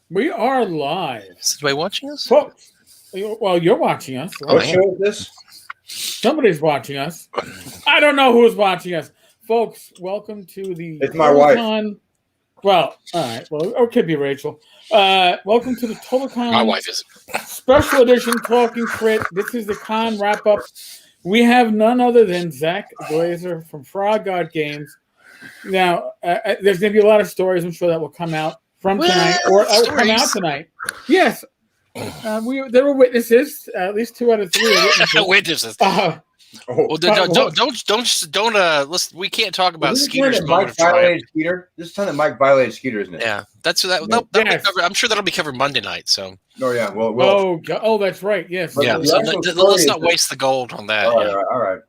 We are live. Is anybody watching us? Folks, well, you're watching us. What show is this? Somebody's watching us. I don't know who's watching us. Folks, welcome to the It's my wife. Well, all right. Well, it could be Rachel. Welcome to the TotalCon. My wife is. Special edition Talkng Crit. This is the con wrap-up. We have none other than Zack Glazar from Frog God Games. Now, there's going to be a lot of stories, I'm sure, that will come out from tonight, or will come out tonight. Yes. There were witnesses. At least 2 out of 3 are witnesses. Well, don't listen. We can't talk about Skeeter's moment of triumph. This is the time that Mike violated Skeeter, isn't it? Yeah, that'll be covered. I'm sure that'll be covered Monday night. So. Oh yeah. Well. Oh, that's right. Yes. Yeah. So let's not waste the gold on that. All right.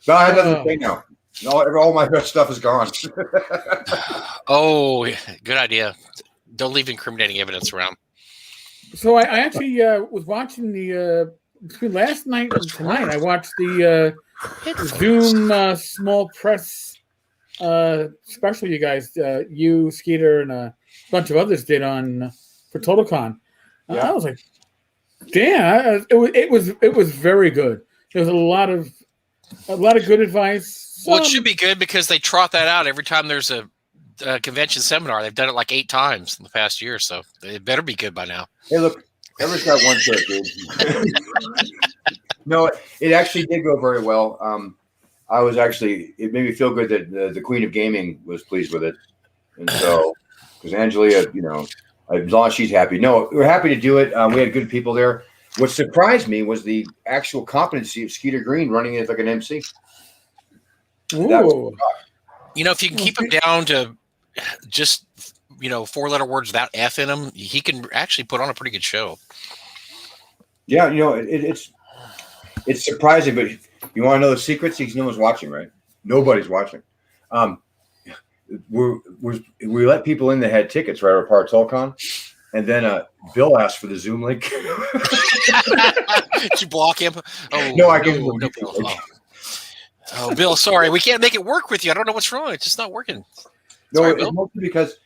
No, I have nothing to say now. All my best stuff is gone. Oh, good idea. Don't leave incriminating evidence around. So I actually was watching between last night and tonight. I watched the Zoom small press special you guys, you, Skeeter, and a bunch of others did for TotalCon. I was like, damn! It was very good. There was a lot of good advice. Well, it should be good because they trot that out every time there's a convention seminar. They've done it like 8 times in the past year, so it better be good by now. Hey, look, everyone's got one trick, dude. No, it actually did go very well. It made me feel good that the Queen of Gaming was pleased with it, and so because Angelia, as long as she's happy. No, we're happy to do it. We had good people there. What surprised me was the actual competency of Skeeter Green running it like an MC. Ooh. If you can keep him down to just 4-letter words without F in them, he can actually put on a pretty good show. Yeah, it's surprising, but you want to know the secrets? Because no one's watching, right? Nobody's watching. We let people in that had tickets, right? Or part of TotalCon, and then Bill asked for the Zoom link. Did you block him? Oh, no, I gave him no, Bill. Oh, Bill, sorry, we can't make it work with you. I don't know what's wrong. It's just not working. No, sorry, it's Bill. mostly because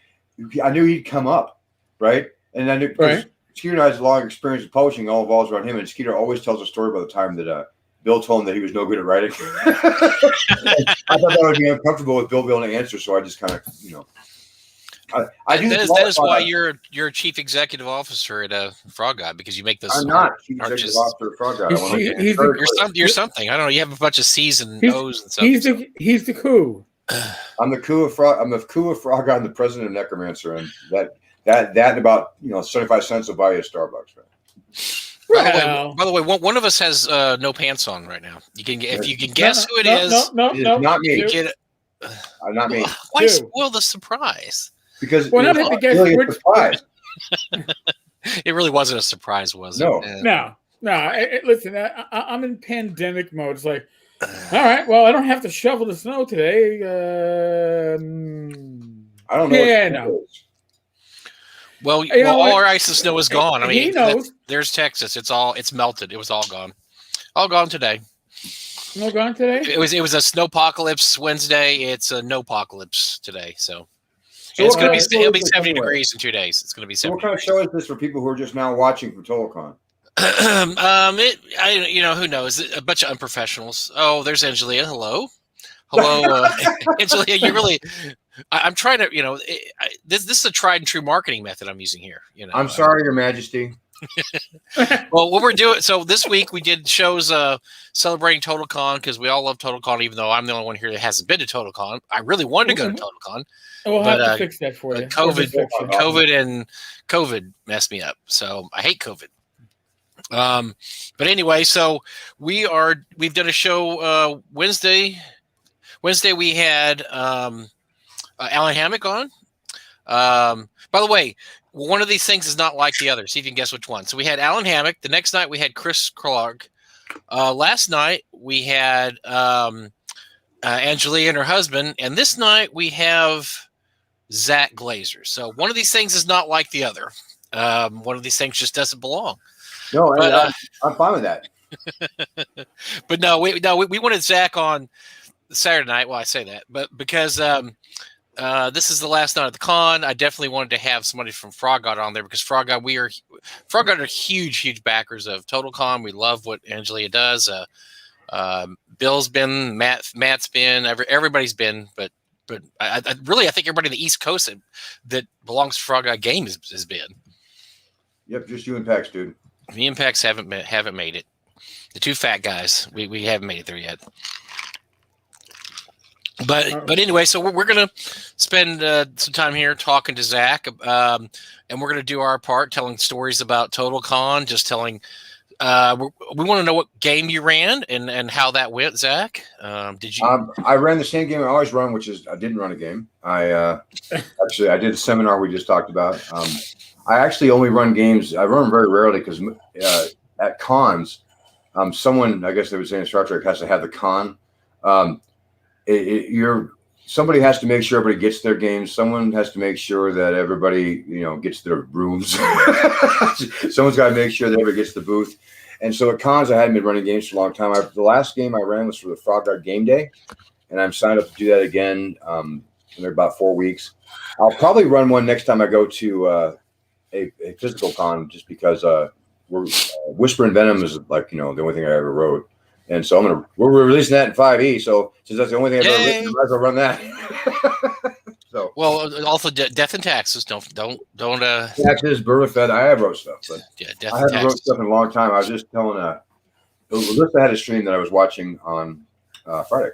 I knew he'd come up, right? And I knew Skeeter has a long experience with publishing. All involves around him, and Skeeter always tells a story about the time that Bill told him that he was no good at writing. I thought that would be uncomfortable with Bill being able to answer, so I just kind of, That is why you're chief executive officer at Frog God, because you make those. I'm not chief executive officer at Frog God. You're something. I don't know. You have a bunch of C's and O's and stuff. He's the coup. I'm the coup of Frog. I'm the coup of Frog God and the president of Necromancer, and that about 75 cents will buy you a Starbucks. Right? By the way, one of us has no pants on right now. You can if you can guess who it is. No, not me. Not me. Why spoil the surprise? Because not have to guess which surprise. It really wasn't a surprise, was it? No. Listen, I'm in pandemic mode. It's like, all right, well, I don't have to shovel the snow today. I don't know. Yeah, no. Well, all our ice and snow is gone. I mean, he knows. There's Texas. It's melted. It was all gone. All gone today. No gone today? It was a snowpocalypse Wednesday. It's a no-pocalypse today. So it's going to be it'll be 70 degrees in 2 days. It's going to be 70. What kind of show is this for people who are just now watching from TotalCon? Who knows? A bunch of unprofessionals. Oh, there's Angelia. Hello, Angelia. You really. I'm trying to. This is a tried and true marketing method I'm using here. I'm sorry, Your Majesty. Well, what we're doing. So this week we did shows celebrating TotalCon because we all love TotalCon, even though I'm the only one here that hasn't been to TotalCon. I really wanted to go to TotalCon. We'll have to fix that for you. COVID messed me up, so I hate COVID. But anyway, so we've done a show Wednesday. Wednesday we had Alan Hammock on. By the way, one of these things is not like the other. See if you can guess which one. So we had Alan Hammock. The next night we had Chris Clark. Last night we had Angelia and her husband, and this night we have Zack Glazar. So one of these things is not like the other. One of these things just doesn't belong. No, I'm fine with that. But we wanted Zack on Saturday night. Well, I say that, but because this is the last night of the con. I definitely wanted to have somebody from Frog God on there because Frog God are huge backers of TotalCon. We love what Angelia does. Bill's been, Matt's been, everybody's been, but I think everybody in the East Coast that belongs to Frog God Game has been. Yep, just you and Pax, dude. The Impacts haven't made it. The two fat guys, we haven't made it there yet. But anyway, so we're gonna spend some time here talking to Zack, and we're gonna do our part, telling stories about TotalCon, just telling. We want to know what game you ran and how that went, Zack. Did you? I ran the same game I always run, which is I didn't run a game. I did a seminar we just talked about. I actually only run games. I run very rarely because at cons, someone, I guess they would say in Star Trek, has to have the con. Somebody has to make sure everybody gets their games. Someone has to make sure that everybody, gets their rooms. Someone's got to make sure that everybody gets the booth. And so at cons, I hadn't been running games for a long time. The last game I ran was for the Frog God Game Day, and I'm signed up to do that again in about 4 weeks. I'll probably run one next time I go to a physical con, just because Whisper and Venom is like the only thing I ever wrote. And so we're releasing that in 5e. So since that's the only thing I've ever written, I might as well run that. So also Death and Taxes. Don't. Taxes, Burlefed. I have wrote stuff, but Death I haven't wrote stuff in a long time. I was just telling Alyssa had a stream that I was watching on Friday.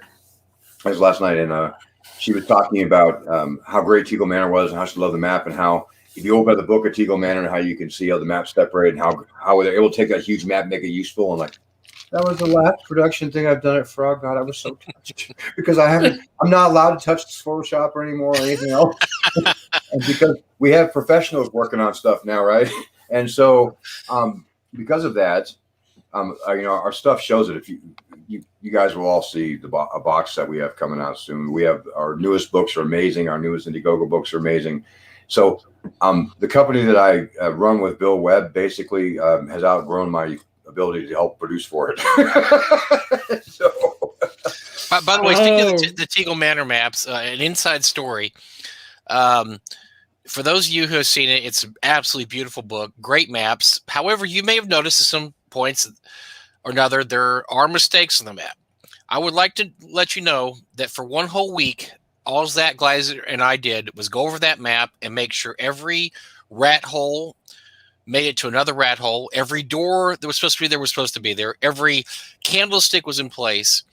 It was last night, and she was talking about how great Teagle Manor was and how she loved the map, and how if you open up the book of Teagle Manor and how you can see how the maps separate and how they're able to take that huge map and make it useful, and like. That was the last production thing I've done at Frog God. I was so touched because I'm not allowed to touch this Photoshop anymore or anything else. And because we have professionals working on stuff now, right? And so because of that, our stuff shows it. If you guys will all see a box set we have coming out soon. We have our newest books are amazing. Our newest Indiegogo books are amazing. So the company that I run with, Bill Webb, basically has outgrown my ability to help produce for it. So, by the way, speaking of the Teagle Manor maps, an inside story. For those of you who have seen it, it's an absolutely beautiful book, great maps. However, you may have noticed at some points or another there are mistakes on the map. I would like to let you know that for one whole week, all Zack, Glazar, and I did was go over that map and make sure every rat hole made it to another rat hole. Every door that was supposed to be there was supposed to be there. Every candlestick was in place,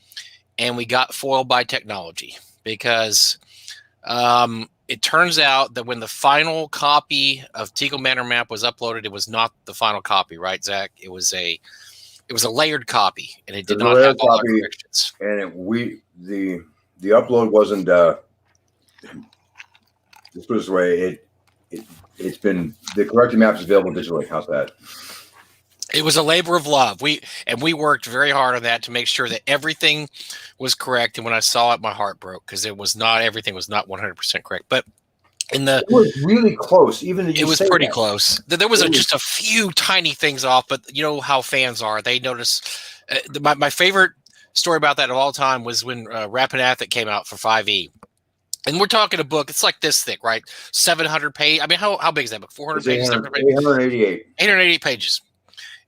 and we got foiled by technology because it turns out that when the final copy of Teagle Manor map was uploaded, it was not the final copy, right, Zack? It was a layered copy, and it did not have all our corrections. And the upload wasn't. Let's put it this way: it's been the corrected maps available digitally. How's that? It was a labor of love. We worked very hard on that to make sure that everything was correct. And when I saw it, my heart broke because everything was not 100% correct. But it was really close. It was pretty close. There was just a few tiny things off, but you know how fans are. They notice. My favorite story about that of all time was when Rapid Athlete came out for 5e. And we're talking a book. It's like this thick, right? 700 pages. I mean, how big is that book? 400 pages? 888. 888 pages.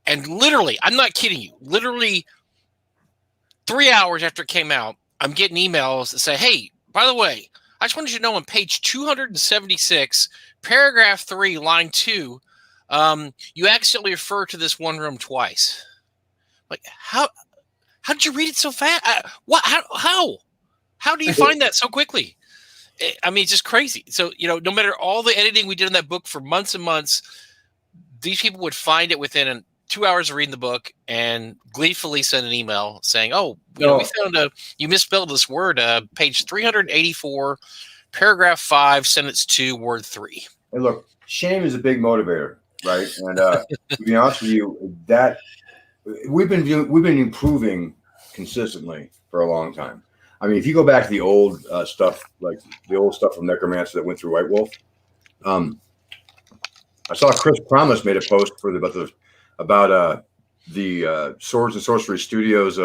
And literally, I'm not kidding you, literally 3 hours after it came out, I'm getting emails that say, hey, by the way, I just wanted you to know on page 276, paragraph 3, line 2, you accidentally refer to this one room twice. Like, how did you read it so fast? How do you find that so quickly? I mean, it's just crazy. So, no matter all the editing we did in that book for months and months, these people would find it within 2 hours of reading the book and gleefully send an email saying, we found you misspelled this word, page 384, paragraph 5, sentence 2, word 3. Hey, look, shame is a big motivator, right? And to be honest with you, that we've been improving consistently for a long time. I mean, if you go back to the old stuff, like the old stuff from Necromancer that went through White Wolf, I saw Chris Promise made a post about the Swords and Sorcery Studios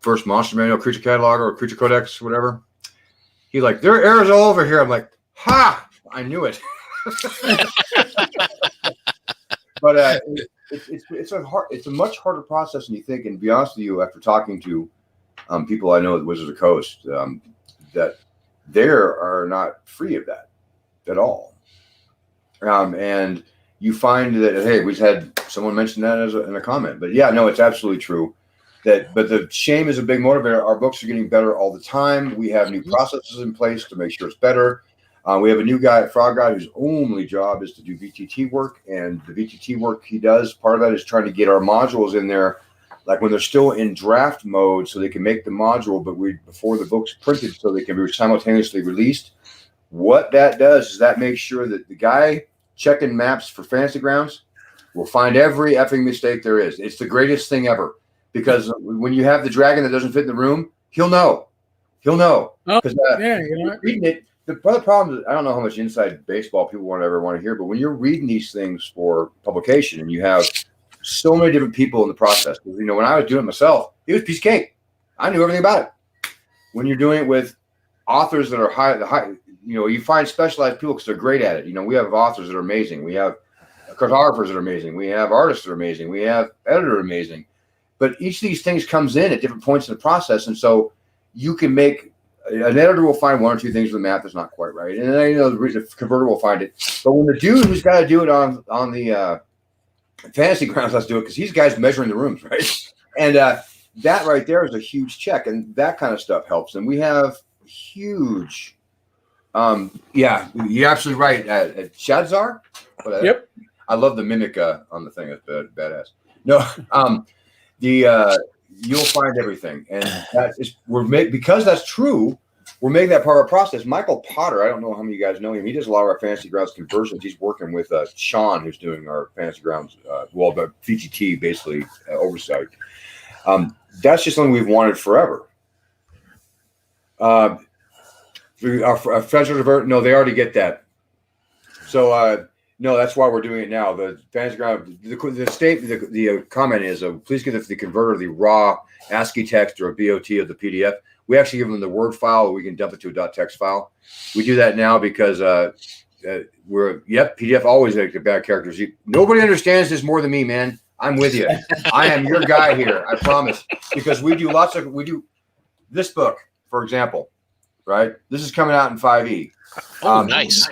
first monster manual, creature catalog, or creature codex, whatever. He's like, there are errors all over here. I'm like, ha! I knew it. But it's a much harder process than you think. And to be honest with you, after talking to people I know at Wizards of the Coast, that they are not free of that at all. And you find that, hey, we've had someone mention that in a comment. But yeah, no, it's absolutely true. But the shame is a big motivator. Our books are getting better all the time. We have new processes in place to make sure it's better. We have a new guy, Frog Guy, whose only job is to do VTT work. And the VTT work he does, part of that is trying to get our modules in there, like when they're still in draft mode, so they can make the module, but before the book's printed, so they can be simultaneously released. What that does is that makes sure that the guy checking maps for Fantasy Grounds will find every effing mistake there is. It's the greatest thing ever, because when you have the dragon that doesn't fit in the room, he'll know. He'll know. Because reading it. The problem is, I don't know how much inside baseball people ever want to hear, but when you're reading these things for publication and you have so many different people in the process, when I was doing it myself, it was a piece of cake. I knew everything about it. When you're doing it with authors that are high, you find specialized people because they're great at it. We have authors that are amazing. We have cartographers that are amazing. We have artists that are amazing. We have editors amazing. But each of these things comes in at different points in the process, and so you can make. An editor will find one or two things with the map that's not quite right, and then the converter will find it. But when the dude who's got to do it on the Fantasy Grounds has to do it, because these guys measuring the rooms, right? And that right there is a huge check, and that kind of stuff helps. And we have huge, yeah, you're absolutely right. At Shadzar, yep. I love the mimic on the thing. That's badass. No, you'll find everything, and that is because that's true. We're making that part of our process. Michael Potter, I don't know how many of you guys know him. He does a lot of our Fantasy Grounds conversions. He's working with Sean, who's doing our Fantasy Grounds, but VGT basically oversight. That's just something we've wanted forever. Our friends no, they already get that. So no, that's why we're doing it now. The Fantasy Ground, the comment is, please give the converter the raw ASCII text or a BOT of the PDF. We actually give them the Word file. We can dump it to a .text file. We do that now because PDF always has bad characters. Nobody understands this more than me, man. I'm with you. I am your guy here. I promise. Because we do this book, for example, right? This is coming out in 5e. Nice.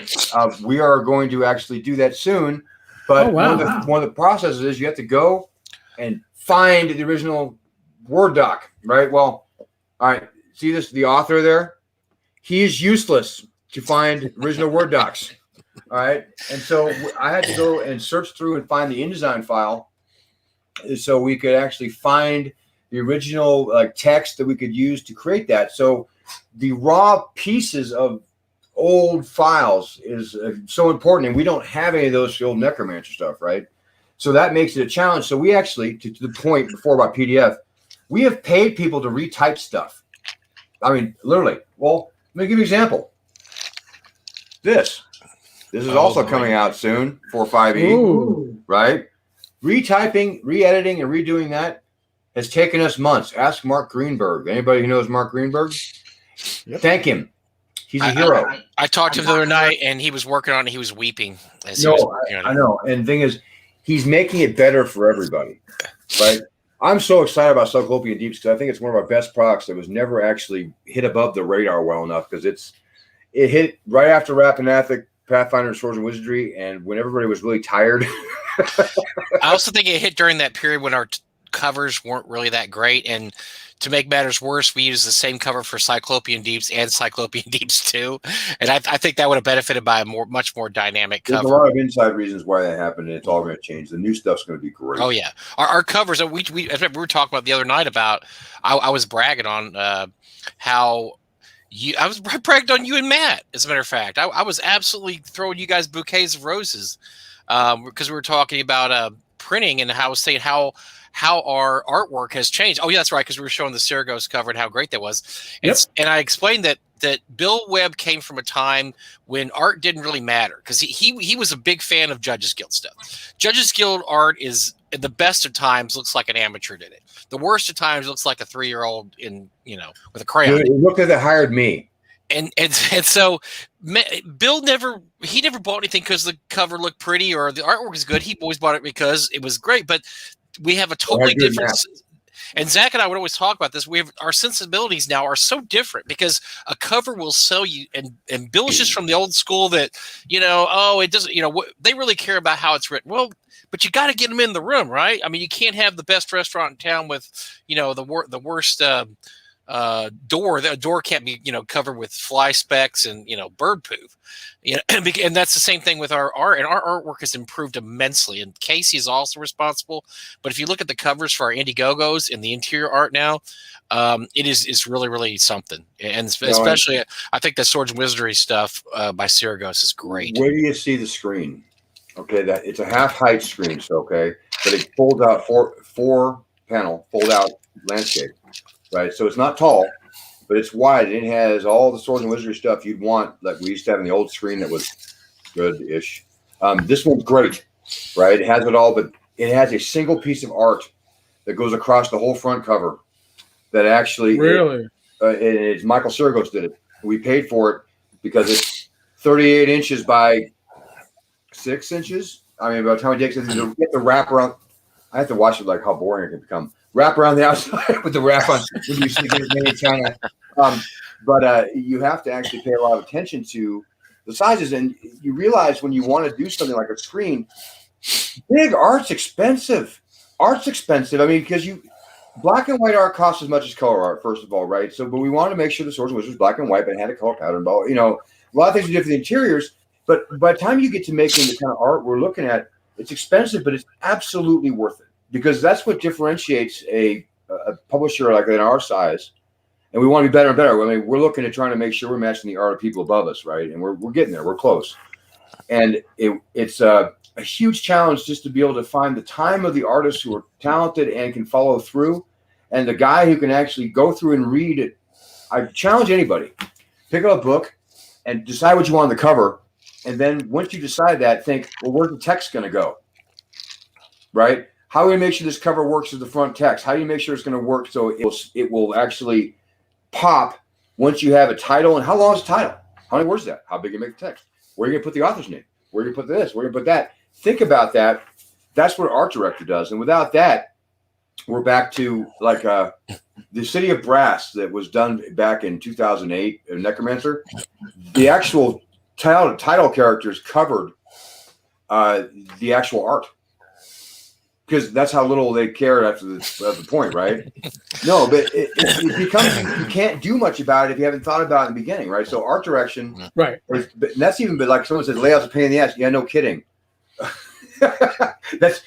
We are going to actually do that soon. But one of the processes is you have to go and find the original Word doc, right? Well, all right. See the author there? He is useless to find original Word docs. All right. And so I had to go and search through and find the InDesign file so we could actually find the original text that we could use to create that. So the raw pieces of old files is so important, and we don't have any of those old Necromancer stuff, right? So that makes it a challenge. So we actually, to the point before about PDF, we have paid people to retype stuff. I mean, literally. Well, let me give you an example. This is also coming out soon for 5e, right? Retyping, re-editing, and redoing that has taken us months. Ask Mark Greenberg. Anybody who knows Mark Greenberg? Yep. Thank him. He's a hero. I talked to him the other night, and he was working on it. He was weeping. I know. And the thing is, he's making it better for everybody, right? I'm so excited about Cyclopean Deeps because I think it's one of our best products that was never actually hit above the radar well enough, because it hit right after Rappanathic, Pathfinder, Swords and Wizardry, and when everybody was really tired. I also think it hit during that period when our covers weren't really that great, and to make matters worse, we used the same cover for Cyclopean Deeps and Cyclopean Deeps 2, and I think that would have benefited by a much more dynamic cover. There's a lot of inside reasons why that happened, and it's all going to change. The new stuff's going to be great. Oh yeah, our covers. We were talking about the other night about I was bragging on how. I was bragged on you and Matt. As a matter of fact, I was absolutely throwing you guys bouquets of roses because we were talking about printing, and I was saying how our artwork has changed. Oh yeah, that's right, because we were showing the Sirgos cover and how great that was. And I explained that Bill Webb came from a time when art didn't really matter, because he was a big fan of Judges Guild stuff. Judges Guild art is, at the best of times, looks like an amateur did it. The worst of times looks like a 3-year-old with a crayon. Dude, look at that hired me. and so Bill never bought anything because the cover looked pretty or the artwork is good. He always bought it because it was great. But we have a totally different. And Zach and I would always talk about this. Our sensibilities now are so different because a cover will sell you, and Bill's just from the old school that it doesn't. They really care about how it's written. Well, but you got to get them in the room, right? I mean, you can't have the best restaurant in town with the worst. Door. The door can't be covered with fly specks and bird poop. And that's the same thing with our art. And our artwork has improved immensely. And Casey is also responsible. But if you look at the covers for our Indiegogos and the interior art now, it is really, really something. And especially, I think the Swords and Wizardry stuff by Syragos is great. Where do you see the screen? Okay, that it's a half height screen, so but it folds out four panel fold out landscape. Right, so it's not tall, but it's wide. And it has all the Swords and Wizardry stuff you'd want, like we used to have in the old screen that was good-ish. This one's great, right? It has it all, but it has a single piece of art that goes across the whole front cover. That actually, really, it's Michael Syragos did it. We paid for it because it's 38 inches by 6 inches. I mean, by the time it takes it, you get the wrap around. I have to watch it, like how boring it can become. Wrap around the outside with the wrap on when you see it made in China. But you have to actually pay a lot of attention to the sizes. And you realize when you want to do something like a screen, big art's expensive. Art's expensive. I mean, because black and white art costs as much as color art, first of all, right? So, but we wanted to make sure the Swords and Wizards was black and white, but it had a color pattern. A lot of things are different. The interiors, but by the time you get to making the kind of art we're looking at, it's expensive, but it's absolutely worth it. Because that's what differentiates a publisher like in our size, and we want to be better and better. I mean, we're looking at trying to make sure we're matching the art of people above us, right? And we're getting there. We're close, and it's a huge challenge just to be able to find the time of the artists who are talented and can follow through, and the guy who can actually go through and read it. I challenge anybody: pick up a book and decide what you want on the cover, and then once you decide that, think, well, where's the text going to go, right? How do we make sure this cover works as the front text? How do you make sure it's going to work so it will actually pop once you have a title? And how long is the title? How many words is that? How big you make the text? Where are you going to put the author's name? Where are you going to put this? Where are you going to put that? Think about that. That's what an art director does. And without that, we're back to like the City of Brass that was done back in 2008, Necromancer. The actual title characters covered the actual art. Because that's how little they care after the point, right? No, but it becomes you can't do much about it if you haven't thought about it in the beginning, right? So art direction, right? And that's even like someone says, layout's a pain in the ass. Yeah, no kidding. That's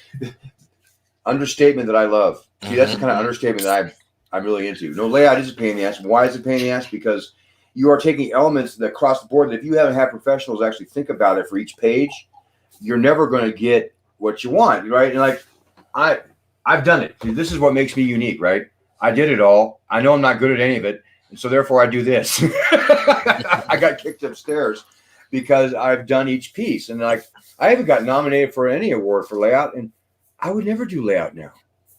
understatement that I love. See, that's the kind of understatement that I'm really into. No, layout is a pain in the ass. Why is it a pain in the ass? Because you are taking elements that cross the board that if you haven't had professionals actually think about it for each page, you're never going to get what you want, right? And like. I've done it. This is what makes me unique, right? I did it all. I know I'm not good at any of it, and so therefore I do this. I got kicked upstairs because I've done each piece, and like I haven't got nominated for any award for layout, and I would never do layout now.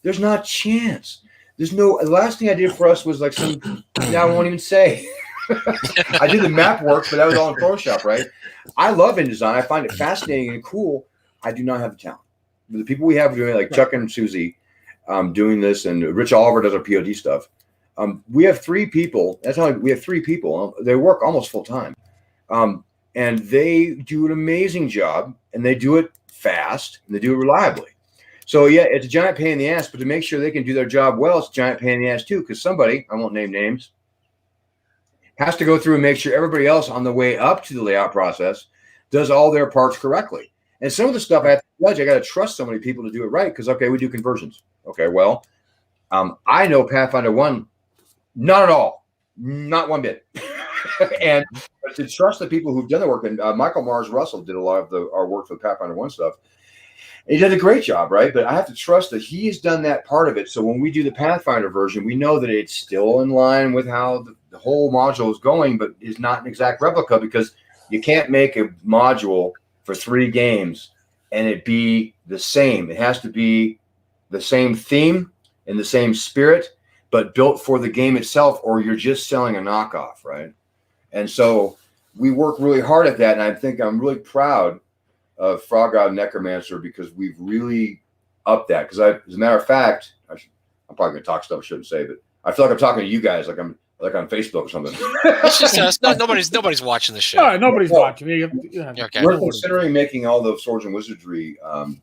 There's not a chance. There's no. The last thing I did for us was like some. Now I won't even say. I did the map work, but that was all in Photoshop, right? I love InDesign. I find it fascinating and cool. I do not have the talent. The people we have doing like Chuck and Susie doing this, and Rich Oliver does our POD stuff. We have 3 people. That's how we have 3 people. They work almost full time, and they do an amazing job, and they do it fast, and they do it reliably. So yeah, it's a giant pain in the ass, but to make sure they can do their job well, it's a giant pain in the ass too, because somebody, I won't name names, has to go through and make sure everybody else on the way up to the layout process does all their parts correctly. And some of the stuff I have to judge, I got to trust so many people to do it right. Because, okay, we do conversions. Okay, well, I know Pathfinder 1, not at all. Not one bit. And to trust the people who've done the work, and Michael Mars Russell did a lot of our work for Pathfinder 1 stuff. And he did a great job, right? But I have to trust that he has done that part of it. So when we do the Pathfinder version, we know that it's still in line with how the whole module is going, but is not an exact replica, because you can't make a module for 3 games and it be the same. It has to be the same theme and the same spirit, but built for the game itself, or you're just selling a knockoff, right? And so we work really hard at that. And I think I'm really proud of Frog God Necromancer because we've really upped that. Because as a matter of fact, I'm probably going to talk stuff I shouldn't say, but I feel like I'm talking to you guys like I'm like on Facebook or something. It's just us. Nobody's watching the show. No, nobody's watching. Okay. We're considering making all the Swords and Wizardry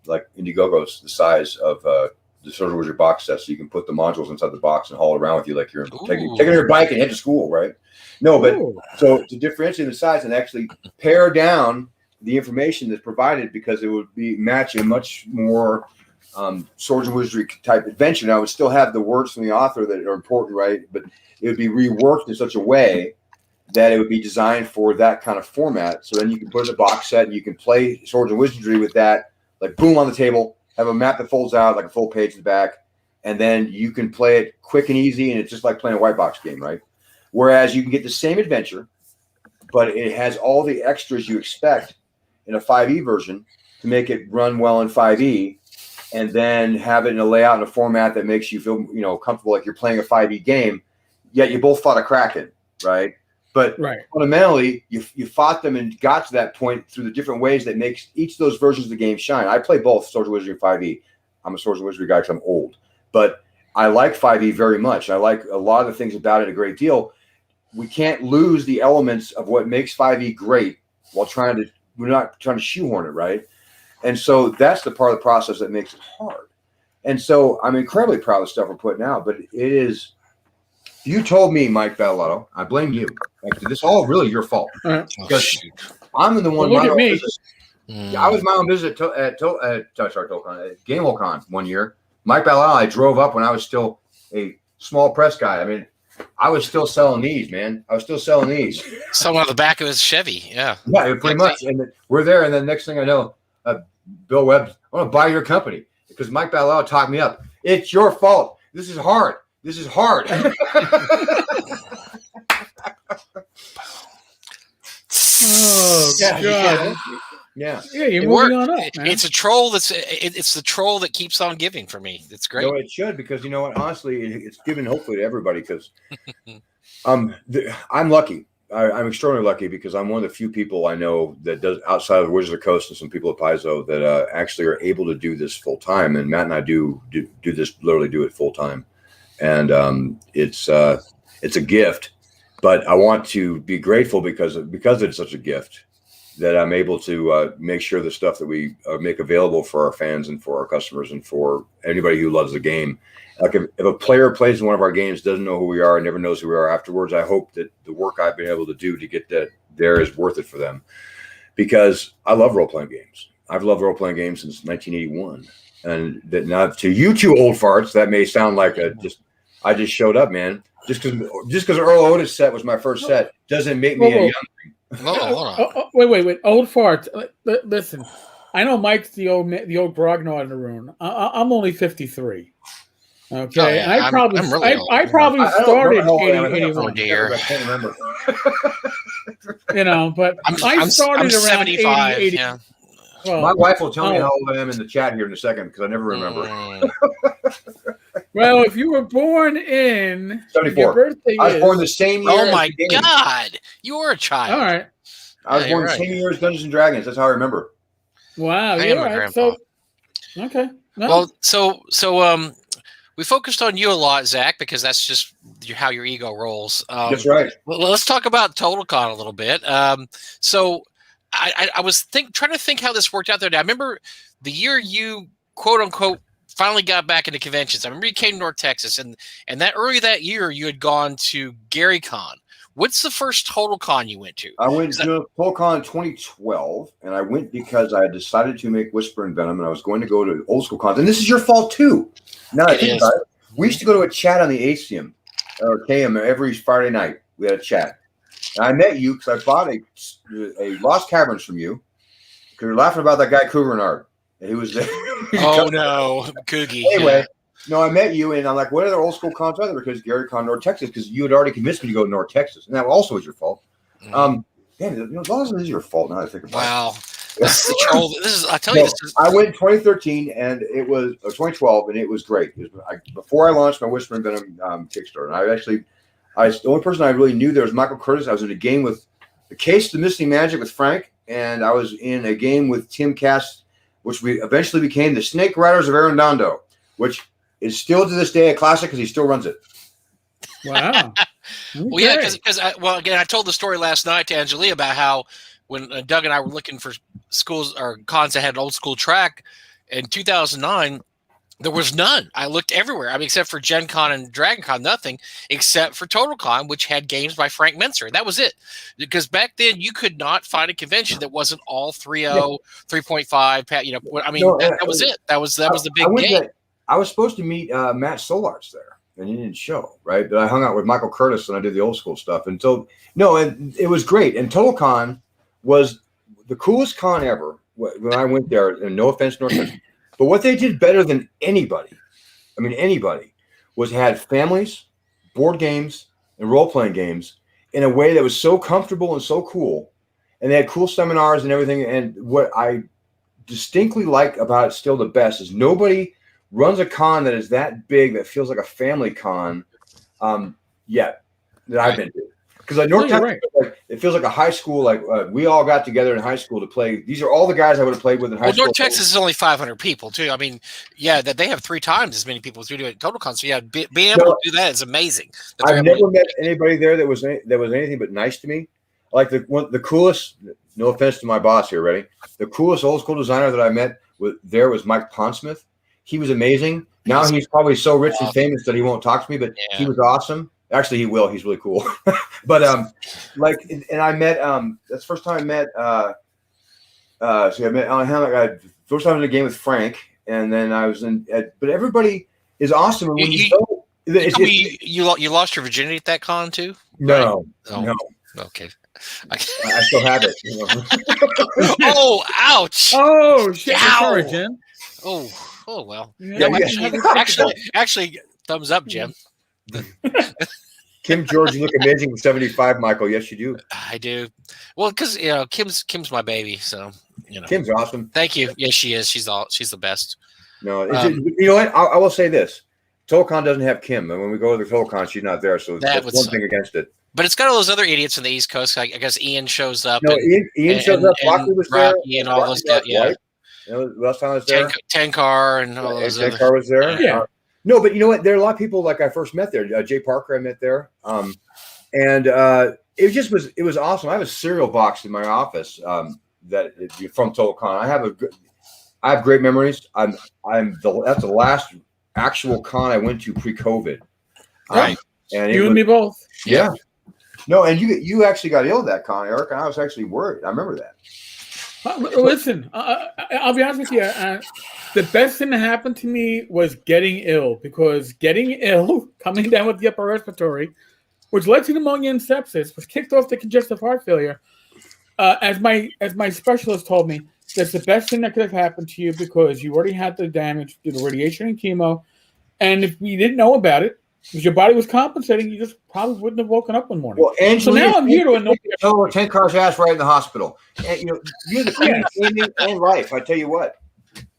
like Indiegogos the size of the Swords and Wizardry box set, so you can put the modules inside the box and haul it around with you like you're taking your bike and head to school, right? No, but so to differentiate the size and actually pare down the information that's provided because it would be match a much more Swords and Wizardry type adventure. Now, I would still have the words from the author that are important, right? But it would be reworked in such a way that it would be designed for that kind of format. So then you can put it in a box set and you can play Swords and Wizardry with that, like boom on the table, have a map that folds out like a full page in the back, and then you can play it quick and easy, and it's just like playing a white box game, right? Whereas you can get the same adventure, but it has all the extras you expect in a 5e version to make it run well in 5e, and then have it in a layout and a format that makes you feel, comfortable like you're playing a 5e game, yet you both fought a Kraken, right? But fundamentally, you fought them and got to that point through the different ways that makes each of those versions of the game shine. I play both Swords and Wizardry and 5e. I'm a Swords and Wizardry guy because I'm old. But I like 5e very much. I like a lot of the things about it a great deal. We can't lose the elements of what makes 5e great while we're not trying to shoehorn it, right? And so that's the part of the process that makes it hard. And so I'm incredibly proud of the stuff we're putting out, but it is, you told me, Mike Bellotto, I blame you. Like, this is all really your fault. Because I'm the one. Well, look at me. I was my own visit at TotalCon, at GameWorldCon one year. Mike Bellotto, I drove up when I was still a small press guy. I mean, I was still selling these, man. I was still selling these. Someone on the back of his Chevy, yeah. Yeah, pretty much. And we're there, and then next thing I know, Bill Webb, I want to buy your company because Mike Bellotto talked me up. It's your fault. This is hard. This is hard. Oh, God. Yeah, you're moving on up, man. It's a troll. It's the troll that keeps on giving for me. It's great. No, it should, because you know what? Honestly, it's given hopefully to everybody because I'm lucky. I'm extraordinarily lucky because I'm one of the few people I know that does outside of the Wizards of the Coast and some people at Paizo that actually are able to do this full time. And Matt and I do this, literally do it full time, and it's a gift. But I want to be grateful because it's such a gift that I'm able to make sure the stuff that we make available for our fans and for our customers and for anybody who loves the game. Like if a player plays in one of our games, doesn't know who we are and never knows who we are afterwards, I hope that the work I've been able to do to get that there is worth it for them, because I love role-playing games. I've loved role-playing games since 1981. And that now to you two old farts, that may sound like I just showed up, man. Just because Earl Otis set was my first set doesn't make me a young. Wait. Old farts. Listen, I know Mike's the old grognard in the room. I'm only 53. Okay, and I probably started 81. I can't remember. But I started around 75. 80. Yeah. Well, my wife will tell me how old I am in the chat here in a second because I never remember. Well, if you were born in 74, your birthday I was born the same year. Oh my God, you were a child. All right, I was born the same year as Dungeons and Dragons. That's how I remember. Wow, you're right. So, okay. No. Well, so we focused on you a lot, Zach, because that's just how your ego rolls. That's right. Well, let's talk about TotalCon a little bit. So I was trying to think how this worked out there. I remember the year you quote unquote finally got back into conventions. I remember you came to North Texas, and that early that year you had gone to GaryCon. What's the first TotalCon you went to? I went to TotalCon in 2012, and I went because I had decided to make Whisper and Venom, and I was going to go to old school cons. And this is your fault too. Now I think about it, we used to go to a chat on the ACM or KM every Friday night. We had a chat. And I met you because I bought a Lost Caverns from you because you're laughing about that guy Cougarenard. And he was there. Oh no, Coogie. Anyway, no, I met you, and I'm like, what other old school cons are there? Because GaryCon North Texas, because you had already convinced me to go to North Texas, and that also was your fault. Damn, as long as it is your fault now I think about it. Wow. This is the troll. I tell you, I went in 2013 and it was 2012, and it was great. Before I launched my Whisper and Venom Kickstarter, and The only person I really knew there was Michael Curtis. I was in a game with the Case of the Misty Magic with Frank, and I was in a game with Tim Cass, which we eventually became the Snake Riders of Arredondo, which is still to this day a classic because he still runs it. Wow. Okay. Well, yeah, because again, I told the story last night to Angelia about how when Doug and I were looking for schools or cons that had an old school track in 2009, there was none. I looked everywhere. I mean, except for Gen Con and Dragon Con, nothing except for TotalCon, which had games by Frank Menser. That was it. Because back then you could not find a convention that wasn't all 3.0, 3.5. You know, I mean, that was it. That was the big game. I was supposed to meet Matt Solars there, and he didn't show, right? But I hung out with Michael Curtis and I did the old school stuff. And it was great. And TotalCon was the coolest con ever when I went there. And no offense, nor offense. But what they did better than anybody, was had families, board games, and role-playing games in a way that was so comfortable and so cool. And they had cool seminars and everything. And what I distinctly like about it still the best is nobody runs a con that is that big that feels like a family con yet that I've been to. Because like North Texas, it feels like a high school. Like we all got together in high school to play. These are all the guys I would have played with in high school. North Texas is only 500 people too. I mean, yeah, that they have 3 times as many people as we do at TotalCon. So yeah, being able to do that is amazing. I've never met anybody there that was anything but nice to me. Like the coolest. No offense to my boss here, ready? The coolest old school designer that I met was Mike Pondsmith. He was amazing. Now he's probably so rich and famous that he won't talk to me, but he was awesome. Actually, he will. He's really cool. But and I met. That's the first time I met. So I met Alan Hammock. First time I was in a game with Frank, and then I was in. But everybody is awesome. And when you lost your virginity at that con too? No, right? No. Okay. I still have it. You know? Oh, ouch! Oh, shit! Sorry, Jim. Oh well. Yeah, actually, thumbs up, Jim. Kim George, you look amazing with 75, Michael. Yes, you do. I do. Well, because Kim's my baby, so Kim's awesome. Thank you. Yes, she is. She's the best. No, you know what? I will say this: TotalCon doesn't have Kim, and when we go to the TotalCon, she's not there. So that's one thing against it. But it's got all those other idiots on the East Coast. I guess Ian shows up. No, Ian shows up. Lockley was there. And all those guys. Yeah. Last time I was there. Tenkar and all those. Tenkar was there. Yeah. No, but you know what? There are a lot of people like I first met there. Jay Parker I met there. And it was awesome. I have a cereal box in my office that from TotalCon. I have great memories. That's the last actual con I went to pre-COVID. Right. And you and me both. Yeah. No, and you actually got ill at that con, Eric, and I was actually worried. I remember that. Listen, I'll be honest with you. The best thing that happened to me was getting ill, because getting ill, coming down with the upper respiratory, which led to pneumonia and sepsis, which kicked off the congestive heart failure. As my specialist told me, that's the best thing that could have happened to you, because you already had the damage due to radiation and chemo, and if you didn't know about it, because your body was compensating, you just probably wouldn't have woken up one morning. Well, so now I'm here to annoy you. Oh, Tenkar's ass right in the hospital. And, you're the queen of gaming and life. I tell you what.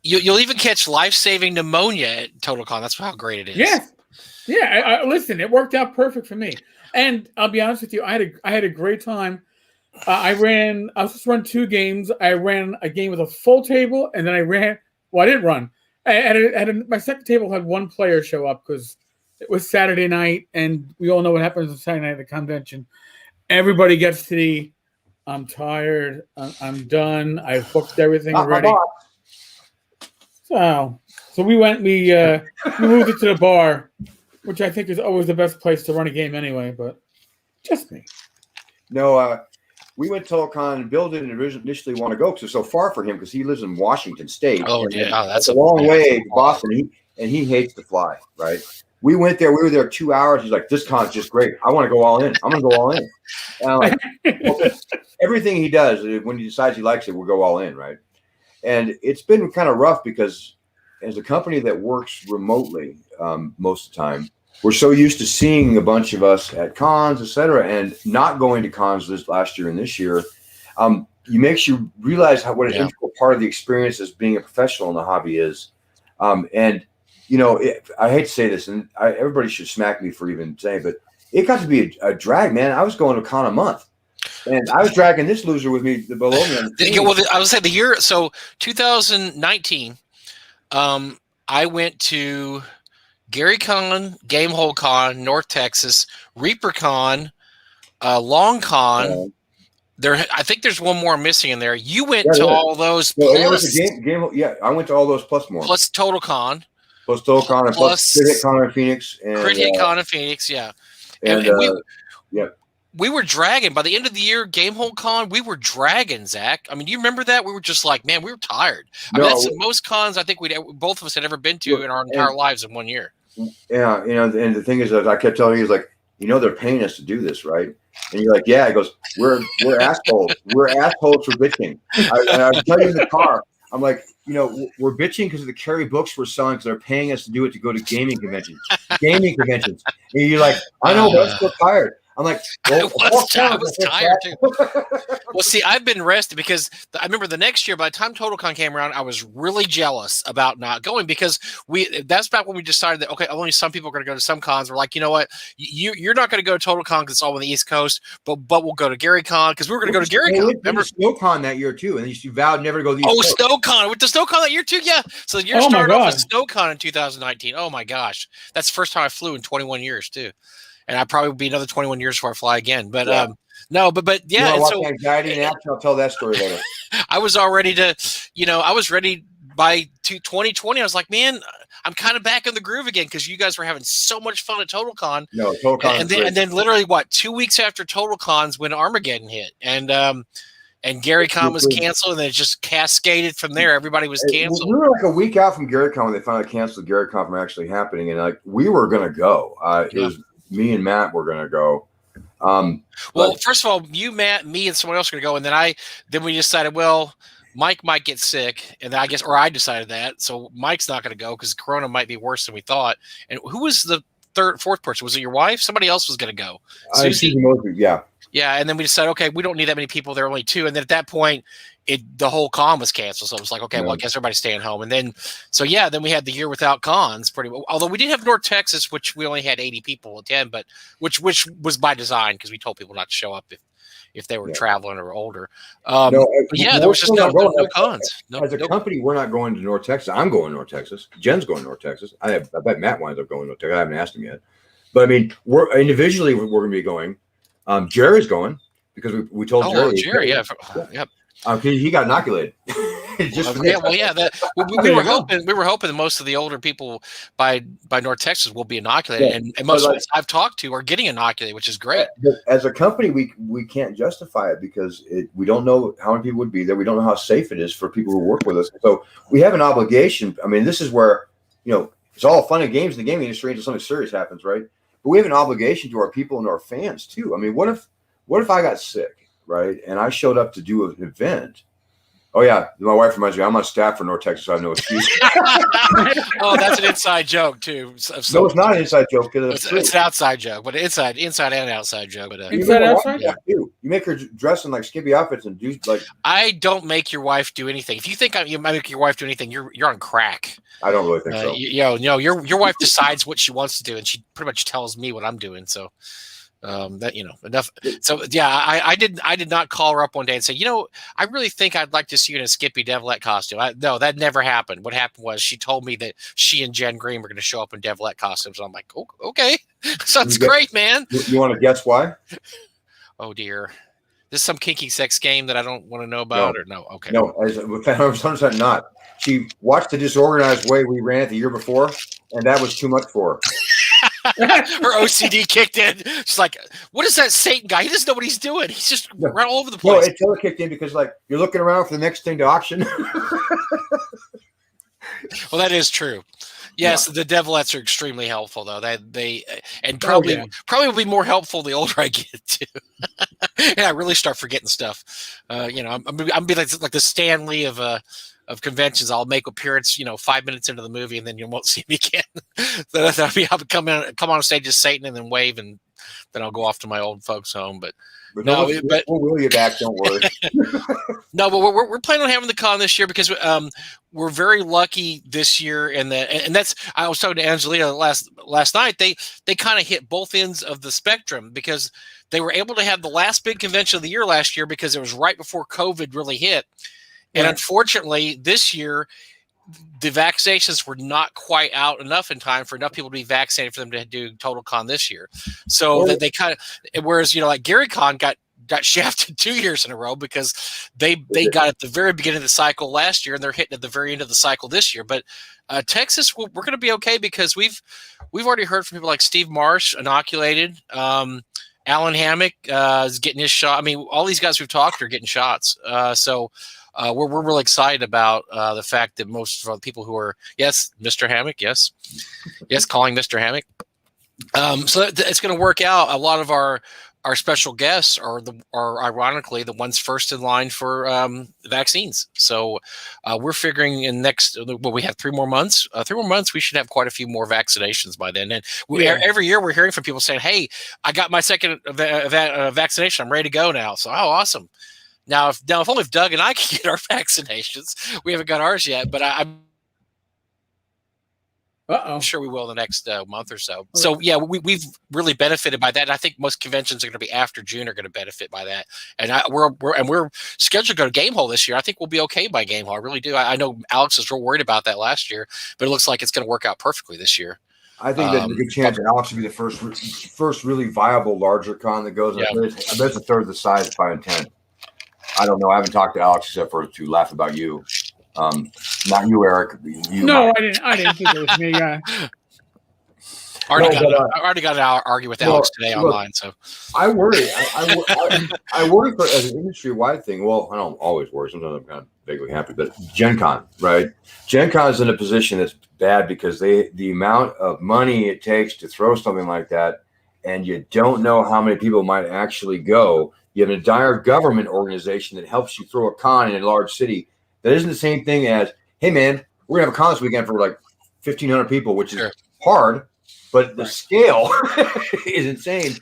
You'll even catch life-saving pneumonia at TotalCon. That's how great it is. Yeah. Listen, it worked out perfect for me. And I'll be honest with you, I had a great time. I was supposed to run 2 games. I ran a game with a full table, and then I didn't run. My second table had 1 player show up because it was Saturday night, and we all know what happens on Saturday night at the convention. Everybody gets to I'm tired. I'm done. I've booked everything already. So we went. We moved it to the bar, which I think is always the best place to run a game anyway. But just me. No, we went to TotalCon, and Bill didn't initially want to go because it's so far for him because he lives in Washington State. Oh, yeah, that's a long way to Boston, and he hates to fly. Right. We went there. We were there 2 hours. He's like, "This con's just great. I want to go all in. I'm going to go all in." And I'm like, okay. Everything he does, when he decides he likes it, we'll go all in, right? And it's been kind of rough because as a company that works remotely most of the time, we're so used to seeing a bunch of us at cons, et cetera, and not going to cons this last year and this year. It makes you realize what an integral part of the experience as being a professional in the hobby is. And I hate to say this, and everybody should smack me for even saying, but it got to be a drag, man. I was going to con a month, and I was dragging this loser with me below me. On the Well, I would say the year. So 2019, I went to Gary Con, Gamehole Con, North Texas, Reaper Con, Long Con. I think there's one more missing in there. You went to all those plus. It was a game. Yeah, I went to all those plus more. Plus TotalCon. Plus TotalCon and plus Crit Hit Con in Phoenix. Crit Hit Con in Phoenix, yeah. And we were dragging. By the end of the year, Gamehole Con, we were dragging, Zach. I mean, do you remember that? We were just like, man, we were tired. I mean, that's the most cons I think both of us had ever been to in our entire lives in 1 year. Yeah, and the thing is that I kept telling you, like, they're paying us to do this, right? And you're like, yeah. He goes, we're assholes. We're assholes for bitching. And I was telling you in the car, I'm like, we're bitching because of the carry books we're selling because they're paying us to do it to go to gaming conventions. And you're like, I know, but I'm still tired. I'm like, I was tired too. Well, see, I've been rested because I remember the next year, by the time TotalCon came around, I was really jealous about not going because that's back when we decided that, okay, only some people are going to go to some cons. We're like, you know what? You're not going to go to TotalCon because it's all on the East Coast, but we'll go to Gary Con because we were going to go to Gary Con. Remember SnowCon that year too, and you vowed never to go to the East Coast. SnowCon. With the SnowCon that year too, yeah. So the year started off with SnowCon in 2019. Oh my gosh. That's the first time I flew in 21 years too. And I probably will be another 21 years before I fly again. But yeah. Yeah. So anxiety and I'll tell that story later. I was all ready to, I was ready by 2020. I was like, man, I'm kind of back in the groove again because you guys were having so much fun at TotalCon. No, TotalCon. And then literally 2 weeks after TotalCon's when Armageddon hit, and Gary Con was canceled, and then it just cascaded from there. Everybody was canceled. We were like a week out from Gary Con when they finally canceled Gary Con from actually happening, and like we were gonna go. It was me and Matt were gonna go. Well, first of all, you, Matt, me, and someone else were gonna go, and then we decided, well, Mike might get sick, and I decided that, so Mike's not gonna go because Corona might be worse than we thought. And who was the fourth person? Was it your wife? Somebody else was gonna go. Susie Mosby, yeah. Yeah, and then we decided, okay, we don't need that many people. There are only two. And then at that point, the whole con was canceled. So it was like, okay, well, I guess everybody's staying home. And then, then we had the year without cons pretty well. Although we did have North Texas, which we only had 80 people attend, but which was by design because we told people not to show up if they were traveling or older. There was just no cons. As a company, we're not going to North Texas. I'm going to North Texas. Jen's going to North Texas. I bet Matt winds up going to North Texas. I haven't asked him yet. But I mean, we're individually we're going to be going. Jerry's going because we told Jerry. Oh, Jerry, yeah. Yep. He got inoculated. We were hoping that most of the older people by North Texas will be inoculated, and most of us I've talked to are getting inoculated, which is great. As a company, we can't justify it because we don't know how many people would be there. We don't know how safe it is for people who work with us. So we have an obligation. I mean, this is where it's all fun and games in the gaming industry until something serious happens, right? But we have an obligation to our people and our fans too. I mean, what if I got sick, right? And I showed up to do an event. Oh yeah, my wife reminds me I'm on staff for North Texas. So I have no excuse. Oh, that's an inside joke too. No, it's not an inside joke. It's an outside joke, but inside and outside joke. But inside outside. Yeah, you make her dress in like skimpy outfits and do like. I don't make your wife do anything. If you think you might make your wife do anything, you're on crack. I don't really think so. Your wife decides what she wants to do, and she pretty much tells me what I'm doing. So. Enough. So yeah, I did not call her up one day and say, I really think I'd like to see you in a Skippy Devilette costume. No, that never happened. What happened was she told me that she and Jen Green were going to show up in Devilette costumes. And I'm like, oh, okay, sounds great, man. You want to guess why? Oh dear, this is some kinky sex game that I don't want to know about, or no? Okay, no, 100% not. She watched the disorganized way we ran it the year before, and that was too much for her. Her OCD kicked in. She's like, what is that Satan guy? He doesn't know what he's doing. He's just right all over the place. No, it totally kicked in because you're looking around for the next thing to auction. Well, that is true. Yes, the Devilettes are extremely helpful though. They probably will be more helpful the older I get too. And I really start forgetting stuff. I'm be like the Stan Lee of conventions. I'll make appearance, 5 minutes into the movie, and then you won't see me again. I'll come on stage as Satan and then wave and then I'll go off to my old folks' home. But no, we'll wheel you back. Don't worry. No, but we're planning on having the con this year because we're very lucky this year, and that's I was talking to Angelina last night. They kind of hit both ends of the spectrum because they were able to have the last big convention of the year last year because it was right before COVID really hit, and unfortunately this year the vaccinations were not quite out enough in time for enough people to be vaccinated for them to do TotalCon this year. So that they kind of, whereas like Gary Con got shafted 2 years in a row because they got at the very beginning of the cycle last year and they're hitting at the very end of the cycle this year. But Texas, we're going to be okay because we've already heard from people like Steve Marsh inoculated. Alan Hammock is getting his shot. I mean, all these guys we've talked to are getting shots. So we're really excited about the fact that most of the people who are Mr. Hammock, yes, calling Mr. Hammock. So it's going to work out. A lot of our special guests are ironically the ones first in line for vaccines. So we're figuring we have 3 more months. 3 more months, we should have quite a few more vaccinations by then. And every year we're hearing from people saying, "Hey, I got my second vaccination. I'm ready to go now." So awesome. Now if only if Doug and I can get our vaccinations. We haven't got ours yet, but I'm sure we will in the next month or so. So we've really benefited by that. And I think most conventions are going to be after June are going to benefit by that. And we're scheduled to go to Game Hole this year. I think we'll be okay by Game Hole. I really do. I know Alex was real worried about that last year, but it looks like it's going to work out perfectly this year. I think there's a good chance that Alex will be the first really viable larger con that goes. I bet it's a third the size by intent. I don't know. I haven't talked to Alex except for to laugh about you. Not you, Eric. No, I didn't think it was me. I already got to argue with Alex today online. So I worry. I worry for as an industry-wide thing. Well, I don't always worry. Sometimes I'm kind of vaguely happy. But Gen Con, right? Gen Con is in a position that's bad because the amount of money it takes to throw something like that, and you don't know how many people might actually go. You have an entire government organization that helps you throw a con in a large city. That isn't the same thing as, hey, man, we're going to have a con this weekend for like 1,500 people, which is hard, but the scale is insane.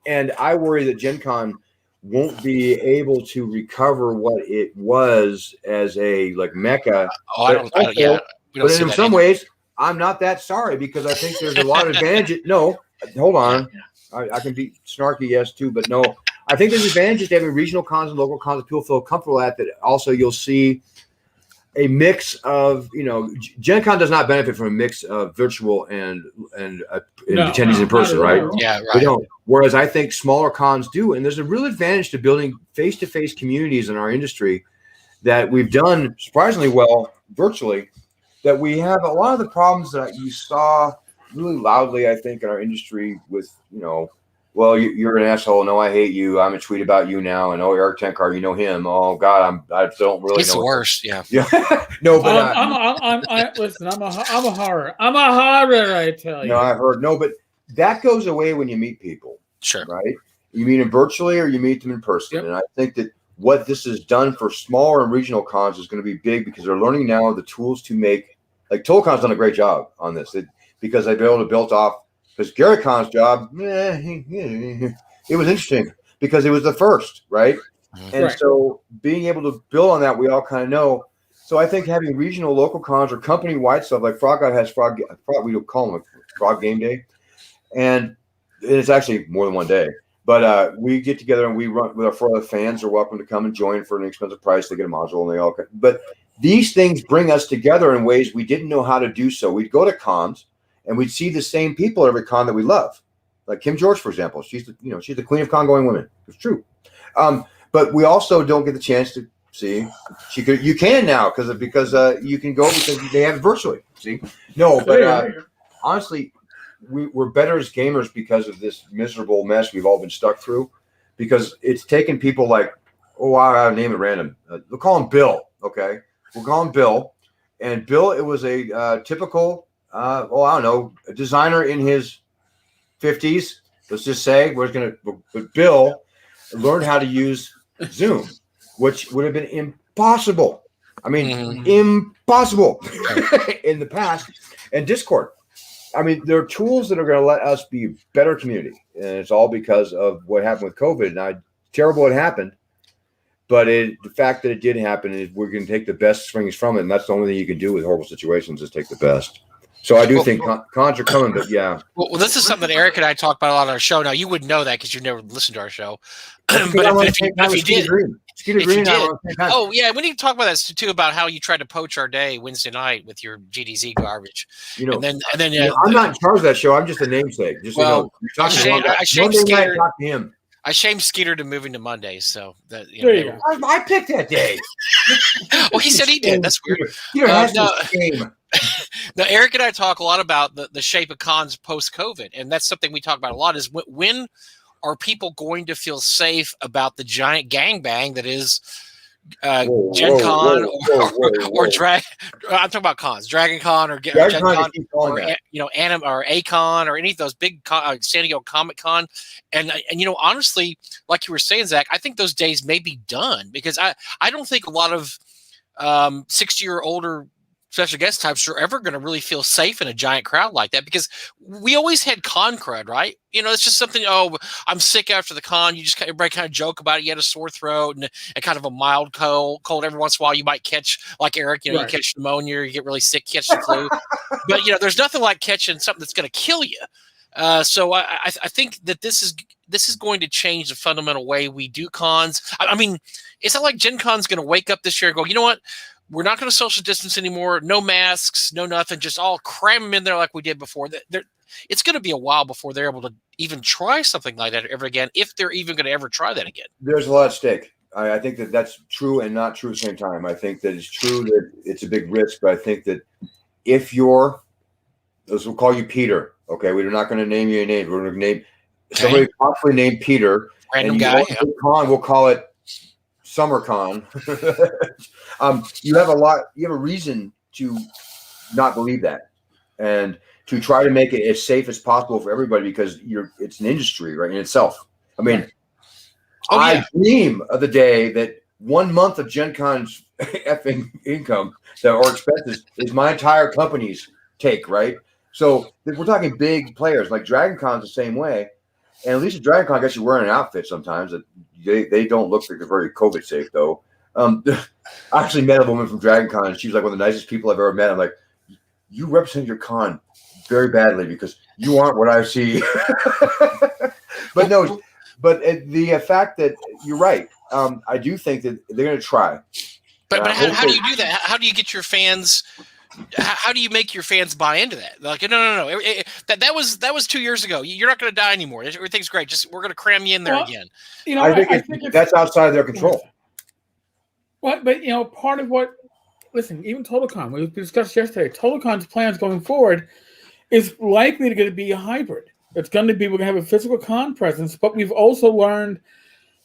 And I worry that Gen Con won't be able to recover what it was as a mecca. But in some ways, I'm not that sorry because I think there's a lot of advantage. No, hold on. I can be snarky, yes, too, but no. I think there's advantages to having regional cons and local cons that people feel comfortable at. That also you'll see a mix of, Gen Con does not benefit from a mix of virtual and attendees in person, right? Yeah, right. They don't. Whereas I think smaller cons do, and there's a real advantage to building face-to-face communities in our industry that we've done surprisingly well virtually. That we have a lot of the problems that you saw really loudly, I think, in our industry with, well, you're an asshole. No, I hate you. I'm a tweet about you now. And Eric Tenkar, you know him. Oh God, I don't really know. It's the worst. Yeah. No, but listen. I'm a horror. I'm a horror. I tell you. No, I heard but that goes away when you meet people. Sure. Right. You meet them virtually or you meet them in person. Yep. And I think that what this has done for smaller and regional cons is going to be big because they're learning now the tools to make. Like TotalCon's done a great job on this because they've been able to build off. Because Gary Con's job, it was interesting because it was the first, right? And so being able to build on that, we all kind of know. So I think having regional, local cons or company-wide stuff like Frog God has Frog, we don't call them Frog Game Day, and it's actually more than one day. But we get together and we run with our 4 other fans are welcome to come and join for an inexpensive price. They get a module and they all. But these things bring us together in ways we didn't know how to do so. We'd go to cons. And we'd see the same people at every con that we love, like Kim George, for example. She's the queen of con-going women. It's true, but we also don't get the chance to see. You can now because you can go because they have it virtually. See, no, but honestly, we're better as gamers because of this miserable mess we've all been stuck through. Because it's taken people like, I'll name it random. We'll call him Bill. Okay, we'll call him Bill, and Bill. It was a typical. I don't know, a designer in his 50s, let's just say, but Bill learned how to use Zoom, which would have been impossible. I mean, impossible in the past. And Discord. I mean, there are tools that are going to let us be a better community. and it's all because of what happened with COVID. Now, terrible it happened, but the fact that it did happen is we're going to take the best things from it, and that's the only thing you can do with horrible situations is take the best. So I do think cons are coming, but yeah. Well, this is something that Eric and I talk about a lot on our show. Now, you wouldn't know that because you never listened to our show. But if you did, oh yeah, we need to talk about that too, about how you tried to poach our day Wednesday night with your GDZ garbage. You know, and then I'm not in charge of that show. I'm just a namesake. Just well, I shamed Skeeter. Talk to him. I shamed Skeeter to moving to Mondays, so that there you go. I picked that day. Well, he said he did. That's weird. Now, Eric and I talk a lot about the shape of cons post-COVID, and that's something we talk about a lot. Is when are people going to feel safe about the giant gangbang that is Gen Con or Drag? I'm talking about cons, Dragon Con or Gen Con or Anim or A-Con or any of those big San Diego Comic Con, and honestly, like you were saying, Zach, I think those days may be done because I don't think a lot of 60 or older special guest types are ever going to really feel safe in a giant crowd like that, because we always had con crud, right? It's just something, I'm sick after the con. Everybody kind of joke about it. You had a sore throat and kind of a mild cold. Every once in a while you might catch, like Eric, right. You catch pneumonia, you get really sick, catch the flu. But, there's nothing like catching something that's going to kill you. So I think that this is going to change the fundamental way we do cons. I mean, it's not like Gen Con's going to wake up this year and go, you know what? We're not going to social distance anymore. No masks, no nothing. Just all cram them in there like we did before. It's going to be a while before they're able to even try something like that ever again, if they're even going to ever try that again. There's a lot at stake. I think that that's true and not true at the same time. I think that it's true that it's a big risk, but I think that if we'll call you Peter, okay? We're not going to name you a name. We're going to name somebody possibly named Peter. Random guy. Con, we'll call it SummerCon. You have a reason to not believe that and to try to make it as safe as possible for everybody, because it's an industry, right, in itself. I mean, I dream of the day that 1 month of Gen Con's effing income or expenses is my entire company's take, right? So if we're talking big players, like Dragon Con's the same way. And at least at Dragon Con, I guess you're wearing an outfit sometimes. They don't look like they're very COVID safe, though. I actually met a woman from Dragon Con, and she was like one of the nicest people I've ever met. I'm like, you represent your con very badly because you aren't what I see. But the fact that you're right, I do think that they're going to try. But how do you do that? How do you get your fans? How do you make your fans buy into that? Like, no. That was 2 years ago. You're not going to die anymore. Everything's great. We're going to cram you in there again. I think that's outside of their control. Well, but part of what, listen, even TotalCon, we discussed yesterday, TotalCon's plans going forward is likely to be a hybrid. It's going to be, we're going to have a physical con presence, but we've also learned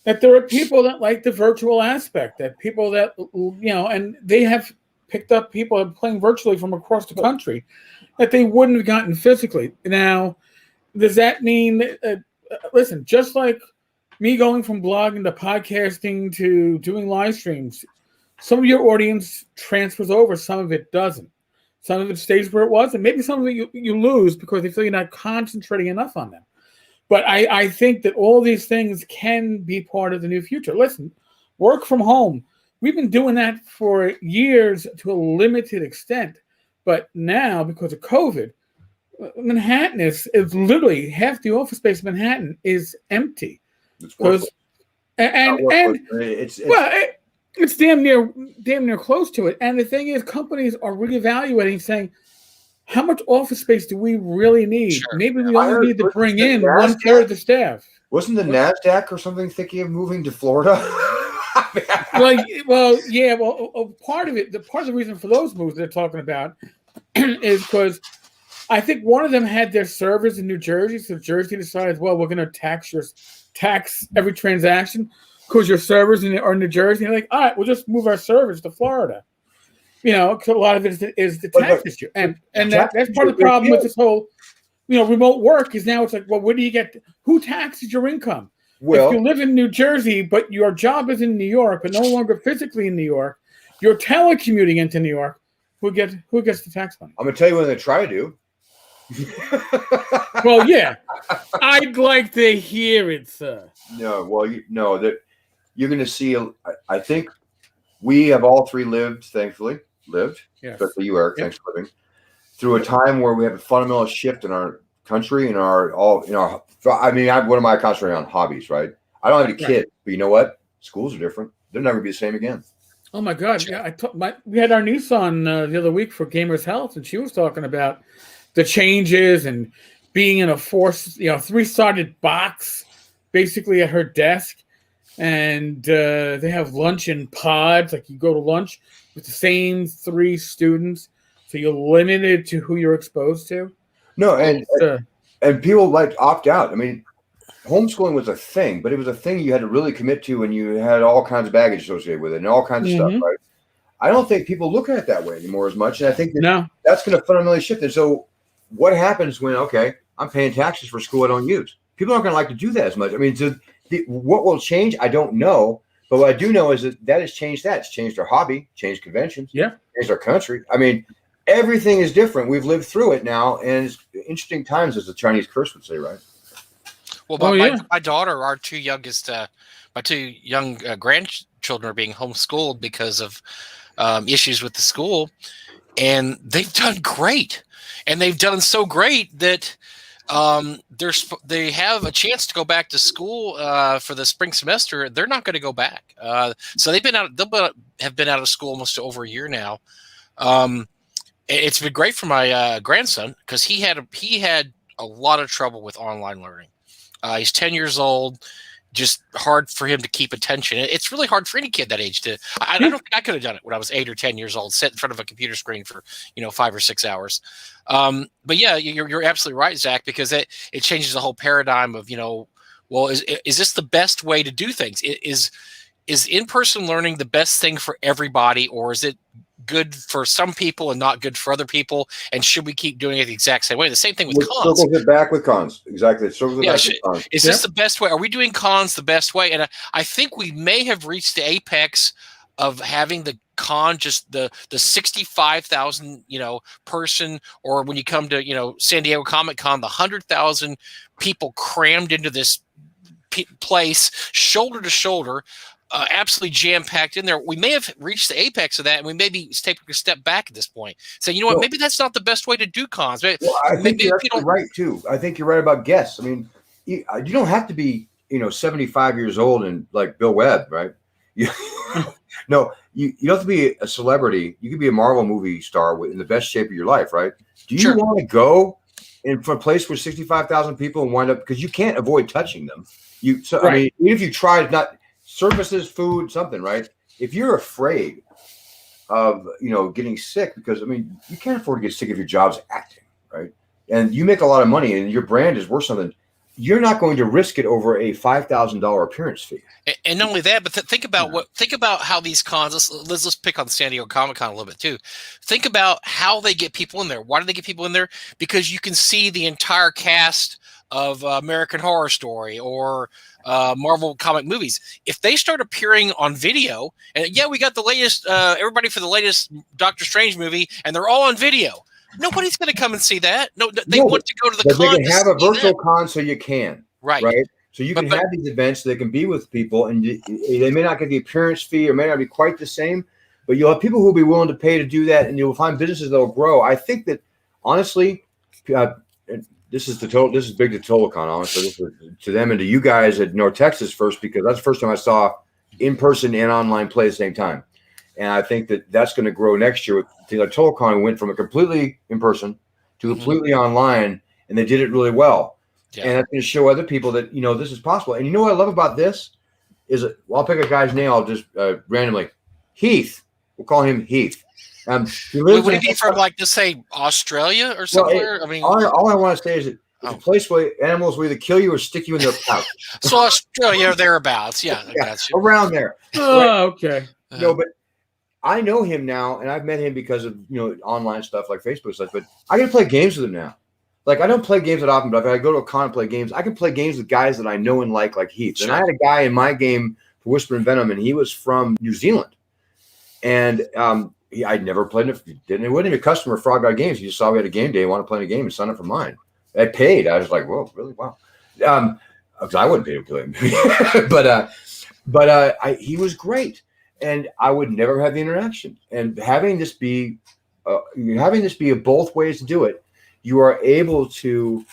that there are people that like the virtual aspect, that people that, and they have picked up people playing virtually from across the country that they wouldn't have gotten physically. Now, does that mean, listen, just like me going from blogging to podcasting to doing live streams, some of your audience transfers over, some of it doesn't. Some of it stays where it was, and maybe some of it you lose because they feel you're not concentrating enough on them. But I think that all these things can be part of the new future. Listen, work from home. We've been doing that for years to a limited extent. But now, because of COVID, Manhattan is literally half the office space in Manhattan is empty. It's damn near close to it. And the thing is, companies are reevaluating, saying, how much office space do we really need? Sure. Maybe we only need to bring in 1/3 of the staff. Wasn't the NASDAQ or something thinking of moving to Florida? Part of it, part of the reason for those moves they're talking about is because I think one of them had their servers in New Jersey, so Jersey decided, well, we're going to tax every transaction because your servers are in New Jersey. And they're like, all right, we'll just move our servers to Florida. Because a lot of it is the tax issue, and that's part of the problem with this whole, remote work is now it's like, well, where do you get? Who taxes your income? Well, if you live in New Jersey, but your job is in New York, but no longer physically in New York, you're telecommuting into New York. Who gets the tax money? I'm going to tell you what they try to do. Well, yeah. I'd like to hear it, sir. No, well, that you're going to see. I think we have all three thankfully lived, Yes. especially you, Eric. Thanks for living through a time where we have a fundamental shift in our country and I mean, what am I concentrating on? Hobbies, right? I don't have any kids, but you know what? Schools are different. They'll never be the same again. Oh my God! Yeah, we had our niece on the other week for Gamers Health, and she was talking about the changes and being in a three-sided box, basically at her desk, and they have lunch in pods. Like you go to lunch with the same 3 students, so you're limited to who you're exposed to. No, and people like opt out. I mean, homeschooling was a thing, but it was a thing you had to really commit to, and you had all kinds of baggage associated with it, and all kinds of stuff, right? I don't think people look at it that way anymore as much, and I think that's going to fundamentally shift. And so, what happens when I'm paying taxes for school I don't use? People aren't going to like to do that as much. I mean, what will change? I don't know, but what I do know is that has changed. It's changed our hobby, changed conventions, changed our country. I mean, everything is different. We've lived through it now, and it's interesting times, as the Chinese curse would say, right? Well, my daughter, my two young grandchildren are being homeschooled because of issues with the school, and they've done great. And they've done so great that they have a chance to go back to school for the spring semester. They're not going to go back. So they've have been out of school almost over a year now. It's been great for my grandson because he had a lot of trouble with online learning. He's 10 years old. Just hard for him to keep attention. It's really hard for any kid that age to. I don't think I could have done it when I was 8 or 10 years old. Sit in front of a computer screen for 5 or 6 hours. But yeah, you're absolutely right, Zach, because it changes the whole paradigm of well, is this the best way to do things? Is in-person learning the best thing for everybody, or is it good for some people and not good for other people? And should we keep doing it the exact same way? The same thing with cons. Circles it back with cons. Exactly. Circles it back with cons. Is this the best way? Are we doing cons the best way? And I think we may have reached the apex of having the con, just the 65,000 person, or when you come to San Diego Comic Con, the 100,000 people crammed into this place, shoulder to shoulder. Absolutely jam-packed in there. We may have reached the apex of that, and we maybe take a step back at this point. So, what? Maybe that's not the best way to do cons. Well, I think you're actually right, too. I think you're right about guests. I mean, you don't have to be, 75 years old and like Bill Webb, right? No, you don't have to be a celebrity. You could be a Marvel movie star in the best shape of your life, right? Do you want to go in for a place with 65,000 people and wind up, because you can't avoid touching them. I mean, even if you try to not. Surfaces, food, something, right? If you're afraid of, getting sick, because, I mean, you can't afford to get sick if your job's acting, right? And you make a lot of money and your brand is worth something. You're not going to risk it over a $5,000 appearance fee. And not only that, but think about how these cons, let's pick on San Diego Comic Con a little bit too. Think about how they get people in there. Why do they get people in there? Because you can see the entire cast of American Horror Story or Marvel comic movies. If they start appearing on video, and we got the latest, everybody for the latest Doctor Strange movie, and they're all on video. Nobody's going to come and see that. No, they want to go to the con. They can have a virtual con, so you can. Right. So you can have these events so they can be with people, and they may not get the appearance fee or may not be quite the same, but you'll have people who will be willing to pay to do that, and you'll find businesses that will grow. I think that, honestly, this is big to TotalCon, honestly. This is to them and to you guys at North Texas first, because that's the first time I saw in-person and online play at the same time. And I think that that's going to grow next year. TotalCon went from a completely in-person to completely online, and they did it really well. Yeah. And that's going to show other people that, this is possible. And what I love about this is, I'll pick a guy's name. I'll just randomly, Heath. We'll call him Heath. Would he be from, just say Australia or somewhere? Well, I mean, all I want to say is that it's a place where animals will either kill you or stick you in their pouch. So Australia, thereabouts, I got you. Around there. Oh, okay. No, but I know him now, and I've met him because of online stuff like Facebook stuff. But I can play games with him now. Like, I don't play games that often, but if I go to a con and play games, I can play games with guys that I know and like Heath. Sure. And I had a guy in my game for Whisper and Venom, and he was from New Zealand. And I'd never played it. It wasn't even a customer for Frog God Games. He just saw we had a game day, wanted to play a game, and signed up for mine. I paid. I was like, whoa, really? Wow. Because I wouldn't pay to play him. but he was great, and I would never have the interaction. And having this be both ways to do it, you are able to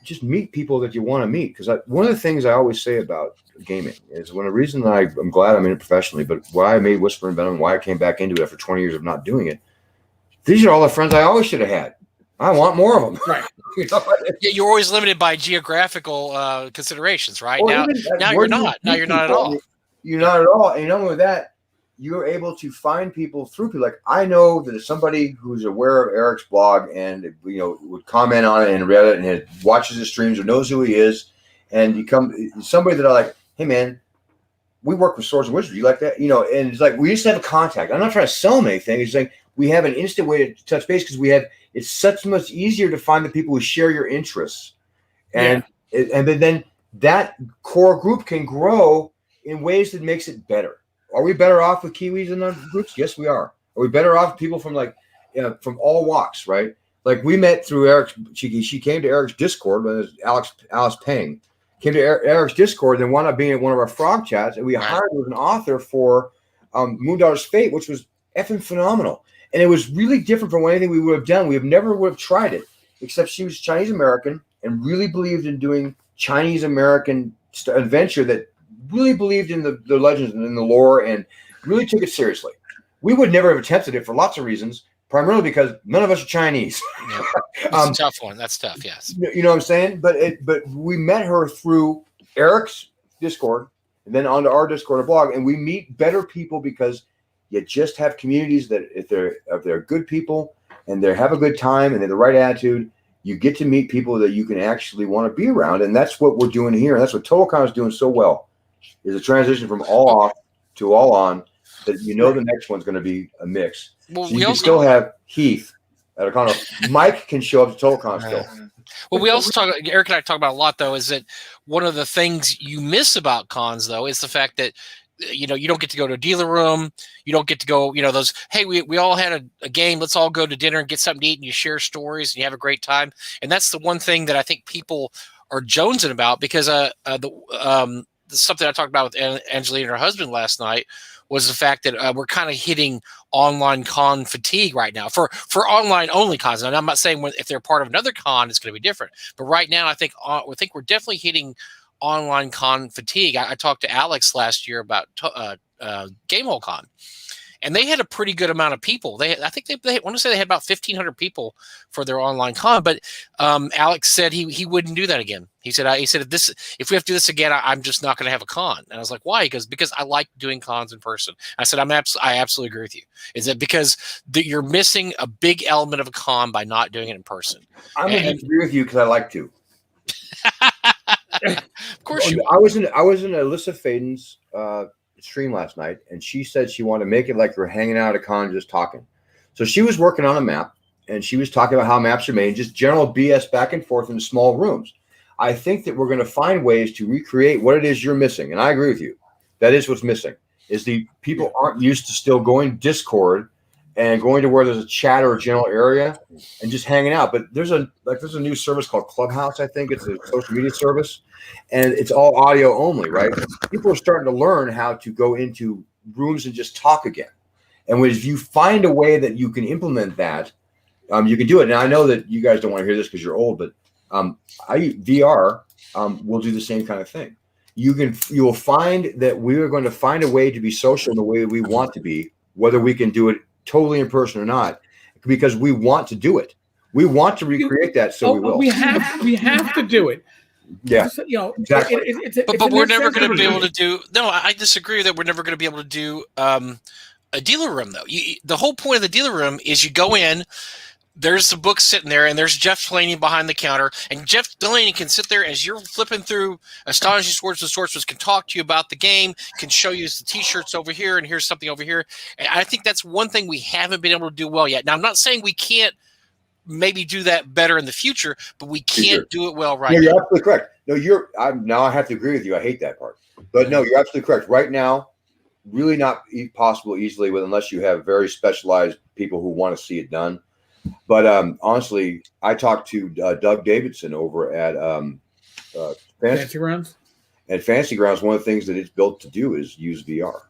just meet people that you want to meet. Because one of the things I always say about gaming is one of the reasons I'm glad I'm in it professionally, but why I made Whisper and Venom, why I came back into it after 20 years of not doing it. These are all the friends I always should have had. I want more of them. Right. You're always limited by geographical considerations, right? Now you're not. Now you're not at all. You're not at all. And not only with that, you're able to find people through people. Like I know that somebody who's aware of Eric's blog and would comment on it and read it and watches his streams or knows who he is, and somebody that I like. Hey man, we work with Swords and Wizards. You like that? And it's like we used to have a contact. I'm not trying to sell them anything. It's like we have an instant way to touch base because it's such much easier to find the people who share your interests, and then that core group can grow in ways that makes it better. Are we better off with Kiwis in the groups? Yes, we are. Are we better off with people from from all walks, right? Like we met through Eric's. She came to Eric's Discord. When it was Alice Pang came to Eric's Discord and wound up being in one of our frog chats, and we hired her as an author for Moondaughter's Fate, which was effing phenomenal. And it was really different from anything we would have done. We never would have tried it, except she was Chinese American and really believed in doing Chinese American adventure that really believed in the legends and in the lore and really took it seriously. We would never have attempted it for lots of reasons, primarily because none of us are Chinese. Yeah. That's a tough one. That's tough, yes. You know what I'm saying? But we met her through Eric's Discord and then onto our Discord and blog, and we meet better people because you just have communities that if they're good people and they have a good time and they have the right attitude, you get to meet people that you can actually want to be around. And that's what we're doing here. And that's what TotalCon is doing so well, is a transition from all off to all on, that the next one's going to be a mix. Well, so you can still have Heath at a con. Mike can show up to TotalCon still. Well, we also Eric and I talk about a lot, though, is that one of the things you miss about cons, though, is the fact that you don't get to go to a dealer room. You don't get to go, those, hey, we all had a game. Let's all go to dinner and get something to eat, and you share stories and you have a great time. And that's the one thing that I think people are jonesing about, because something I talked about with Angelina and her husband last night was the fact that we're kind of hitting online con fatigue right now for online only cons. And I'm not saying if they're part of another con, it's going to be different. But right now, I think we're definitely hitting online con fatigue. I talked to Alex last year about Gamehole Con, and they had a pretty good amount of people. I think they want to say they had about 1,500 people for their online con. But Alex said he wouldn't do that again. He said if we have to do this again, I'm just not going to have a con. And I was like, why? He goes, because I like doing cons in person. I said, I absolutely agree with you. Is it because you're missing a big element of a con by not doing it in person? I'm going to agree with you because I like to. Of course you. I was in Alyssa Faden's stream last night, and she said she wanted to make it like we're hanging out at a con just talking. So she was working on a map, and she was talking about how maps are made, just general BS back and forth in small rooms. I think that we're going to find ways to recreate what it is you're missing, and I agree with you. That is what's missing, is the people aren't used to still going Discord and going to where there's a chat or a general area and just hanging out. But there's a new service called Clubhouse. I think it's a social media service, and it's all audio only, right? People are starting to learn how to go into rooms and just talk again. And if you find a way that you can implement that, you can do it. Now I know that you guys don't want to hear this because you're old, but VR will do the same kind of thing. You will find that we are going to find a way to be social in the way we want to be, whether we can do it totally in person or not, because we want to do it. We want to recreate that, so we will. We have to do it. Yeah, exactly. But we're never going to be able to do. No, I disagree that we're never going to be able to do a dealer room, though. The whole point of the dealer room is you go in. There's the book sitting there, and there's Jeff Delaney behind the counter. And Jeff Delaney can sit there as you're flipping through Astonishing Swords and Sorcerers, can talk to you about the game, can show you the T-shirts over here, and here's something over here. And I think that's one thing we haven't been able to do well yet. Now, I'm not saying we can't maybe do that better in the future, but we can't do it well right now. You're absolutely correct. No, now I have to agree with you. I hate that part. But no, you're absolutely correct. Right now, really not possible easily unless you have very specialized people who want to see it done. But honestly, I talked to Doug Davidson over at Fancy Grounds. At Fancy Grounds, one of the things that it's built to do is use VR,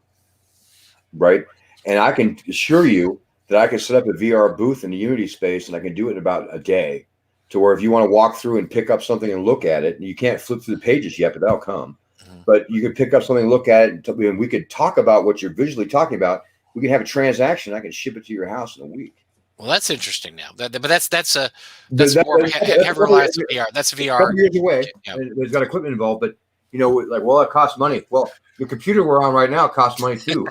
right? And I can assure you that I can set up a VR booth in the Unity space, and I can do it in about a day, to where if you want to walk through and pick up something and look at it, and you can't flip through the pages yet, but that'll come. But you could pick up something, look at it, and we could talk about what you're visually talking about. We can have a transaction. I can ship it to your house in a week. Well, that's interesting now. But that's more of a heavy reliance on VR. That's VR. A couple years away. Yeah. There's got equipment involved, but it costs money. Well, the computer we're on right now costs money too.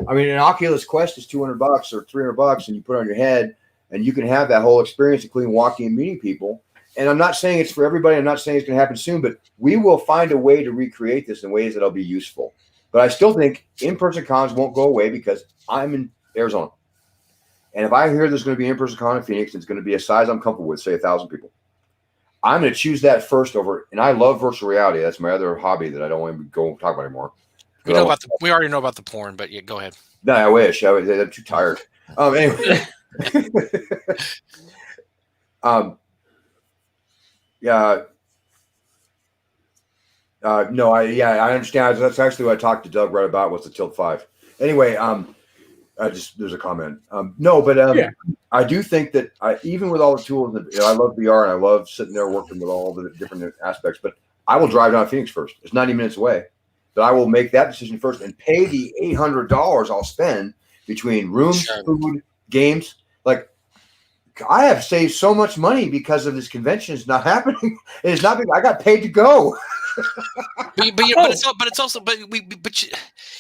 I mean, an Oculus Quest is $200 or $300, and you put it on your head, and you can have that whole experience, including walking and meeting people. And I'm not saying it's for everybody. I'm not saying it's going to happen soon, but we will find a way to recreate this in ways that'll be useful. But I still think in-person cons won't go away because I'm in Arizona. And if I hear there's going to be an in-person con in Phoenix, it's going to be a size I'm comfortable with, say 1,000 people. I'm going to choose that first over. And I love virtual reality. That's my other hobby that I don't want to go talk about anymore. We already know about the porn, but yeah, go ahead. No, I wish. I'm too tired. Anyway. Yeah. No, I understand. That's actually what I talked to Doug right about was the Tilt 5. Anyway, there's a comment. I do think that even with all the tools, I love VR and I love sitting there working with all the different aspects, but I will drive down to Phoenix first. It's 90 minutes away, but I will make that decision first and pay the $800 I'll spend between rooms, food, games. Like, I have saved so much money because of this convention. It's not happening. It's not. I got paid to go. but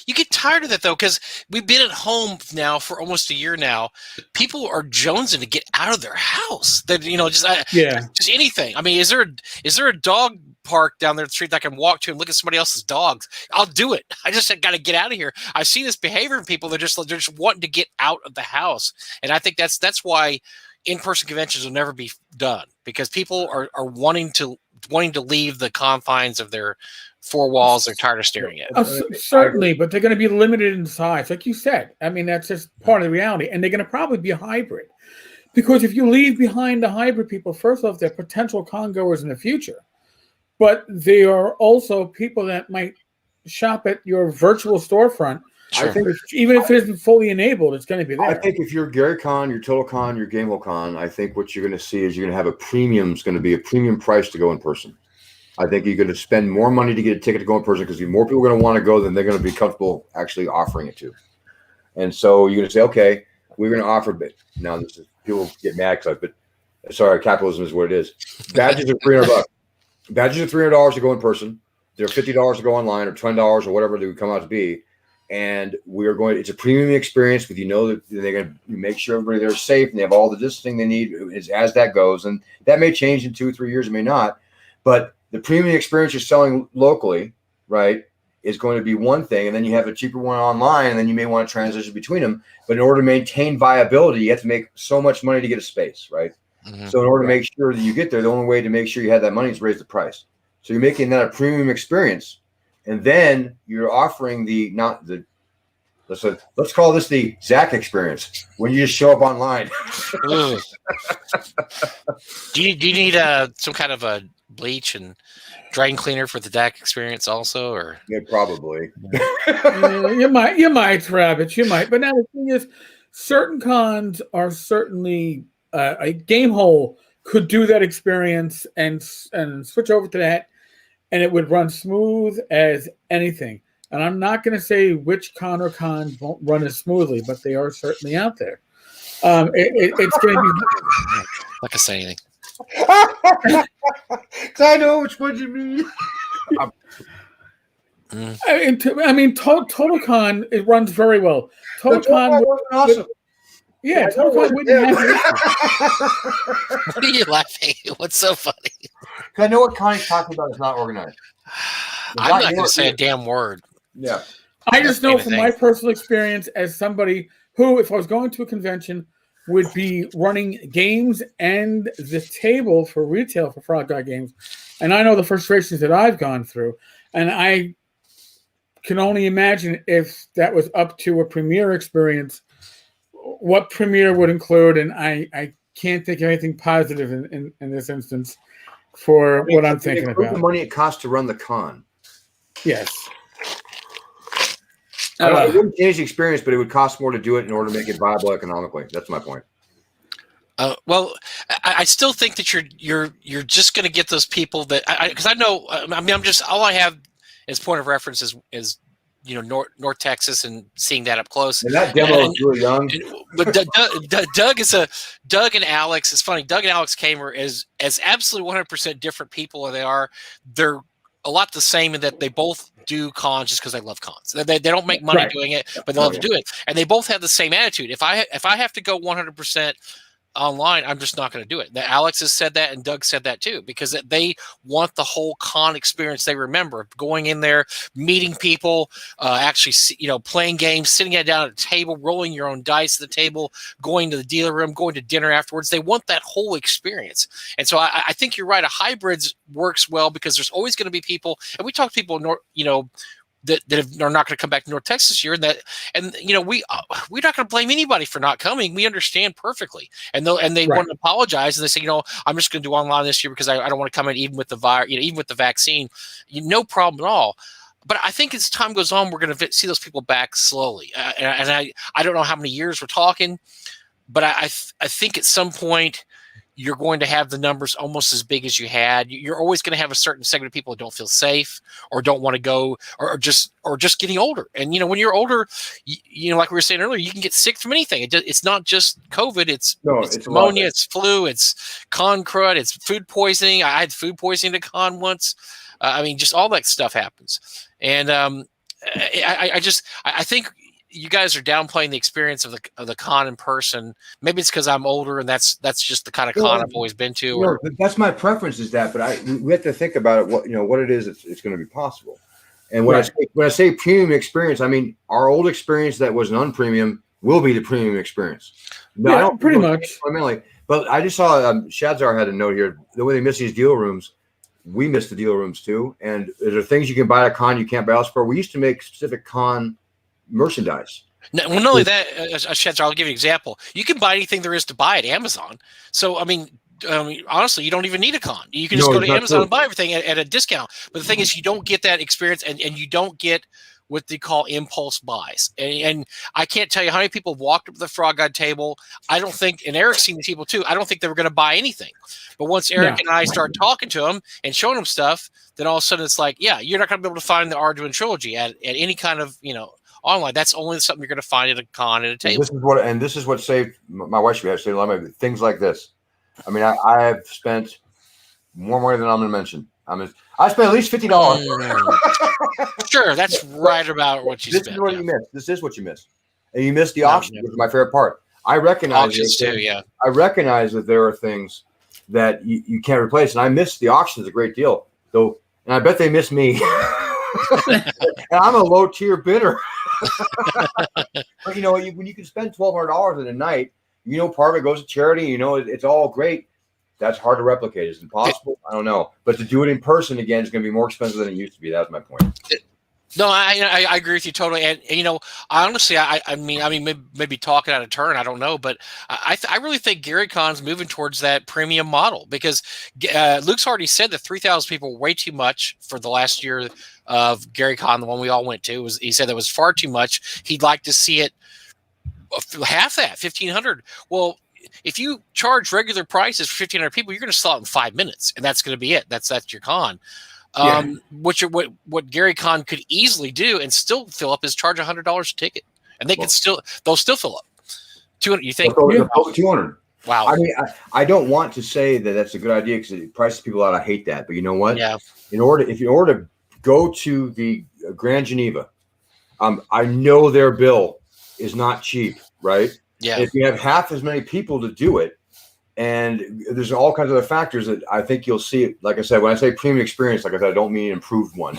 you get tired of that though, because we've been at home now for almost a year now. People are jonesing to get out of their house. That just anything. I mean, is there a dog park down there the street that I can walk to and look at somebody else's dogs? I'll do it. I just got to get out of here. I see this behavior in people. They're just wanting to get out of the house, and I think that's why in-person conventions will never be done, because people are wanting to leave the confines of their four walls. They're tired of staring at it. Certainly, but they're going to be limited in size, like you said. I mean, that's just part of the reality, and they're going to probably be a hybrid, because if you leave behind the hybrid people, first off, they're potential con-goers in the future, but they are also people that might shop at your virtual storefront. Sure. I think even if it isn't fully enabled, it's going to be there. I think if you're Gary Con, your TotalCon, your GameholeCon, I think what you're going to see is you're going to have a premium. It's going to be a premium price to go in person. I think you're going to spend more money to get a ticket to go in person because more people are going to want to go than they're going to be comfortable actually offering it to. And so you're going to say, okay, we're going to offer it. Now, people get mad but sorry, capitalism is what it is. Badges are $300. Badges are $300 to go in person. They're $50 to go online, or $20 or whatever they would come out to be. And it's a premium experience with, that they're going to make sure everybody there is safe and they have all the distancing they need as that goes. And that may change in 2 or 3 years, it may not. But the premium experience you're selling locally, right, is going to be one thing. And then you have a cheaper one online, and then you may want to transition between them. But in order to maintain viability, you have to make so much money to get a space, right? Mm-hmm. So in order to make sure that you get there, the only way to make sure you have that money is raise the price. So you're making that a premium experience. And then you're offering let's call this the Zack experience, when you just show up online. Do you need some kind of a bleach and drain cleaner for the Zack experience also, or? Yeah, probably. You might, Rabbit. You might. But now the thing is, certain cons are certainly a Gamehole could do that experience and switch over to that, and it would run smooth as anything. And I'm not going to say which con or cons won't run as smoothly, but they are certainly out there. It's going to be. Not going to say anything. I know which one you mean. I mean, TotalCon, it runs very well. TotalCon was awesome. Yeah, TotalCon wouldn't have. What are you laughing at? What's so funny? I know what Connie's talking about is not organized. I'm not going to say a damn word. Yeah. I just know from my personal experience as somebody who, if I was going to a convention, would be running games and the table for retail for Frog God Games. And I know the frustrations that I've gone through. And can only imagine if that was up to a premiere experience, what premiere would include, and I can't think of anything positive in this instance for what I'm thinking about. The money it costs to run the con. Yes. It wouldn't change the experience, but it would cost more to do it in order to make it viable economically. That's my point. Well, I still think that you're just going to get those people that because I know. I mean, I'm just all I have as point of reference is North Texas and seeing that up close. And that demo is really young. But Doug and Alex, it's funny. Doug and Alex Kamer as absolutely 100% different people they are. They're a lot the same in that they both do cons just because they love cons. They don't make money doing it, but they love to do it. And they both have the same attitude. If I have to go 100% online, I'm just not going to do it. Alex has said that, and Doug said that too, because they want the whole con experience. They remember going in there, meeting people, actually, playing games, sitting down at a table, rolling your own dice at the table, going to the dealer room, going to dinner afterwards. They want that whole experience. And so I think you're right. A hybrid works well because there's always going to be people, and we talk to people, that are not going to come back to North Texas this year, and we're not going to blame anybody for not coming. We understand perfectly, and they want to apologize, and they say, I'm just going to do online this year because I don't want to come in even with the virus, even with the vaccine, no problem at all. But I think as time goes on, we're going to see those people back slowly, and I don't know how many years we're talking, but I think at some point you're going to have the numbers almost as big as you had. You're always going to have a certain segment of people who don't feel safe or don't want to go or just getting older. And, when you're older, like we were saying earlier, you can get sick from anything. It's not just COVID. It's pneumonia, it's flu, it's con crud, it's food poisoning. I had food poisoning at a con once. Just all that stuff happens. And I think you guys are downplaying the experience of the con in person. Maybe it's because I'm older and that's just the kind of con I've always been to. That's my preference is that, but we have to think about it. What it is. It's going to be possible. And when I say premium experience, I mean our old experience that was an unpremium will be the premium experience. No, I don't pretty much. But I just saw Shadzar had a note here. The way they miss these deal rooms, we miss the deal rooms too. And there are things you can buy at a con you can't buy elsewhere. We used to make specific con merchandise. Well, not only that, I'll give you an example. You can buy anything there is to buy at Amazon. So, honestly, you don't even need a con. You can just go to Amazon and buy everything at a discount. But the thing is, you don't get that experience, and you don't get what they call impulse buys. And I can't tell you how many people walked up to the Frog God table. I don't think, and Eric's seen the people too, I don't think they were going to buy anything. But once Eric and I start talking to them and showing them stuff, then all of a sudden it's like, you're not going to be able to find the Arduino trilogy at any kind of, online. That's only something you're going to find at a con at a table. This is what saved my wife. Should have saved a lot of things like this. I have spent more money than I'm going to mention. I spent at least $50. Sure, that's right about what you spent. This is what you missed. This is what you missed, and you missed the auction, which is my favorite part. I recognize auctions too. Yeah, I recognize that there are things that you can't replace, and I miss the auctions a great deal, though, and I bet they miss me. And I'm a low tier bidder. But when you can spend $1,200 in a night, part of it goes to charity. It's all great. That's hard to replicate. Is it impossible? I don't know. But to do it in person again is going to be more expensive than it used to be. That's my point. No, I agree with you totally. And honestly, I mean, maybe talking out of turn, I don't know, but I really think Gary Con's moving towards that premium model because Luke's already said that 3,000 people were way too much for the last year of Gary Con, the one we all went to. He said that was far too much. He'd like to see it half that, 1,500. Well, if you charge regular prices for 1,500 people, you're going to sell it in 5 minutes, and that's going to be it. That's your con. What Gary Con could easily do and still fill up is charge $100 a ticket, and they'll still fill up. 200, you think? 200. Wow. I mean, I don't want to say that that's a good idea because it prices people out. I hate that, but you know what? Yeah. In order to go to the Grand Geneva, I know their bill is not cheap, right? Yeah. If you have half as many people to do it, and there's all kinds of other factors that I think you'll see. Like I said, when I say premium experience, like I said, I don't mean an improved one.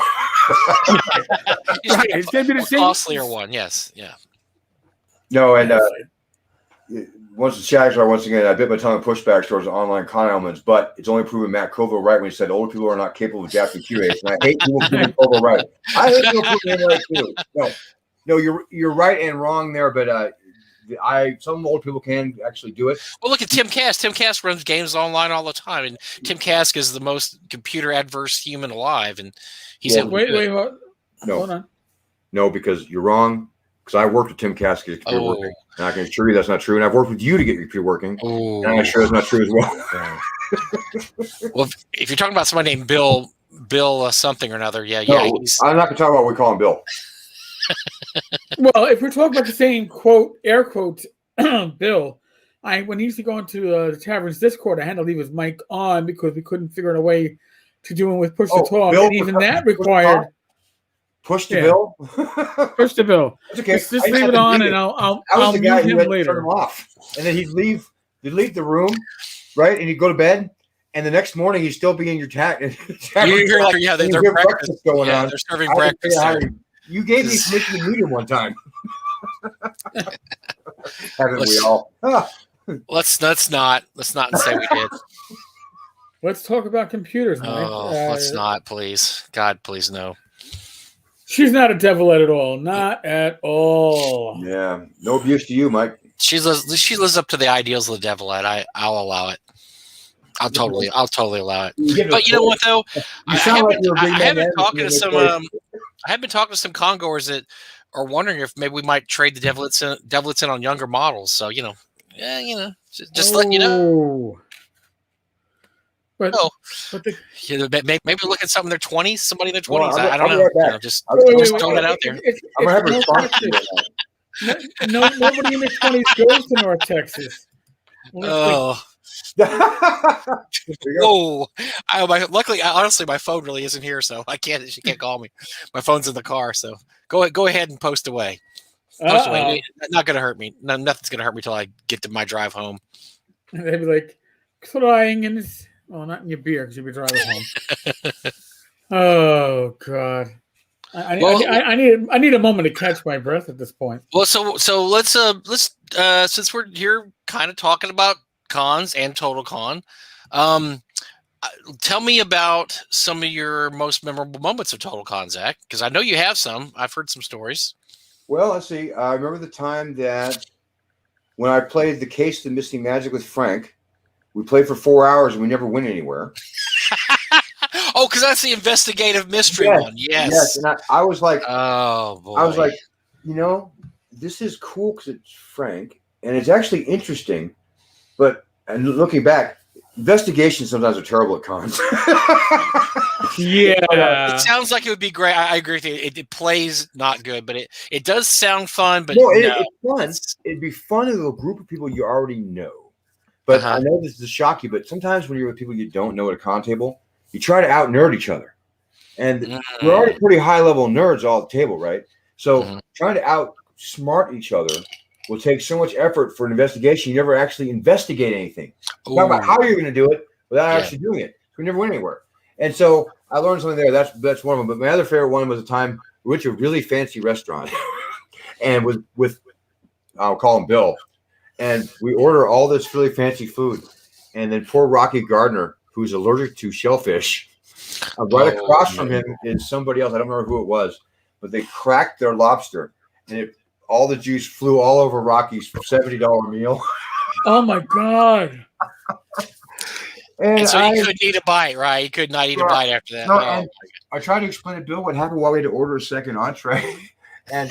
It's going to be the same. Costlier one, yes, yeah. No, and once the Shags are once again, I bit my tongue and pushback towards online con elements, but it's only proven Matt Kovo right when he said older people are not capable of adapting Q rates. And I hate people proving Kovo right. I hate people proving him right too. No, you're right and wrong there, but some old people can actually do it. Well, look at Tim Kask. Tim Kask runs games online all the time, and Tim Kask is the most computer adverse human alive, and he's able to do it. Hold on. No, because you're wrong. Because I worked with Tim Kask to get your computer working. And I can assure you that's not true. And I've worked with you to get your computer working. And I'm sure that's not true as well. Well, if you're talking about somebody named Bill something or another, I'm not going to talk about what we call him Bill. Well, if we're talking about the same quote, air quotes, Bill, when he used to go into the Tavern's Discord, I had to leave his mic on because we couldn't figure out a way to do it with push to talk. Bill, and even that required push to Bill. Push to Bill. That's okay. Just leave it on, and I'll the guy mute who him later. Turn him off, and then he'd leave the room, right, and he'd go to bed. And the next morning, he'd still be in your tavern. You hear they're breakfast going on. They're serving breakfast. You gave me permission to meet him one time. Haven't we all? Let's not say we did. Let's talk about computers, Mike. Let's not, please. God, please no. She's not a devilet at all. Not at all. Yeah. No abuse to you, Mike. She lives up to the ideals of the devilet. I'll allow it. I'll totally allow it. But you know what though? I have been talking to some Congoers that are wondering if maybe we might trade the devilets in on younger models. So just letting you know. But maybe look at something in their 20s, somebody in their 20s. Well, I don't know. Right just throw that out there. I'm gonna have a response to that. Nobody in their 20s goes to North Texas. Luckily, honestly, my phone really isn't here, so she can't call me. My phone's in the car, so go ahead and post away. Post away. Not gonna hurt me. Nothing's gonna hurt me till I get to my drive home. They'd be like crying in this. Well, not in your beer because you'll be driving home. Oh God. I need a moment to catch my breath at this point. Well, so let's since we're here kind of talking about cons and TotalCon, tell me about some of your most memorable moments of TotalCon, Zach, because I know you have some. I've heard some stories. Well, let's see. I remember the time that when I played the Case of the Missing Magic with Frank, we played for 4 hours and we never went anywhere. Oh, because that's the investigative mystery one. Yes. And I was like, oh boy. I was like, this is cool because it's Frank and it's actually interesting. But looking back, investigations sometimes are terrible at cons. Yeah. It sounds like it would be great. I agree with you. It plays not good, but it does sound fun. But it's fun. It'd be fun with a group of people you already know. But I know this is shock you, but sometimes when you're with people you don't know at a con table, you try to out-nerd each other. And we're already pretty high-level nerds all at the table, right? So trying to outsmart each other will take so much effort for an investigation. You never actually investigate anything. Talk about how you're going to do it without actually doing it. We never went anywhere. And so I learned something there. That's one of them. But my other favorite one was a time we went to a really fancy restaurant and with I'll call him Bill. And we order all this really fancy food. And then poor Rocky Gardner, who's allergic to shellfish, right across from him is somebody else. I don't remember who it was. But they cracked their lobster. And all the juice flew all over Rocky's $70 meal. Oh, my God. And so he couldn't eat a bite, right? He could not eat a bite after that. No, and I tried to explain to Bill what happened while we had to order a second entree. And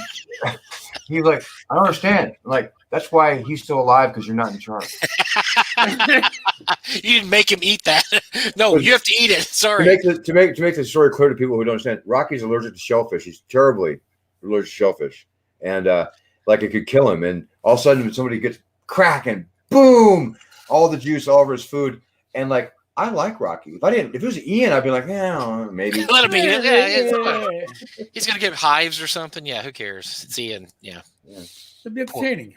he's like, I don't understand. I'm like, that's why he's still alive, because you're not in charge. You didn't make him eat that. No, you have to eat it. Sorry. To make the story clear to people who don't understand, Rocky's allergic to shellfish. He's terribly allergic to shellfish. And like it could kill him. And all of a sudden somebody gets crack and boom, all the juice all over his food. And like, I like Rocky. If it was Ian, I'd be like, maybe. Let him eat it. Yeah. He's gonna get hives or something. Yeah, who cares? It's Ian. Yeah. It'd be entertaining.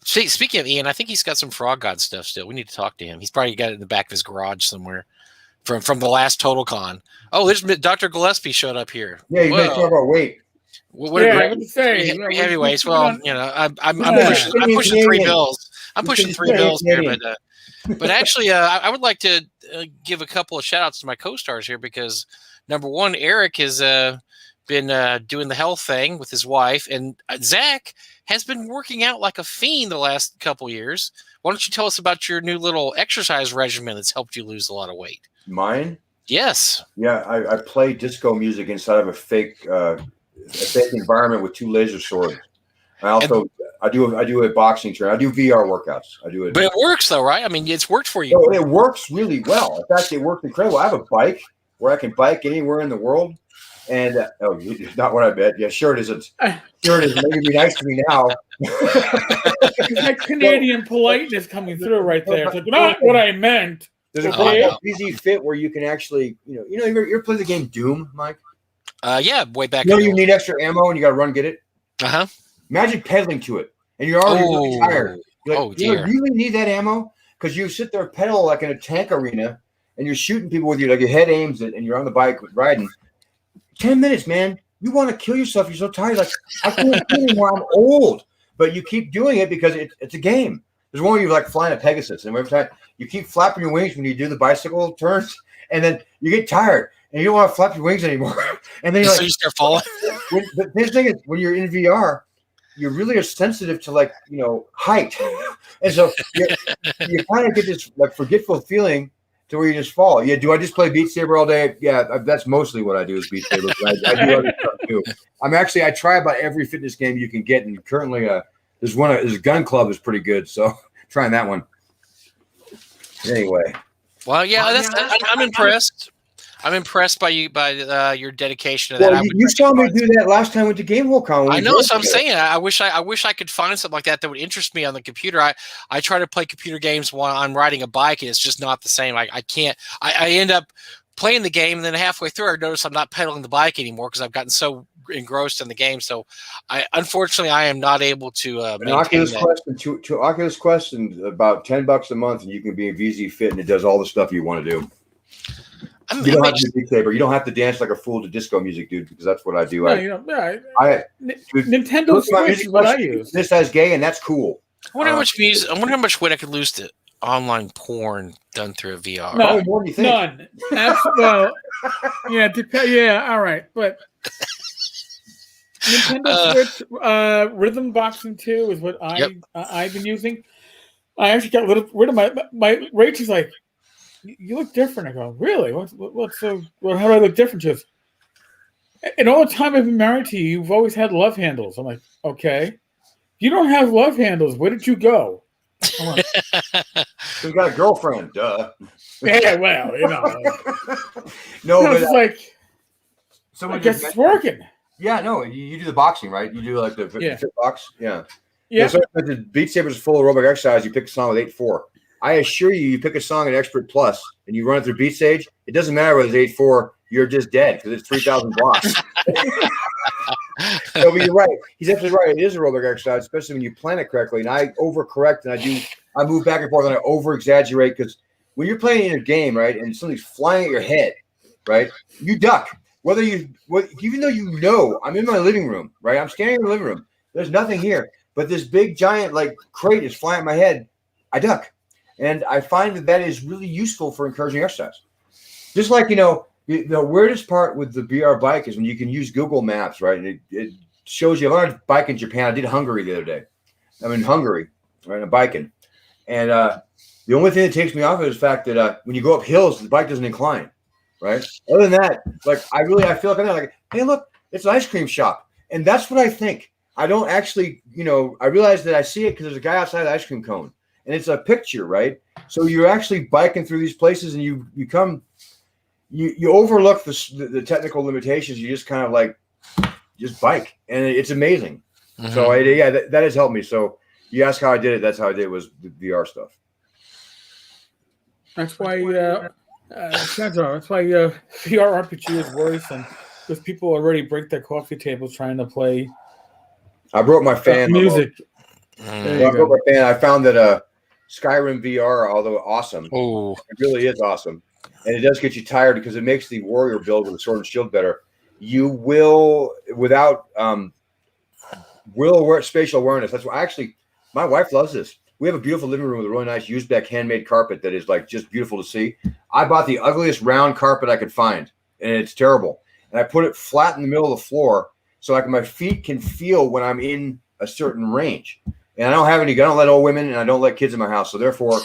Speaking of Ian, I think he's got some Frog God stuff still. We need to talk to him. He's probably got it in the back of his garage somewhere from the last TotalCon. Oh, there's Dr. Gillespie showed up here. Yeah, you may talk about weight. What a Yeah, I great would say, three heavyweights. Well, I'm Yeah. pushing 3 bills. I'm pushing 3 bills here, Canadian. but actually, I would like to give a couple of shout outs to my co-stars here because number one, Eric has been doing the health thing with his wife, and Zack has been working out like a fiend the last couple years. Why don't you tell us about your new little exercise regimen that's helped you lose a lot of weight? Mine? Yes. Yeah, I play disco music inside of a fake environment with 2 laser swords. I do a boxing train. I do VR workouts. I do it. But it works though, right? I mean, it's worked for you. So it works really well. In fact, it worked incredible. I have a bike where I can bike anywhere in the world. And not what I bet. Yeah, sure it isn't. Sure it is. Maybe be nice to me now. It's like Canadian politeness coming through right there. It's like, not what I meant. There's a Okay. called Easy Fit where you can actually, you ever play the game Doom, Mike? Yeah, way back. You need extra ammo and you got to run get it. Uh-huh. Imagine pedaling to it, and you're already really tired. You're like, dear. You really need that ammo because you sit there pedal like in a tank arena, and you're shooting people with your head aims it, and you're on the bike riding. 10 minutes, man. You want to kill yourself. You're so tired. Like I can't do it anymore. I'm old, but you keep doing it because it's a game. There's one where you're like flying a Pegasus, and every time you keep flapping your wings when you do the bicycle turns, and then you get tired and you don't want to flap your wings anymore. And then you're so you start falling. But the thing is, when you're in VR, you really are sensitive to height, and so you kind of get this forgetful feeling to where you just fall. Yeah, do I just play Beat Saber all day? Yeah, that's mostly what I do is Beat Saber. I do other stuff too. I try about every fitness game you can get, and currently there's Gun Club is pretty good, so trying that one. Anyway. Well, yeah, I'm impressed. I'm impressed by your dedication to that. Well, you saw me do that last time with the GameWorld. I know, so I'm saying. I wish I could find something like that would interest me on the computer. I try to play computer games while I'm riding a bike, and it's just not the same. I can't. I end up playing the game, and then halfway through, I notice I'm not pedaling the bike anymore because I've gotten so engrossed in the game. So, unfortunately, I am not able to maintain that. Oculus Quest, and about $10 a month, and you can be a VZ Fit, and it does all the stuff you want to do. You don't have to do Beat Saber. You don't have to dance like a fool to disco music, dude, because that's what I do. Nintendo Switch is what I use. This as gay, and that's cool. I wonder how much weight I could lose to online porn done through a VR. No, more than you think. None. Well, yeah, all right, but Nintendo Switch Rhythm Boxing 2 is what I've been using. I actually got rid of my Rachel's like, you look different. I go, really? What's so? Well, how do I look different? She goes, in all the time I've been married to you, you've always had love handles. I'm like, okay. You don't have love handles. Where did you go? You got a girlfriend, duh. Yeah, well, No, but it's like, I guess it's working. Yeah, no, you do the boxing, right? You do like the fit box, yeah. Yeah. So the Beat Saber is full of aerobic exercise. You pick a song with 8/4. I assure you pick a song at Expert Plus and you run it through Beat Sage. It doesn't matter whether it's 8/4. You're just dead because it's 3,000 blocks. So, but you're right. He's absolutely right. It is aerobic exercise, especially when you plan it correctly. And I overcorrect and I move back and forth and I over exaggerate because when you're playing in a game, right, and something's flying at your head, right, you duck. Even though I'm in my living room, right? I'm standing in the living room. There's nothing here, but this big giant crate is flying at my head. I duck. And I find that is really useful for encouraging exercise. Just like, the weirdest part with the VR bike is when you can use Google Maps, right? And it shows you. I learned to bike in Japan. I did Hungary the other day. I'm in Hungary, right? I'm biking. And the only thing that takes me off is the fact that when you go up hills, the bike doesn't incline, right? Other than that, I feel like I'm there, hey, look, it's an ice cream shop. And that's what I think. I don't actually, I realize that I see it because there's a guy outside the ice cream cone. And it's a picture, right? So you're actually biking through these places, and you overlook the technical limitations. You just kind of just bike, and it's amazing. Mm-hmm. So that has helped me. So you ask how I did it. That's how I did it, was the VR stuff. That's why VR RPG is worse, and because people already break their coffee tables trying to play. I broke my fan music. I found that Skyrim VR, although awesome, it really is awesome, and it does get you tired because it makes the warrior build with the sword and shield better. you will without spatial awareness. That's why actually my wife loves this. We have a beautiful living room with a really nice Uzbek handmade carpet that is like just beautiful to see. I bought the ugliest round carpet I could find, and it's terrible. And I put it flat in the middle of the floor so like my feet can feel when I'm in a certain range. And I don't let old women and I don't let kids in my house. So therefore,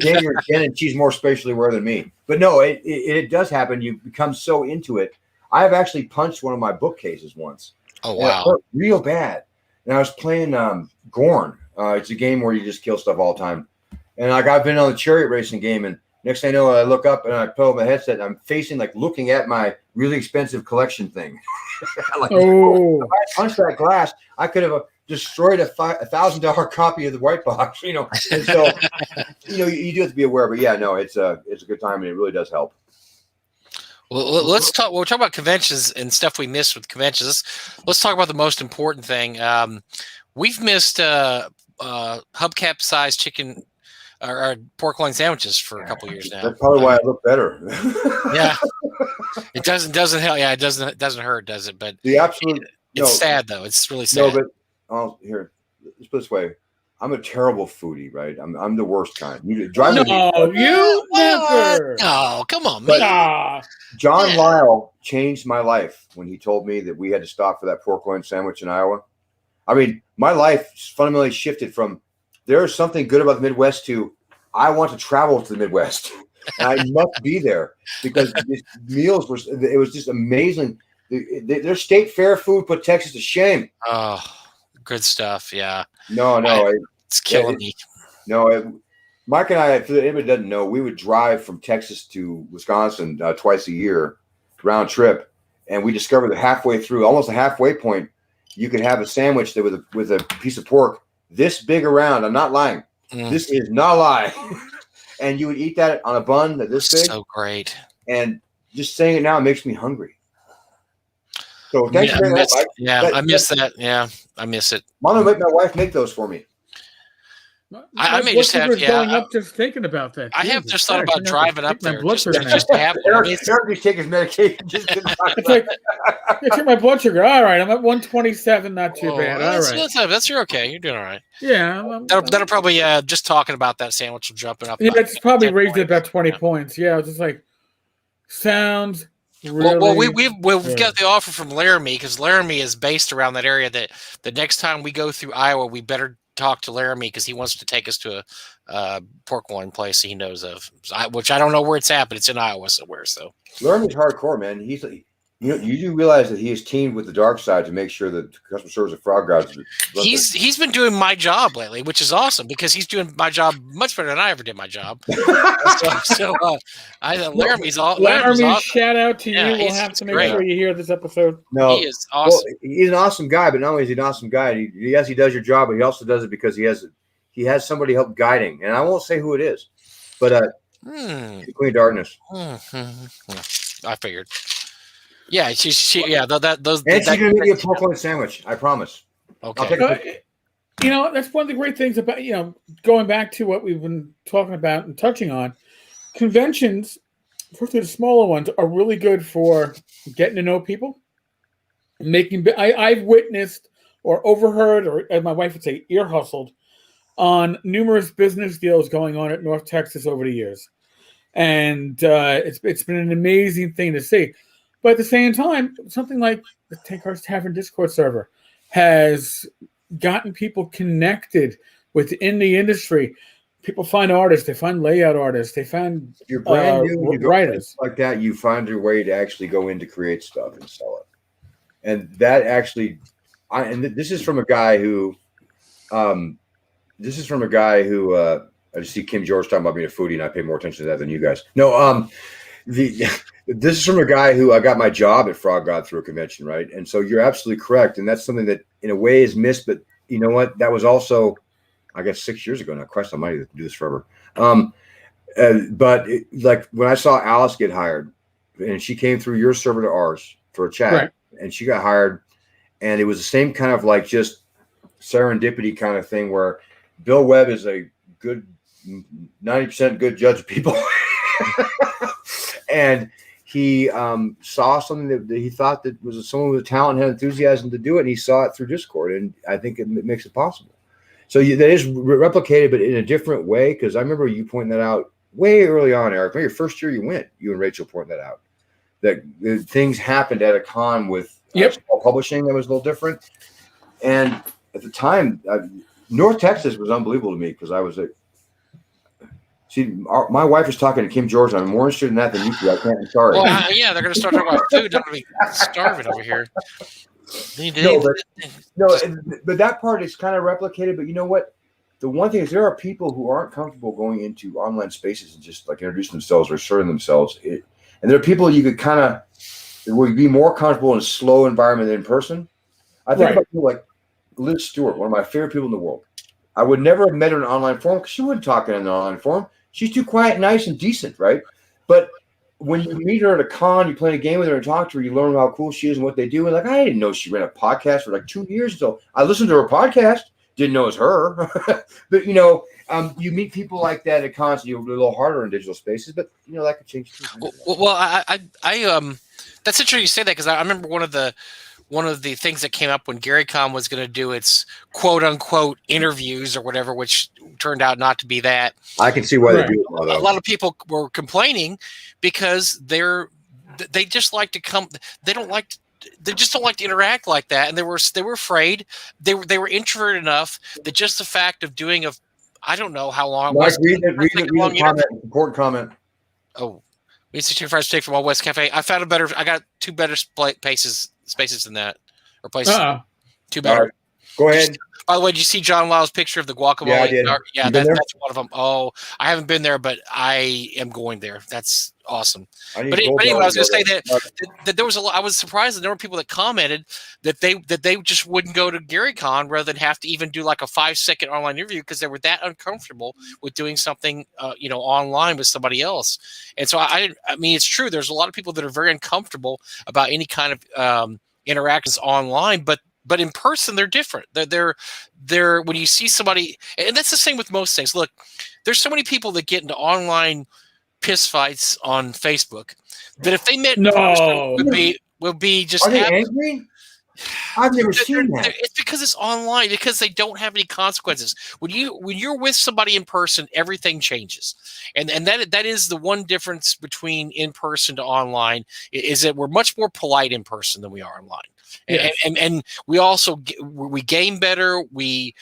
Jen and she's more spatially aware than me. But no, it does happen. You become so into it. I have actually punched one of my bookcases once. Oh, wow. It hurt real bad. And I was playing Gorn. It's a game where you just kill stuff all the time. And like I've been on the chariot racing game, and next thing I know, I look up and I pull up my headset and I'm facing, like looking at my really expensive collection thing. Like, if I punched that glass, I could have destroyed a $1,000 copy of the white box, And so, you do have to be aware. But yeah, no, it's a good time, and it really does help. Well, let's talk. We'll talk about conventions and stuff we missed with conventions. Let's talk about the most important thing. We've missed hubcap-sized chicken or pork loin sandwiches for a couple years now. That's probably why I look better. Yeah, it doesn't help. Yeah, it doesn't hurt, does it? But the absolute. It's sad though. It's really sad. No, but here, let's put it this way. I'm a terrible foodie, right? I'm the worst kind. You never. No, come on, man. John Lyle changed my life when he told me that we had to stop for that pork loin sandwich in Iowa. I mean, my life fundamentally shifted from there's something good about the Midwest to I want to travel to the Midwest and I must be there because these meals it was just amazing. Their state fair food put Texas to shame. Oh, good stuff. Yeah. No, it's killing me. No, Mike and I, for anybody that doesn't know, we would drive from Texas to Wisconsin twice a year, round trip, and we discovered that halfway through, almost a halfway point, you could have a sandwich that with a piece of pork this big around. I'm not lying. This is not a lie. And you would eat that on a bun that this big. So great. And just saying it now makes me hungry. So thanks for that. I miss that. Yeah, I miss it. Mom, make my wife make those for me. I may just have going up just thinking about that. I have just thought about driving up there just to have it. Eric take his medication. It's like check my blood sugar. All right, I'm at 127. Not too bad. All right, that's you're okay. You're doing all right. Yeah, that'll probably just talking about that sandwich jumping up. Yeah, it's probably raised it about 20 points. Yeah, it's just like sounds. Really we've got the offer from Laramie because Laramie is based around that area. That the next time we go through Iowa, we better talk to Laramie because he wants to take us to a pork loin place he knows of, which I don't know where it's at, but it's in Iowa somewhere. So Laramie's hardcore, man. You do realize that he is teamed with the dark side to make sure that customer service of Frog Gods. He's been doing my job lately, which is awesome because he's doing my job much better than I ever did my job. Laramie's awesome. Shout out to you. We'll have to make sure you hear this episode. No, he is awesome. Well, he's an awesome guy, but not only is he an awesome guy, yes, he does your job, but he also does it because he has somebody help guiding, and I won't say who it is, but the Queen of Darkness. I figured. Yeah, she those. And she's gonna make you a pork loin sandwich. I promise. Okay. That's one of the great things about going back to what we've been talking about and touching on. Conventions, particularly the smaller ones, are really good for getting to know people. I've witnessed or overheard, or as my wife would say, ear hustled on numerous business deals going on at North Texas over the years, and it's been an amazing thing to see. But at the same time, something like the Tenkar's Tavern Discord server has gotten people connected within the industry. People find artists, they find layout artists, they find you're brand new, you writers like that. You find your way to actually go in to create stuff and sell it, and that actually, this is from a guy who, I just see Kim George talking about being a foodie, and I pay more attention to that than you guys. No, this is from a guy who I got my job at Frog God through a convention, right? And so you're absolutely correct. And that's something that in a way is missed, but you know what? That was also, I guess, 6 years ago now. Christ almighty, to do this forever. But like when I saw Alice get hired and she came through your server to ours for a chat, right, and she got hired, and it was the same kind of like just serendipity kind of thing where Bill Webb is a good 90% good judge of people. And he saw something that he thought that was someone with talent, had enthusiasm to do it, and he saw it through Discord, and I think it makes it possible. So that is replicated, but in a different way. Because I remember you pointing that out way early on, Eric. Maybe your first year you went, you and Rachel pointing that out. That things happened at a con with publishing that was a little different. And at the time, North Texas was unbelievable to me because I was my wife was talking to Kim George. I'm more interested in that than you two. I can't. I'm sorry. Well, yeah, they're going to start talking about food. I'm going to be starving over here. But that part is kind of replicated. But you know what? The one thing is there are people who aren't comfortable going into online spaces and just like introducing themselves or asserting themselves. And there are people you could kind of would be more comfortable in a slow environment than in person. I think about people like Liz Stewart, one of my favorite people in the world. I would never have met her in an online forum because she wouldn't talk in an online forum. She's too quiet, nice, and decent, right? But when you meet her at a con, you play a game with her and talk to her, you learn how cool she is and what they do. And like, I didn't know she ran a podcast for like 2 years ago. I listened to her podcast, didn't know it was her. But, you meet people like that at cons, you're a little harder in digital spaces, but, that could change too. Well, I that's interesting you say that because I remember one of the things that came up when GaryCon was going to do its quote unquote interviews or whatever, which turned out not to be that. I can see why they do it. A lot of people were complaining because they just like to come. They just don't like to interact like that, and they were afraid. They were introverted enough that just the fact of doing I don't know how long. Mike, read the comment. Important comment. Oh, we need to take fried steak from All West Cafe. I found I got 2 better spaces than that, or places. 2 better. Right. Go ahead. By the way, did you see John Lyle's picture of the guacamole? Yeah, I did. Yeah, that's one of them. Oh, I haven't been there, but I am going there. That's awesome. But anyway, I was going to say that there was a lot. I was surprised that there were people that commented that they just wouldn't go to GaryCon rather than have to even do like a 5-second online interview because they were that uncomfortable with doing something, online with somebody else. And so I mean, it's true. There's a lot of people that are very uncomfortable about any kind of interactions online, but in person, they're different. They're when you see somebody, and that's the same with most things. Look, there's so many people that get into online piss fights on Facebook that if they met in person would be just. Are they angry? I've never seen that. It's because it's online, because they don't have any consequences. When you're with somebody in person, everything changes. And that is the one difference between in person to online is that we're much more polite in person than we are online. Yes. And we also we game better, we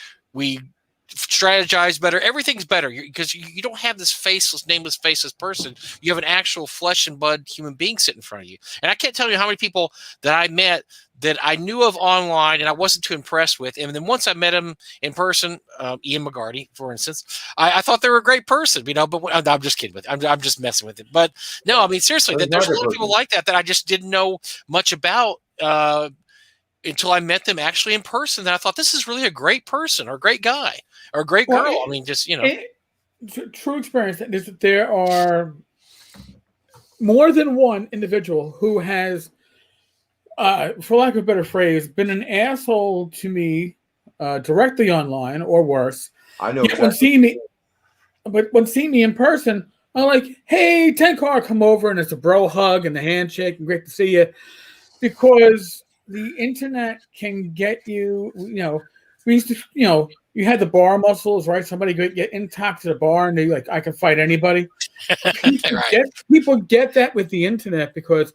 strategize better. Everything's better because you don't have this nameless, faceless person. You have an actual flesh and blood human being sitting in front of you. And I can't tell you how many people that I met that I knew of online and I wasn't too impressed with. And then once I met him in person, Ian McGarty, for instance, I thought they were a great person, but I'm just kidding with it. I'm just messing with it. But no, I mean, seriously, there's a lot of people like that I just didn't know much about until I met them actually in person. That I thought this is really a great person or a great guy or a great girl. I mean, just, true experience is that there are more than one individual who has, for lack of a better phrase, been an asshole to me directly online or worse. I know. When seeing me in person, I'm like, hey, Tenkar, come over, and it's a bro hug and the handshake and great to see you. Because the internet can get you, we used to, you had the bar muscles, right? Somebody could get in, talk to the bar and they like, I can fight anybody. People get that with the internet because,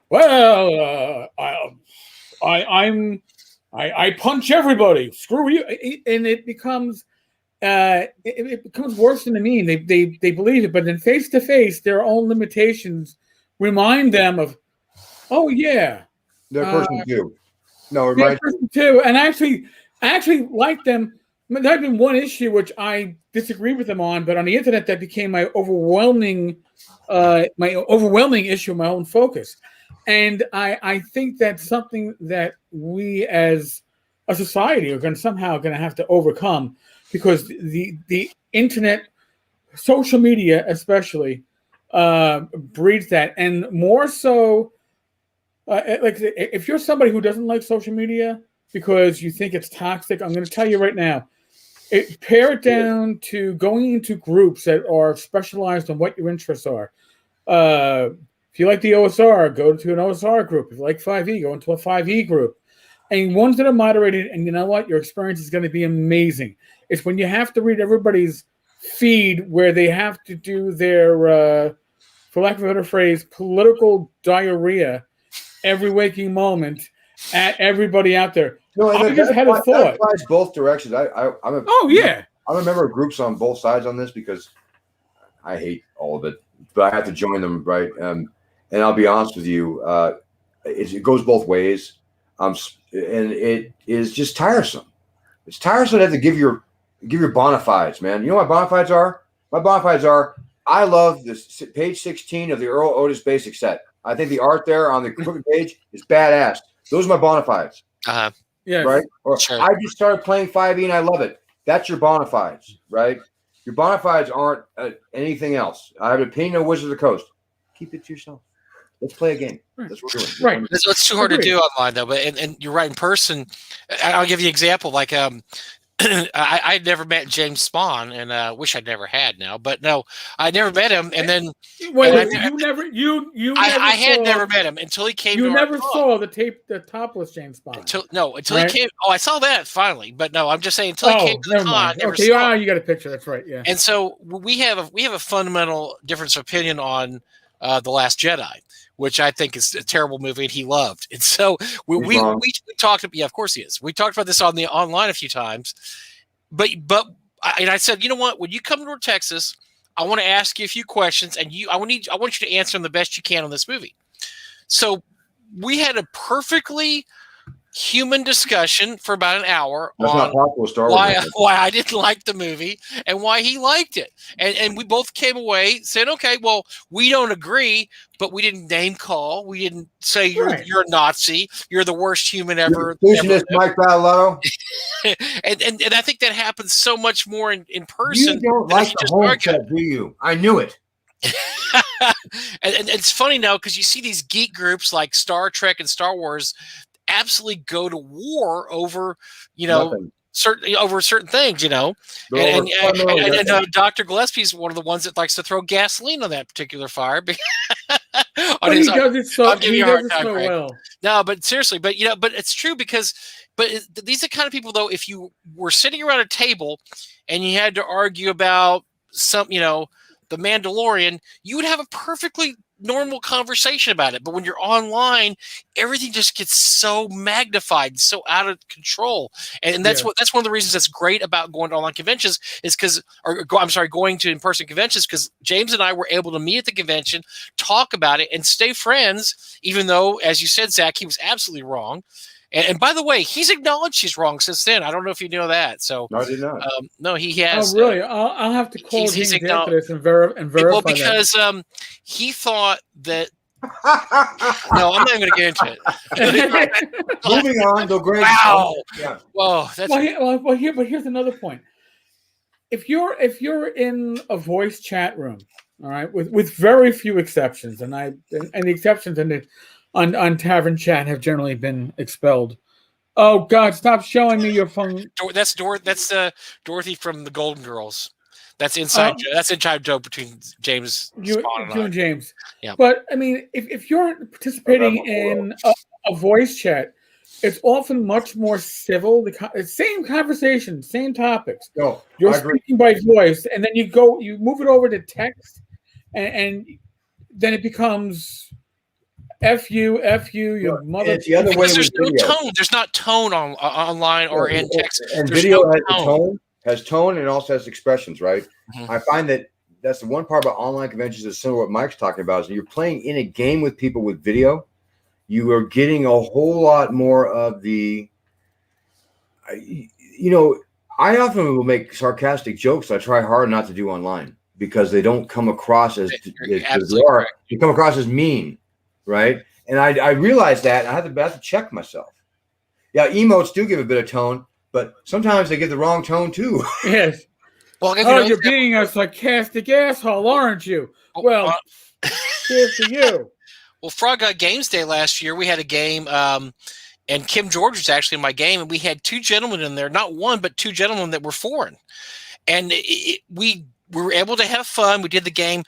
well, I punch everybody. Screw you. And it becomes worse than the mean. They believe it, but then face to face, their own limitations remind them of, oh yeah, their person too. No, their person too. And I actually like them. There had been one issue which I disagree with them on, but on the internet that became my overwhelming issue, my own focus. And I think that's something that we as a society are somehow going to have to overcome, because the internet, social media especially, breeds that. And more so, like if you're somebody who doesn't like social media because you think it's toxic, I'm going to tell you right now, pare it down to going into groups that are specialized on what your interests are. If If you like the OSR, go to an OSR group. If you like 5e, go into a 5e group. And ones that are moderated, and you know what? Your experience is going to be amazing. It's when you have to read everybody's feed where they have to do their, for lack of a better phrase, political diarrhea every waking moment at everybody out there. No, I just had a that thought. applies both directions. I'm a member of groups on both sides on this because I hate all of it, but I have to join them, right? And I'll be honest with you, it goes both ways. And it is just tiresome. It's tiresome to have to give your bona fides, man. You know what my bona fides are? My bona fides are, I love this page 16 of the Earl Otis basic set. I think the art there on the crooked page is badass. Those are my bona fides. Yeah. Right? Or Sure. I just started playing 5e and I love it. That's your bona fides, right? Your bona fides aren't anything else. I have an opinion of Wizards of the Coast. Keep it to yourself. Let's play a game. That's what we're doing. Right. It's too hard to do online though, but and you're right in person. I'll give you an example. Like I'd never met James Spahn, and wish I'd never had now. But no, I never met him, and then I had never met him until he came. You never saw the topless James Spahn. Until he came. Oh, I saw that finally, but no, I'm just saying until he came to the con. Okay, you got a picture. That's right. Yeah. And so we have a fundamental difference of opinion on The Last Jedi, which I think is a terrible movie, and he loved. And so we talked. Yeah, of course he is. We talked about this on the online a few times, but I said, you know what? When you come to Texas, I want to ask you a few questions, and I want you to answer them the best you can on this movie. So we had a perfectly human discussion for about an hour on why I didn't like the movie and why he liked it. And we both came away saying, okay, well, we don't agree, but we didn't name call. We didn't say you're a Nazi. You're the worst human ever. Mike Ballotto. and I think that happens so much more in person. You don't like the whole set, do you? I knew it. and it's funny now because you see these geek groups like Star Trek and Star Wars absolutely go to war over, certain things, and Dr. Gillespie's one of the ones that likes to throw gasoline on that particular fire. He does it so well. No, but seriously, but it's true because these are the kind of people though, if you were sitting around a table and you had to argue about the Mandalorian, you would have a perfectly normal conversation about it. But when you're online, everything just gets so magnified, so out of control. And that's one of the reasons that's great about going to online conventions is going to in-person conventions, because James and I were able to meet at the convention, talk about it, and stay friends, even though, as you said, Zack, he was absolutely wrong. And by the way, he's acknowledged he's wrong since then. I don't know if you know that. So no, I did not. No, he has. Oh, really? I'll have to call James after this and verify. Well, because he thought that. No, I'm not even going to get into it. Moving on, go great. Wow. Yeah. Well, here's another point. If you're in a voice chat room, all right, with very few exceptions, and the exceptions on Tavern Chat have generally been expelled. Oh God! Stop showing me your phone. That's Dorothy from the Golden Girls. That's inside. That's inside joke between James and James. Yeah. But I mean, if you're participating in a voice chat, it's often much more civil. The same conversation, same topics. No, you're speaking by voice, and then you move it over to text, and then it becomes. F you, your mother. It's the other way. There's no tone. There's not tone online or in text. And video has tone and also has expressions, right? Mm-hmm. I find that's the one part about online conventions that's similar to what Mike's talking about. Is you're playing in a game with people with video, you are getting a whole lot more of the. I often will make sarcastic jokes. I try hard not to do online because they don't come across as bizarre. They come across as mean. Right. And I realized that and I have to check myself. Yeah, emotes do give a bit of tone, but sometimes they give the wrong tone too. Yes. Well, you're being a sarcastic asshole, aren't you? Well, here's to you. Well, Frog Got Games Day last year, we had a game, and Kim George was actually in my game, and we had two gentlemen in there, not one, but two gentlemen that were foreign. And we we were able to have fun. We did the game,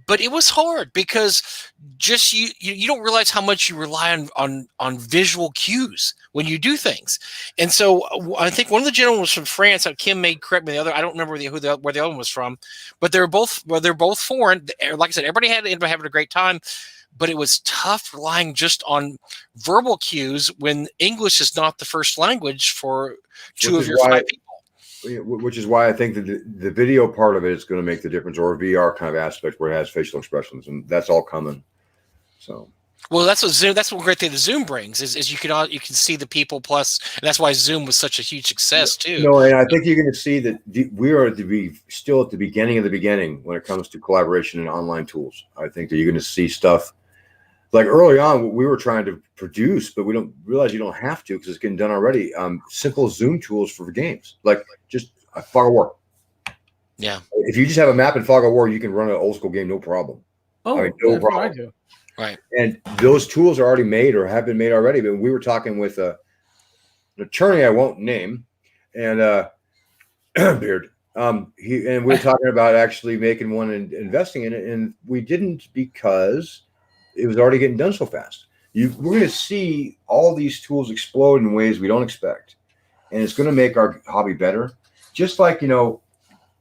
but it was hard because just you don't realize how much you rely on visual cues when you do things. And so I think one of the gentlemen was from France. Kim may correct me. The other, I don't remember where the other one was from, but they're both foreign. Like I said, everybody ended up having a great time, but it was tough relying just on verbal cues when English is not the first language for two of your 5 people. Which is why I think that the video part of it is going to make the difference, or a VR kind of aspect where it has facial expressions, and that's all coming. So, well, that's what great thing the Zoom brings is you can see the people plus, and that's why Zoom was such a huge success too. No, and I think you're going to see that we are still at the beginning of the beginning when it comes to collaboration and online tools. I think that you're going to see stuff. Like early on, we were trying to produce, but we don't realize you don't have to because it's getting done already. Simple Zoom tools for games, like just a Fog of War. Yeah. If you just have a map in Fog of War, you can run an old school game, no problem. Oh, no problem. I do. Right. And those tools are already made or have been made already. But we were talking with an attorney I won't name, and Beard. We were talking about actually making one and investing in it, and we didn't because it was already getting done so fast. We're going to see all these tools explode in ways we don't expect, and it's going to make our hobby better. Just like, the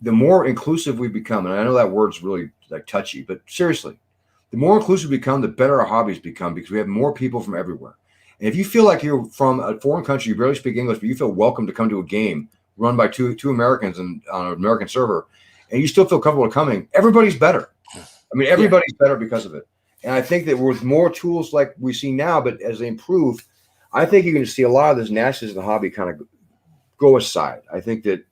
more inclusive we become, and I know that word's really like touchy, but seriously, the more inclusive we become, the better our hobbies become because we have more people from everywhere. And if you feel like you're from a foreign country, you barely speak English, but you feel welcome to come to a game run by two Americans on an American server, and you still feel comfortable coming, everybody's better. I mean, everybody's better because of it. And I think that with more tools like we see now, but as they improve, I think you're going to see a lot of this nastiness in the hobby kind of go aside. I think that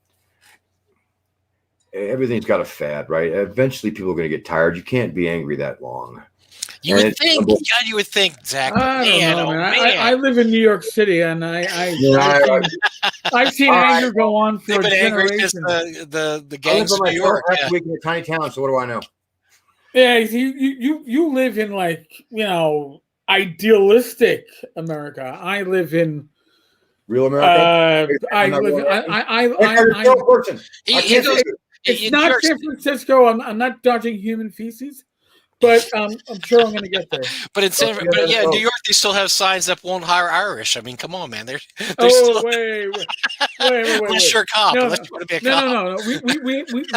everything's got a fad, right? Eventually people are going to get tired. You can't be angry that long. You would think, Zach. I live in New York City, and I've seen anger go on for generations. The gangs of New York. Last week in a tiny town, so what do I know? Yeah, you live in idealistic America. I live in real America. It's not San Francisco. I'm not dodging human feces, but I'm sure I'm going to get there. But New York, they still have signs that won't hire Irish. I mean, come on, man. They're wait. Unless you're a cop. Unless you want to be a cop. No.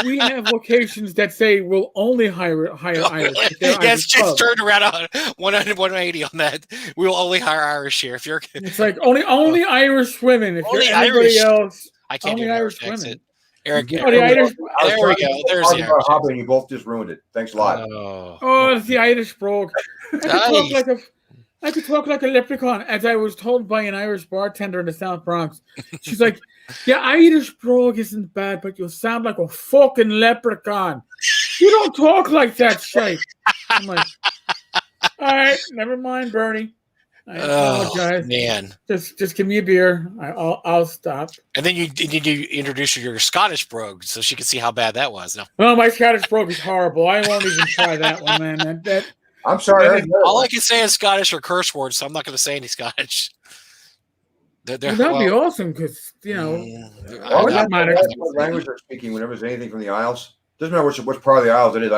We have locations that say we'll only hire Irish. It's just turned around on 180 on that. We will only hire Irish here. If you're, it's like only Irish women. If only you're anybody else, I can't only do Irish women. women. Eric, there we go. There's the Irish. You both just ruined it. Thanks a lot. It's the Irish brogue. I could talk like a leprechaun, as I was told by an Irish bartender in the South Bronx. She's like, "Yeah, Irish brogue isn't bad, but you sound like a fucking leprechaun. You don't talk like that, shite." I'm like, "All right, never mind, Bernie. I apologize. Man, just give me a beer. I'll stop." And then you introduce your Scottish brogue so she could see how bad that was. No, my Scottish brogue is horrible. I won't even try that one, man. I'm sorry. All I can say is Scottish or curse words, so I'm not going to say any Scottish. That'd be awesome because what language they're speaking. Whenever there's anything from the Isles, doesn't matter which part of the Isles it is.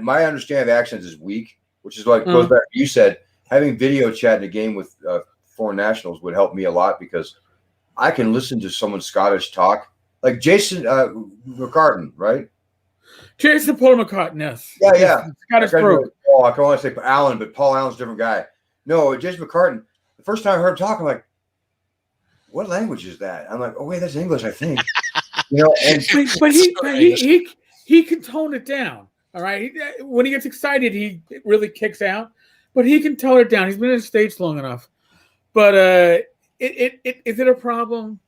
My understanding of accents is weak, which is what goes back to you said. Having video chat in a game with foreign nationals would help me a lot because I can listen to someone Scottish talk, like Jason McCartan, right? Jason Paul McCartan, yes. Yeah. Scottish brogue. I can only say Alan, but Paul Allen's a different guy. No, Jason McCartan. The first time I heard him talk, I'm like, "What language is that?" I'm like, "Oh wait, that's English, I think." But he can tone it down. All right, when he gets excited, he really kicks out. But he can tone it down. He's been in the States long enough. But is it a problem?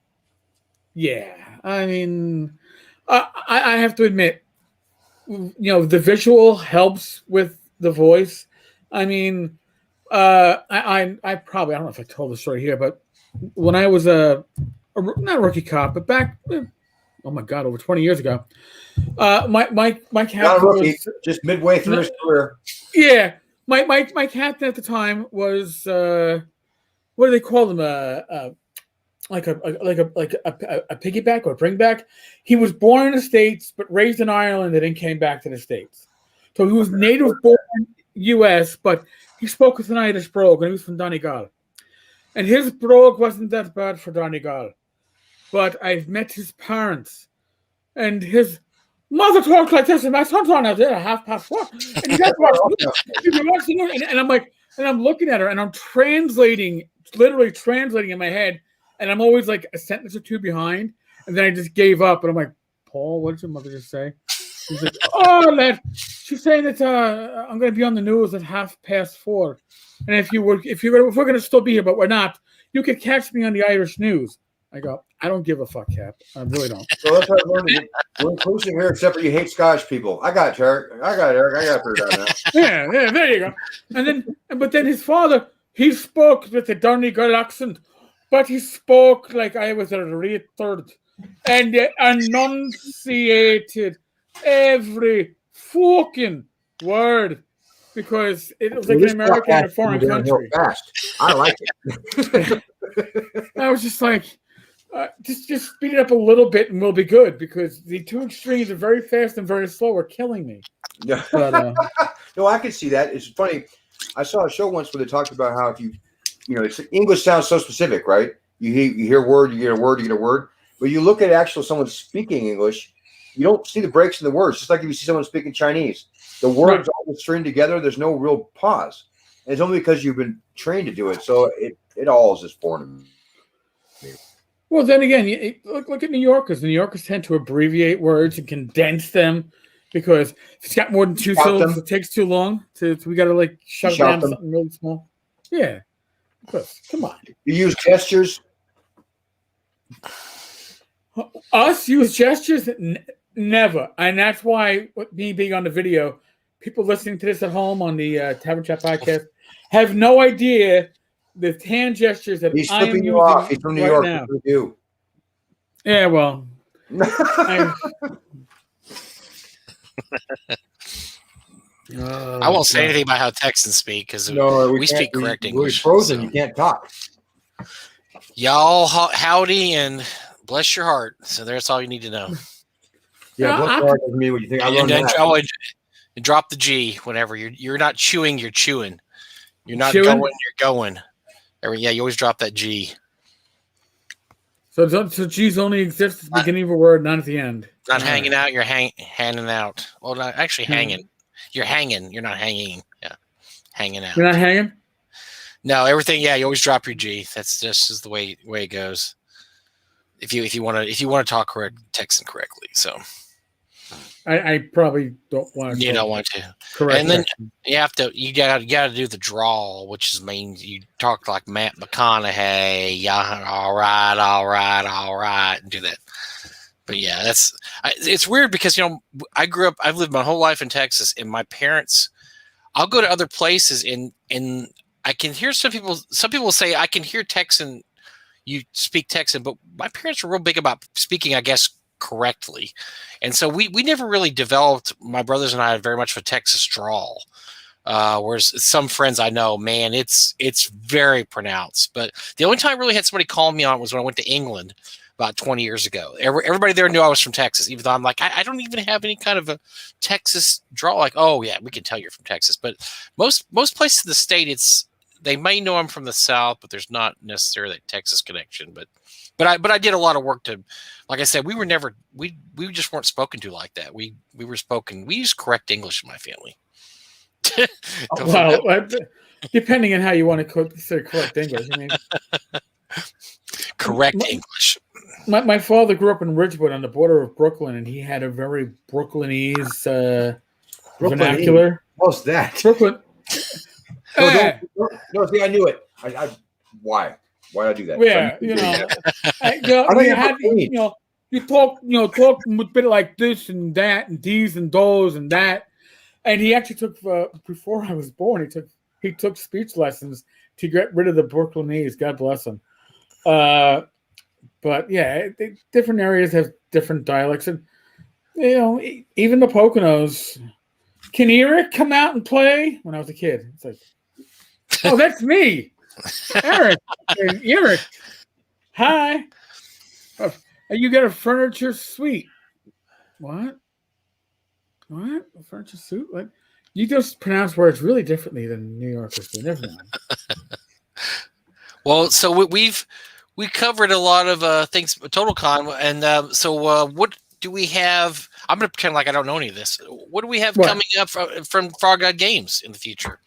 Yeah. I mean, I have to admit, the visual helps with the voice. I mean, I probably, I don't know if I told the story here, but when I was not a rookie cop, but back, oh my God, over 20 years ago, my captain was just midway through his career. Yeah. My captain at the time was what do they call them? like a piggyback or a bringback. He was born in the States, but raised in Ireland and then came back to the States. So he was native born U.S., but he spoke with an Irish brogue, and he was from Donegal. And his brogue wasn't that bad for Donegal. But I've met his parents, and his mother talked like this, and my son's on at 4:30. And you guys watch the news, and I'm like, and I'm looking at her, and I'm literally translating in my head, and I'm always like a sentence or two behind, and then I just gave up, and I'm like, Paul, what did your mother just say? She's like, oh, she's saying that I'm going to be on the news at 4:30, and if we're going to still be here, but we're not, you could catch me on the Irish news. I go, I don't give a fuck, Cap. I really don't. So that's what I'm learning. We're inclusive here, except for you hate Scottish people. I got it, Eric. I got it figured out now. Yeah, there you go. But then his father, he spoke with a Donegal accent, but he spoke like I was a retard, and enunciated every fucking word because it was like an American in a foreign country. Fast. I like it. I was just like, just speed it up a little bit and we'll be good because the two extremes are very fast and very slow are killing me. Yeah. But, no, I can see that. It's funny. I saw a show once where they talked about how if English sounds so specific, right? You hear a word, you get a word, you get a word. But you look at someone speaking English, you don't see the breaks in the words. Just like if you see someone speaking Chinese, the words all string together. There's no real pause. And it's only because you've been trained to do it. So it all is just foreign to me. Well, then again, look at New Yorkers. New Yorkers tend to abbreviate words and condense them because if it's got more than two syllables, it takes too long. We got to shut down something really small. Yeah. Come on. You use gestures? Us use gestures? Never. And that's why, me being on the video, people listening to this at home on the Tavern Chat podcast have no idea the hand gestures that He's I am flipping you using off. He's from New York. now. You. Yeah, well. I won't say anything about how Texans speak because we speak correct English. We're frozen. So. You can't talk. Y'all howdy and bless your heart. So that's all you need to know. Yeah, bless your heart doesn't mean what you think. I learned that. And drop the G whenever you're not chewing, you're chewing. You're not chewing? Going, you're going. Yeah, you always drop that G. So G's only exists at the beginning of a word, not at the end. Not hanging out, you're hanging out. Well, not actually hanging. You're hanging. You're not hanging. Yeah, hanging out. You're not hanging? No, everything. Yeah, you always drop your G. That's just the way it goes. If you want to talk correct Texan correctly, so. I probably don't want to. You don't want to. Correct. And then you gotta do the drawl, which means you talk like Matt McConaughey. Yeah, all right, and do that. But yeah, it's weird because I've lived my whole life in Texas, and my parents. I'll go to other places and I can hear some people say I can hear Texan. You speak Texan, but my parents were real big about speaking, I guess, correctly. And so we never really developed, my brothers and I, very much of a Texas drawl. Whereas some friends I know, man, it's very pronounced. But the only time I really had somebody call me on it was when I went to England about 20 years ago. Everybody there knew I was from Texas, even though I'm like, I don't even have any kind of a Texas drawl. Like, oh yeah, we can tell you're from Texas. But most places in the state, they may know I'm from the South, but there's not necessarily that Texas connection. But I did a lot of work to, like I said, we just weren't spoken to like that. We used correct English in my family. Well, depending on how you want to say correct English. I mean, correct English. My father grew up in Ridgewood on the border of Brooklyn, and he had a very Brooklynese vernacular. What's that? Brooklyn. No, see, I knew it. Why? Why did I do that? Yeah, you talk a bit like this and that and these and those and that. And he actually took before I was born. He took speech lessons to get rid of the Brooklynese. God bless him. But yeah, different areas have different dialects, and even the Poconos. Can Eric come out and play? When I was a kid, it's like, oh, that's me, Eric. Hi. You got a furniture suite. What? What? A furniture suite? What? You just pronounce words really differently than New Yorkers do. Never mind. Well, so we covered a lot of things at TotalCon, and so what do we have? I'm going to pretend like I don't know any of this. What do we have coming up from Frog God Games in the future,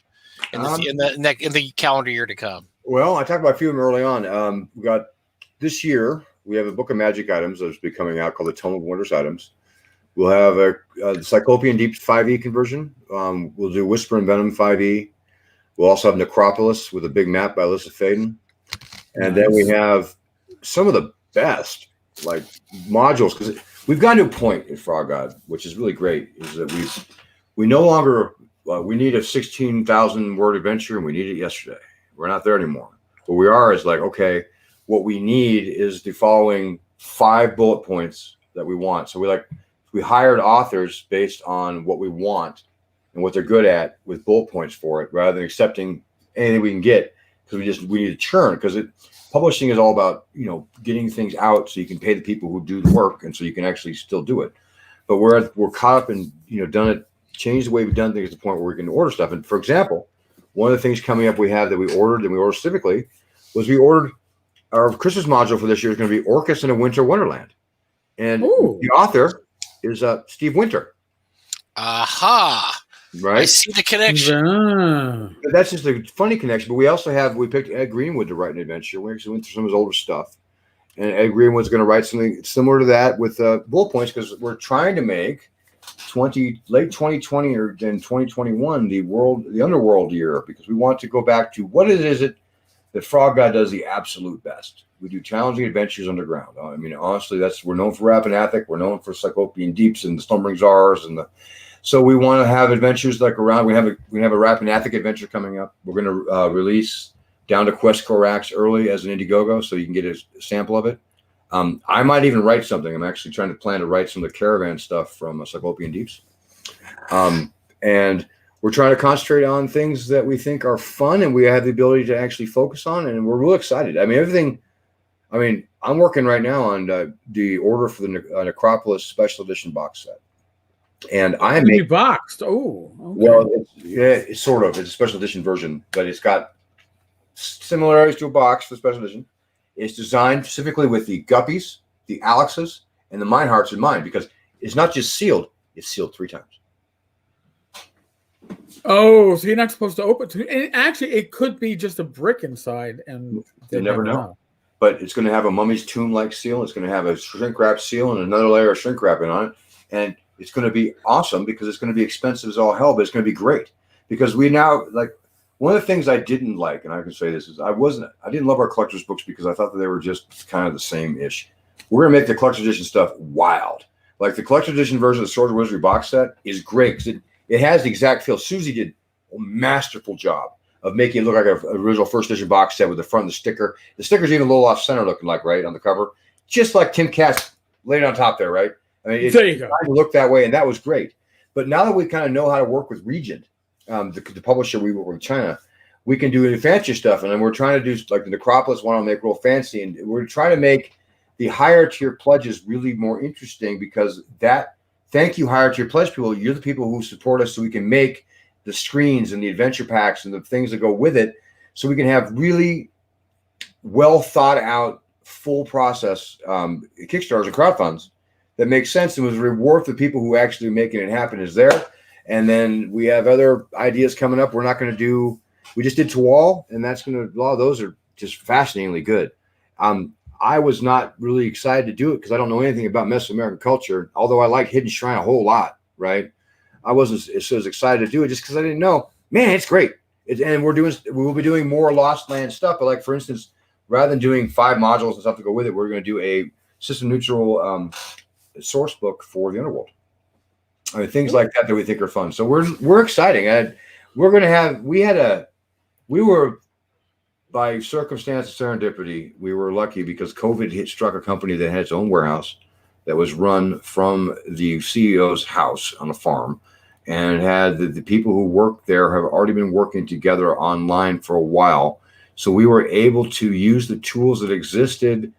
in the calendar year to come? Well, I talked about a few of them early on. We got this year. We have a book of magic items that's be coming out called the Tome of Wonders items. We'll have the Cyclopean Deep 5e conversion. We'll do Whisper and Venom 5e. We'll also have Necropolis with a big map by Alyssa Faden. And then we have some of the best like modules, because we've gotten to a point in Frog God, which is really great, is that we no longer we need a 16,000 word adventure and we need it yesterday. We're not there anymore. What we are is like, okay, what we need is the following 5 bullet points that we want. So we hired authors based on what we want and what they're good at with bullet points for it, rather than accepting anything we can get, because we need to churn, because publishing is all about, getting things out so you can pay the people who do the work, and so you can actually still do it. But we're caught up and changed the way we've done things to the point where we can order stuff. And for example, one of the things coming up we have that we ordered, and we ordered specifically, was we ordered our Christmas module for this year is going to be Orcus in a Winter Wonderland, and the author is Steve Winter. Aha. Right. I see the connection. Yeah. That's just a funny connection. But we picked Ed Greenwood to write an adventure. We actually went through some of his older stuff. And Ed Greenwood's going to write something similar to that with bullet points, because we're trying to make late 2020 or then 2021 the underworld year, because we want to go back to what is it that Frog God does the absolute best. We do challenging adventures underground. I mean, honestly, we're known for Rappanathic. We're known for Cyclopean Deeps and the Slumbering Czars So we want to have adventures like around. We have a Rappanathic adventure coming up. We're going to release Down to Quest Corax early as an Indiegogo, so you can get a sample of it. I might even write something. I'm actually trying to plan to write some of the caravan stuff from Cyclopean Deeps, and we're trying to concentrate on things that we think are fun and we have the ability to actually focus on, and we're real excited. I mean, everything. I mean, I'm working right now on the order for the Necropolis Special Edition box set. And I made boxed. Oh, okay. Well, it's sort of. It's a special edition version, but it's got similarities to a box for special edition. It's designed specifically with the Guppies, the Alexes, and the Minehearts in mind, because it's not just sealed; it's sealed 3 times. Oh, so you're not supposed to open it. And actually, it could be just a brick inside, and you never know. But it's going to have a mummy's tomb-like seal. It's going to have a shrink wrap seal and another layer of shrink wrapping on it, and it's going to be awesome, because it's going to be expensive as all hell, but it's going to be great, because we now, like, one of the things I didn't like, and I can say this, is I didn't love our collector's books because I thought that they were just kind of the same ish. We're going to make the collector's edition stuff wild. Like the collector's edition version of the Sword of Wizardry box set is great because it has the exact feel. Susie did a masterful job of making it look like an original first edition box set with the front of the sticker. The sticker's even a little off center looking like, right, on the cover. Just like Tim Katz laid on top there, right? I mean, there you go. It looked that way, and that was great. But now that we kind of know how to work with Regent, the publisher we work with China, we can do fancier stuff. And then we're trying to do like the Necropolis one, I'll make real fancy. And we're trying to make the higher tier pledges really more interesting, because thank you, higher tier pledge people. You're the people who support us so we can make the screens and the adventure packs and the things that go with it, so we can have really well thought out, full process Kickstarters and crowdfunds that makes sense, and was a reward for the people who actually making it happen is there. And then we have other ideas coming up. We're not going to do. We just did Tawal, and that's going to. A lot of those are just fascinatingly good. I was not really excited to do it because I don't know anything about Mesoamerican culture. Although I like Hidden Shrine a whole lot, right? I wasn't as excited to do it just because I didn't know. Man, it's great. And we will be doing more Lost Land stuff. But like, for instance, rather than doing 5 modules and stuff to go with it, we're going to do a system neutral source book for the Underworld. I mean, things like that we think are fun. So we're exciting. We were by circumstance and serendipity, we were lucky because COVID struck a company that had its own warehouse that was run from the CEO's house on a farm, and had the people who work there have already been working together online for a while So we were able to use the tools that existed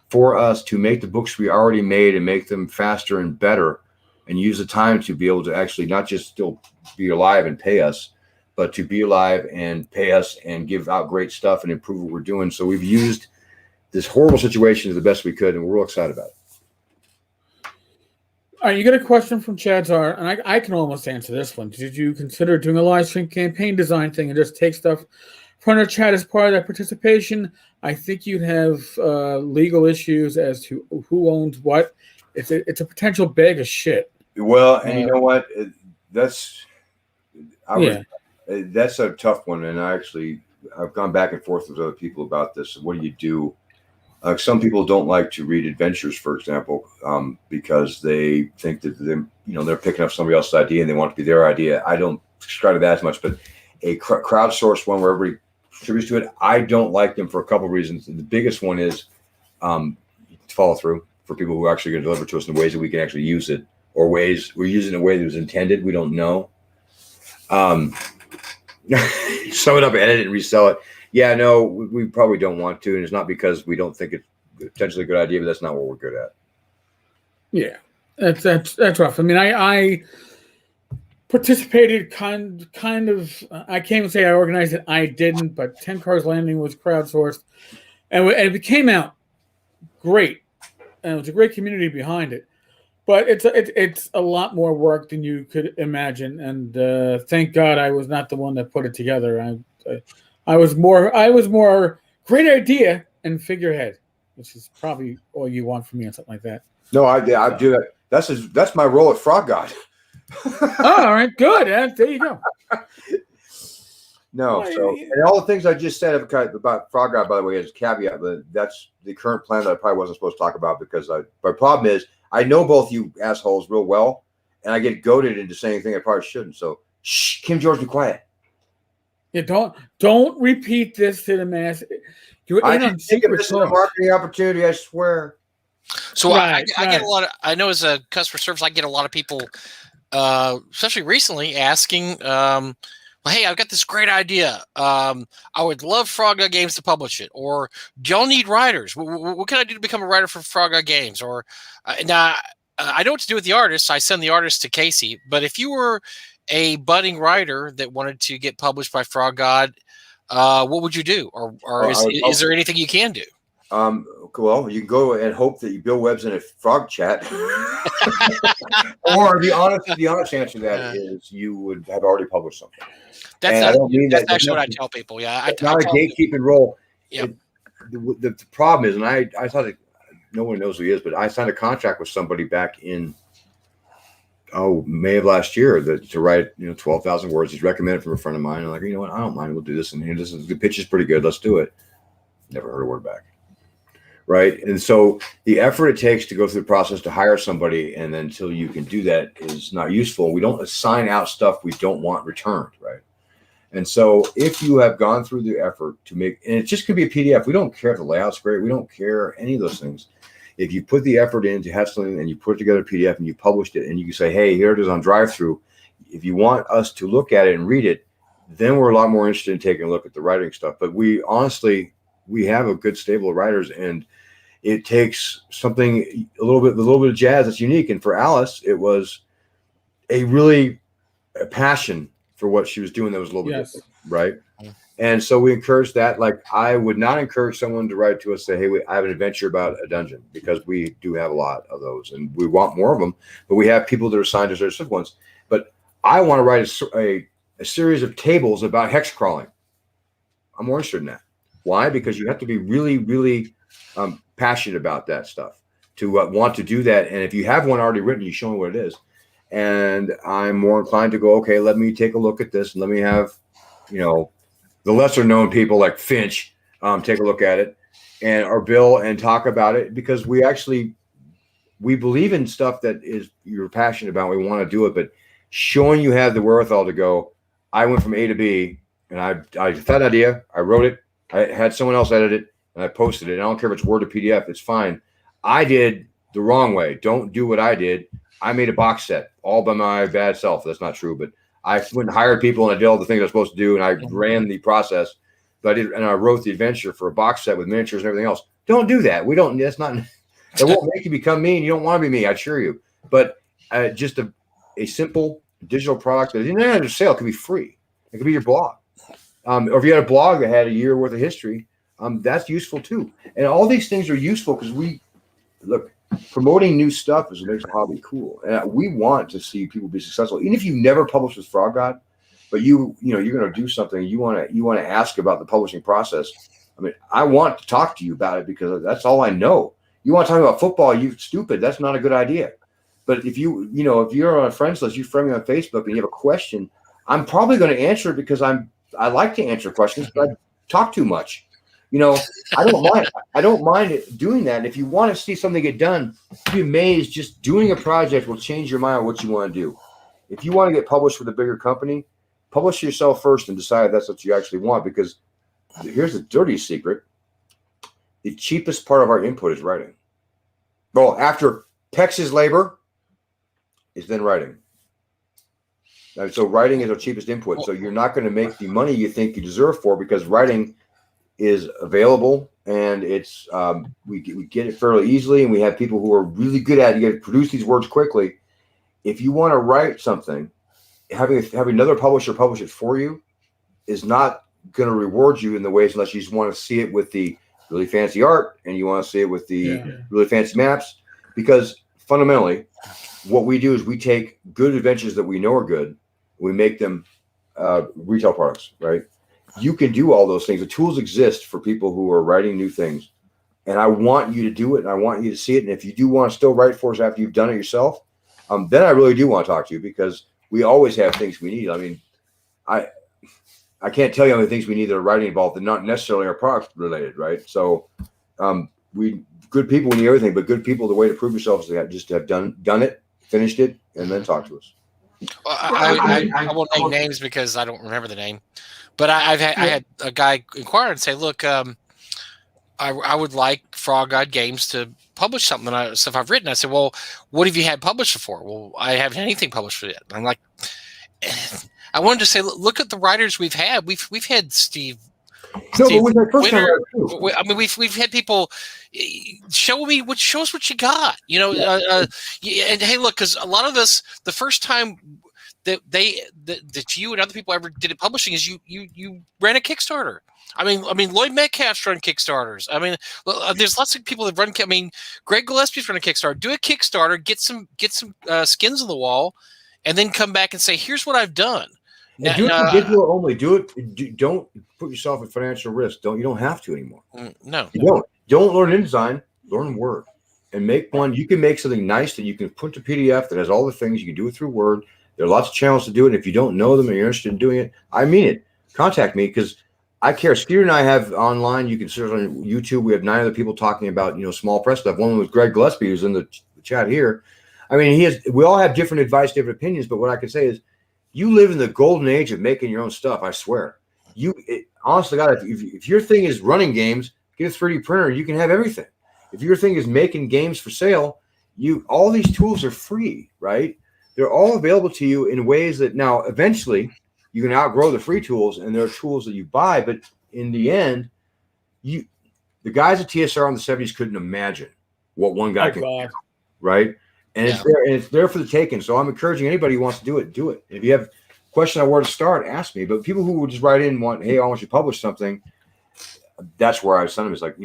for us to make the books we already made and make them faster and better, and use the time to be able to actually not just still be alive and pay us, but to be alive and pay us and give out great stuff and improve what we're doing. So we've used this horrible situation to the best we could, and we're real excited about it. All right, you got a question from Chadzar, and I can almost answer this one. Did you consider doing a live stream campaign design thing and just take stuff from our chat as part of that participation? I think you'd have legal issues as to who owns what. It's a potential bag of shit. Well, and you know what? That's a tough one, and I've gone back and forth with other people about this. What do you do? Some people don't like to read adventures, for example, because they think that they're picking up somebody else's idea and they want it to be their idea. I don't subscribe to that as much, but a crowdsourced one where everybody contributes to it, I don't like them for a couple of reasons. The biggest one is follow through for people who are actually going to deliver to us in ways that we can actually use it, or ways we're using it in a way that was intended. We don't know. Sum it up, edit it, and resell it. Yeah, no, we probably don't want to, and it's not because we don't think it's potentially a good idea, but that's not what we're good at. Yeah, that's rough. I mean, I participated kind of. I can't even say I organized it. I didn't, but Tenkar's Landing was crowdsourced, and it came out great, and it was a great community behind it. But it's a lot more work than you could imagine, and thank God I was not the one that put it together. I was more great idea and figurehead, which is probably all you want from me on something like that. No, I do that. That's my role at Frog God. Oh, all right, good. There you go. No, and all the things I just said about Frog God, by the way, is a caveat. But that's the current plan that I probably wasn't supposed to talk about, because my problem is I know both you assholes real well, and I get goaded into saying things I probably shouldn't. So, shh, Kim George, be quiet. Yeah, don't repeat this to the mass. You're in on secret this is a marketing opportunity, I swear. So I get a lot of. I know as a customer service, I get a lot of people, especially recently, asking, "Well, hey, I've got this great idea. I would love Frog God Games to publish it. Or do y'all need writers? What can I do to become a writer for Frog God Games? Or now I know what to do with the artists. I send the artists to Casey. But if you were a budding writer that wanted to get published by Frog God, what would you do? Or is there anything you can do? Well, you can go and hope that you build webs in a frog chat. Or the honest answer to that is you would have already published something. That's actually what I tell people. Yeah, it's not a gatekeeping role. Yeah. The problem is, and I thought no one knows who he is, but I signed a contract with somebody back in May of last year to write 12,000 words. He's recommended from a friend of mine. I'm like, you know what? I don't mind. We'll do this. And the pitch is pretty good. Let's do it. Never heard a word back. Right. And so the effort it takes to go through the process to hire somebody, and then until you can do that, is not useful. We don't assign out stuff we don't want returned. Right. And so if you have gone through the effort to make, and it just could be a PDF. We don't care if the layout's great. We don't care any of those things. If you put the effort in to have something and you put together a PDF and you published it, and you can say, hey, here it is on drive-through. If you want us to look at it and read it, then we're a lot more interested in taking a look at the writing stuff. But we have a good stable of writers, and it takes something a little bit of jazz that's unique. And for Alice, it was a passion for what she was doing that was a little bit different, right? And so we encourage that. Like, I would not encourage someone to write to us, say, hey, I have an adventure about a dungeon, because we do have a lot of those and we want more of them, but we have people that are assigned to specific ones. But I want to write a series of tables about hex crawling. I'm more interested in that. Why? Because you have to be really, really passionate about that stuff to want to do that. And if you have one already written, you show me what it is. And I'm more inclined to go, okay, let me take a look at this, and let me have, the lesser known people like Finch take a look at it, or Bill, and talk about it, because we believe in stuff that you're passionate about. We want to do it, but showing you have the wherewithal to go, I went from A to B, and I thought idea, I wrote it, I had someone else edit it, and I posted it. And I don't care if it's Word or PDF, it's fine. I did the wrong way. Don't do what I did. I made a box set all by my bad self. That's not true, but I went and hired people, and I did all the things I was supposed to do, and I ran the process. but I wrote the adventure for a box set with miniatures and everything else. Don't do that. We don't. That's not. It won't make you become me, and you don't want to be me. I assure you. But just a simple digital product that in sale could be free. It could be your blog, or if you had a blog that had a year worth of history, that's useful too. And all these things are useful because promoting new stuff is what makes a hobby cool. And we want to see people be successful, even if you never published with Frog God, but you're going to do something. You want to ask about the publishing process. I mean, I want to talk to you about it because that's all I know. You want to talk about football? You stupid. That's not a good idea. But if if you're on a friends list, you friend me on Facebook, and you have a question, I'm probably going to answer it because I like to answer questions, but I talk too much. I don't mind. I don't mind doing that. And if you want to see something get done, you'd be amazed. Just doing a project will change your mind on what you want to do. If you want to get published with a bigger company, publish yourself first and decide if that's what you actually want. Because here's the dirty secret: the cheapest part of our input is writing. Well, after Pex's labor is then writing. And so writing is our cheapest input. So you're not going to make the money you think you deserve for because writing is available and it's we get it fairly easily, and we have people who are really good at it. You got to produce these words quickly. If you want to write something, having another publisher publish it for you is not going to reward you in the ways unless you just want to see it with the really fancy art and you want to see it with the really fancy maps. Because fundamentally, what we do is we take good adventures that we know are good, we make them retail products, right? You can do all those things. The tools exist for people who are writing new things. And I want you to do it, and I want you to see it. And if you do want to still write for us after you've done it yourself, then I really do want to talk to you because we always have things we need. I mean, I can't tell you how many things we need that are writing involved and not necessarily our product related, right? So good people need everything, but good people, the way to prove yourself is to just have done it, finished it, and then talk to us. Well, I won't name names because I don't remember the name, but I had a guy inquire and say, "Look, I would like Frog God Games to publish something stuff I've written." I said, "Well, what have you had published before?" "Well, I haven't had anything published yet." I'm like, I wanted to say, look at the writers we've had. We've had Steve. No, but with my first time, I mean, we've had people show us what you got, and hey, look, because a lot of this, the first time that you and other people ever did it publishing is you ran a Kickstarter. I mean, Lloyd Metcalf's run Kickstarters. I mean, there's lots of people that run. I mean, Greg Gillespie's run a Kickstarter. Do a Kickstarter, get some skins on the wall, and then come back and say, "Here's what I've done." Now, do it digital only. Don't put yourself at financial risk. You don't have to anymore. No, you don't learn InDesign. Learn Word and make one. You can make something nice that you can put to PDF that has all the things. You can do it through Word. There are lots of channels to do it. And if you don't know them and you're interested in doing it, I mean it. Contact me because I care. Skeeter and I have online. You can search on YouTube. We have 9 other people talking about small press stuff. One was Greg Gillespie, who's in the chat here. I mean, we all have different advice, different opinions. But what I can say is, you live in the golden age of making your own stuff. I swear. Honestly, God, if your thing is running games, get a 3D printer. You can have everything. If your thing is making games for sale, all these tools are free, right? They're all available to you in ways that now eventually you can outgrow the free tools, and there are tools that you buy. But in the end, the guys at TSR in the 70s couldn't imagine what one guy can do, right? And it's there for the taking. So I'm encouraging anybody who wants to do it, do it. If you have a question on where to start, ask me. But people who would just write in and want, hey, I want you to publish something, that's where I send them. It's like,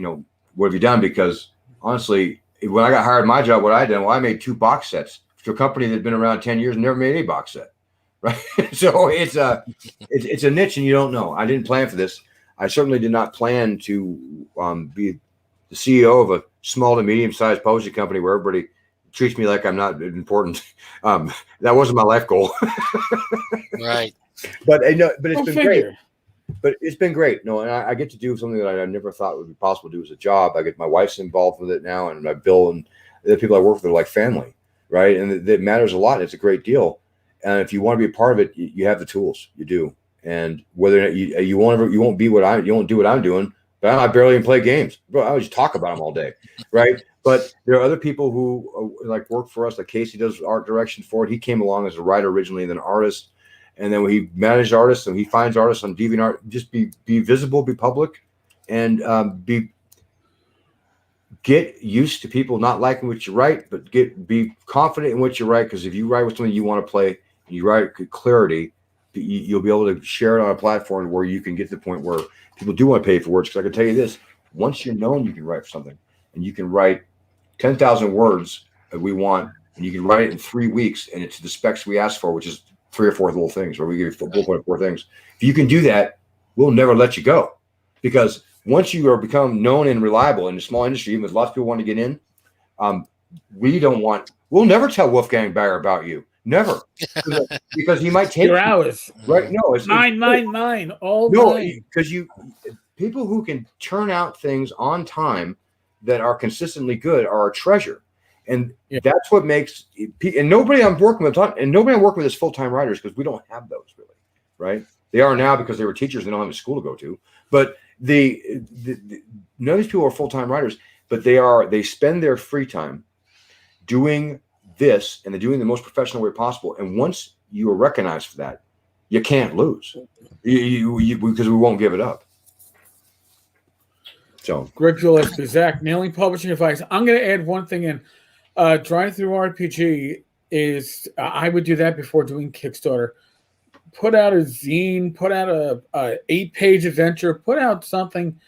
what have you done? Because honestly, when I got hired at my job, what I did, I made 2 box sets to a company that had been around 10 years and never made any box set. Right. So it's a niche and you don't know. I didn't plan for this. I certainly did not plan to be the CEO of a small to medium sized publishing company where everybody treats me like I'm not important. That wasn't my life goal. Right. But it's been great. But it's been great. No, and I get to do something that I never thought would be possible to do as a job. I get my wife's involved with it now, and my Bill and the people I work with are like family, right? And it matters a lot. It's a great deal. And if you want to be a part of it, you have the tools. You do. And whether you won't do what I'm doing, but I barely even play games. Bro, I just talk about them all day, right? But there are other people who work for us. Like Casey does art direction for it. He came along as a writer originally, and then artist. And then he managed artists, and he finds artists on DeviantArt. Just be visible, be public, and get used to people not liking what you write, but be confident in what you write. Because if you write with something you want to play, and you write with clarity, you'll be able to share it on a platform where you can get to the point where people do want to pay for words. Because I can tell you this: once you're known, you can write for something, and you can write 10,000 words that we want, and you can write it in 3 weeks, and it's the specs we ask for, which is 3 or 4 little things, where we give you 4.4 things. If you can do that, we'll never let you go, because once you are become known and reliable in a small industry, even with lots of people want to get in, we'll never tell Wolfgang Bayer about you. Never. Because he might take your hours. Right? No, it's 999 all no, nine. because people who can turn out things on time that are consistently good are a treasure. And that's what makes, and nobody I'm working with is full-time writers, because we don't have those really, right? They are now because they were teachers and they don't have a school to go to. But none of these people are full-time writers, but they spend their free time doing this, and they're doing the most professional way possible. And once you are recognized for that, you can't lose, because we won't give it up. So, Greg Gillespie, Zack, nailing publishing advice. I'm going to add one thing in. Drive through RPG is, I would do that before doing Kickstarter. Put out a zine, put out a 8-page adventure, put out something,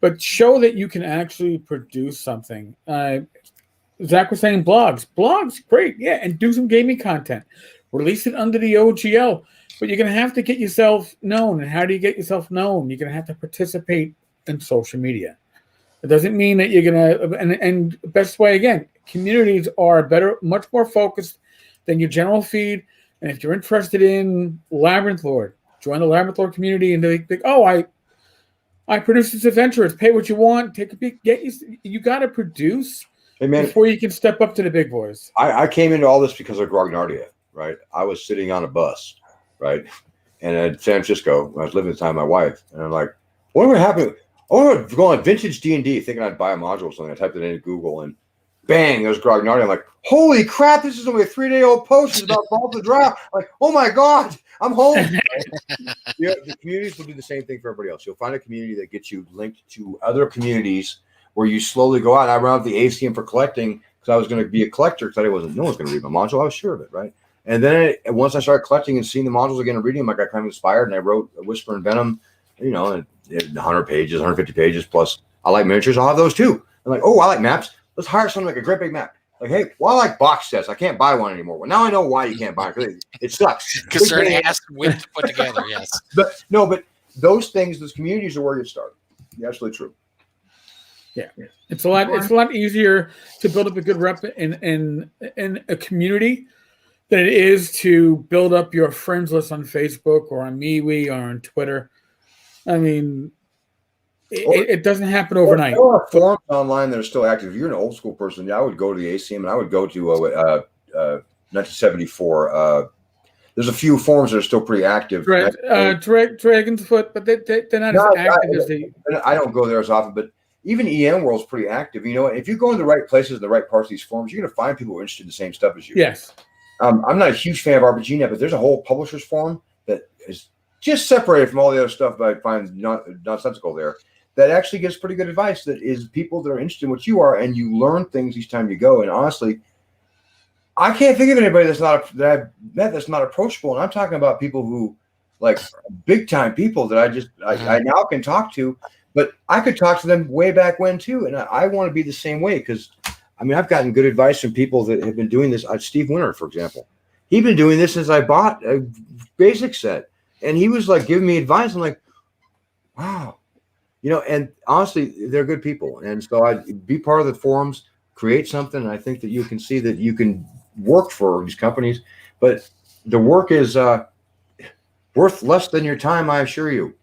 but show that you can actually produce something. Zack was saying blogs, great, yeah, and do some gaming content. Release it under the OGL, but you're going to have to get yourself known. And how do you get yourself known? You're going to have to participate in social media. It doesn't mean that you're going to, and best way, again, communities are much more focused than your general feed. And if you're interested in Labyrinth Lord, join the Labyrinth Lord community, and they think, oh, I produced this adventure. It's pay what you want. Take a peek. You got to produce before you can step up to the big boys. I came into all this because of Grognardia, right? I was sitting on a bus, right? And in San Francisco, I was living at the time with my wife, and I'm like, what would happen? Oh, I'm going vintage D&D, thinking I'd buy a module or something. I typed it into Google, and bang, there's Grognardia. I'm like, holy crap, this is only a 3-day-old post. It's about Vault of Draft. I'm like, oh my God, I'm home. The communities will do the same thing for everybody else. You'll find a community that gets you linked to other communities where you slowly go out. And I ran out the ACM for collecting because I was going to be a collector, because no one's going to read my module. I was sure of it, right? And then once I started collecting and seeing the modules again and reading them, I got kind of inspired, and I wrote Whisper and Venom, and 100 pages, 150 pages, plus I like miniatures. I'll have those too. I'm like, oh, I like maps. Let's hire someone like a great big map. Like, hey, well, I like box sets. I can't buy one anymore. Well, now I know why you can't buy it. It sucks. Because they're an ass width to put together, yes. But those things, those communities are where you start. You're absolutely true. Yeah. It's a lot easier to build up a good rep in a community than it is to build up your friends list on Facebook or on MeWe or on Twitter. I mean, it doesn't happen overnight. There are forums online that are still active. If you're an old school person, I would go to the ACM, and I would go to 1974. There's a few forums that are still pretty active. Right. Dragon's Foot, but they're not as active as they. I don't go there as often, but even EM World's pretty active. If you go in the right places, in the right parts of these forums, you're going to find people who are interested in the same stuff as you. Yes. I'm not a huge fan of RPGNet, but there's a whole publishers forum that is just separated from all the other stuff that I find nonsensical there, that actually gives pretty good advice, that is people that are interested in what you are, and you learn things each time you go. And honestly, I can't think of anybody that I've met that's not approachable. And I'm talking about people who, like, big time people that I now can talk to, but I could talk to them way back when too. And I want to be the same way, because I've gotten good advice from people that have been doing this. Steve Winter, for example, he'd been doing this since I bought a basic set, and he was like giving me advice. I'm like, wow. And honestly, they're good people. And so I'd be part of the forums, create something. And I think that you can see that you can work for these companies, but the work is worth less than your time, I assure you.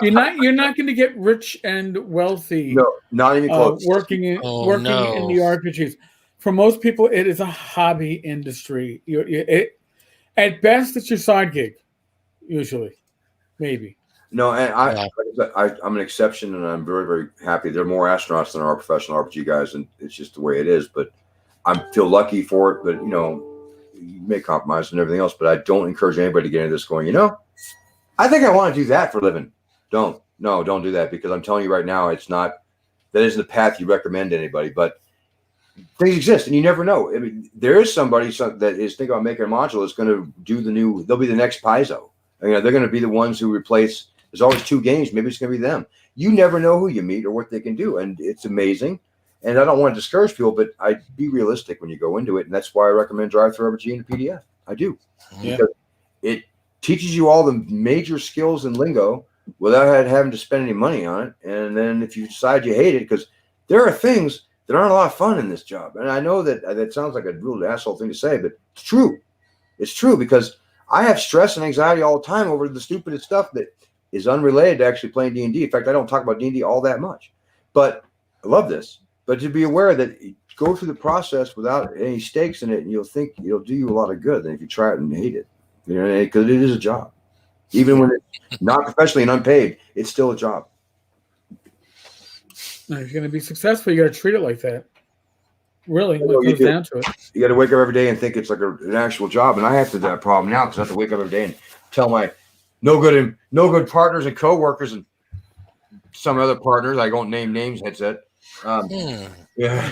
You're not going to get rich and wealthy. No, not even close. Working in the RPGs. For most people, it is a hobby industry. At best, it's your side gig, usually, maybe. No, and I'm an exception, and I'm very, very happy. There are more astronauts than there are professional RPG guys, and it's just the way it is. But I feel lucky for it. But you make compromises and everything else, but I don't encourage anybody to get into this going, I think I want to do that for a living. Don't do that, because I'm telling you right now, that isn't the path you recommend to anybody, but things exist and you never know. I mean, there is somebody that is thinking about making a module that's going to do they'll be the next Paizo. They're going to be the ones who replace, there's always 2 games. Maybe it's going to be them. You never know who you meet or what they can do. And it's amazing. And I don't want to discourage people, but I be realistic when you go into it. And that's why I recommend Drive-Thru RPG and PDF. I do. Yeah. Because it teaches you all the major skills and lingo without having to spend any money on it. And then if you decide you hate it, because there are things that aren't a lot of fun in this job. And I know that sounds like a real asshole thing to say, but it's true. It's true, because I have stress and anxiety all the time over the stupidest stuff that is unrelated to actually playing D&D. In fact, I don't talk about D&D all that much, but I love this. But to be aware that go through the process without any stakes in it, and you'll think it'll do you a lot of good than if you try it and hate it. Because it is a job. Even when it's not professionally and unpaid, it's still a job. If you're going to be successful, you got to treat it like that. Really, when it comes down to it. You got to wake up every day and think it's like an actual job. And I have that problem now, because I have to wake up every day and tell my no good partners and coworkers and some other partners, I won't name names, headset. Yeah.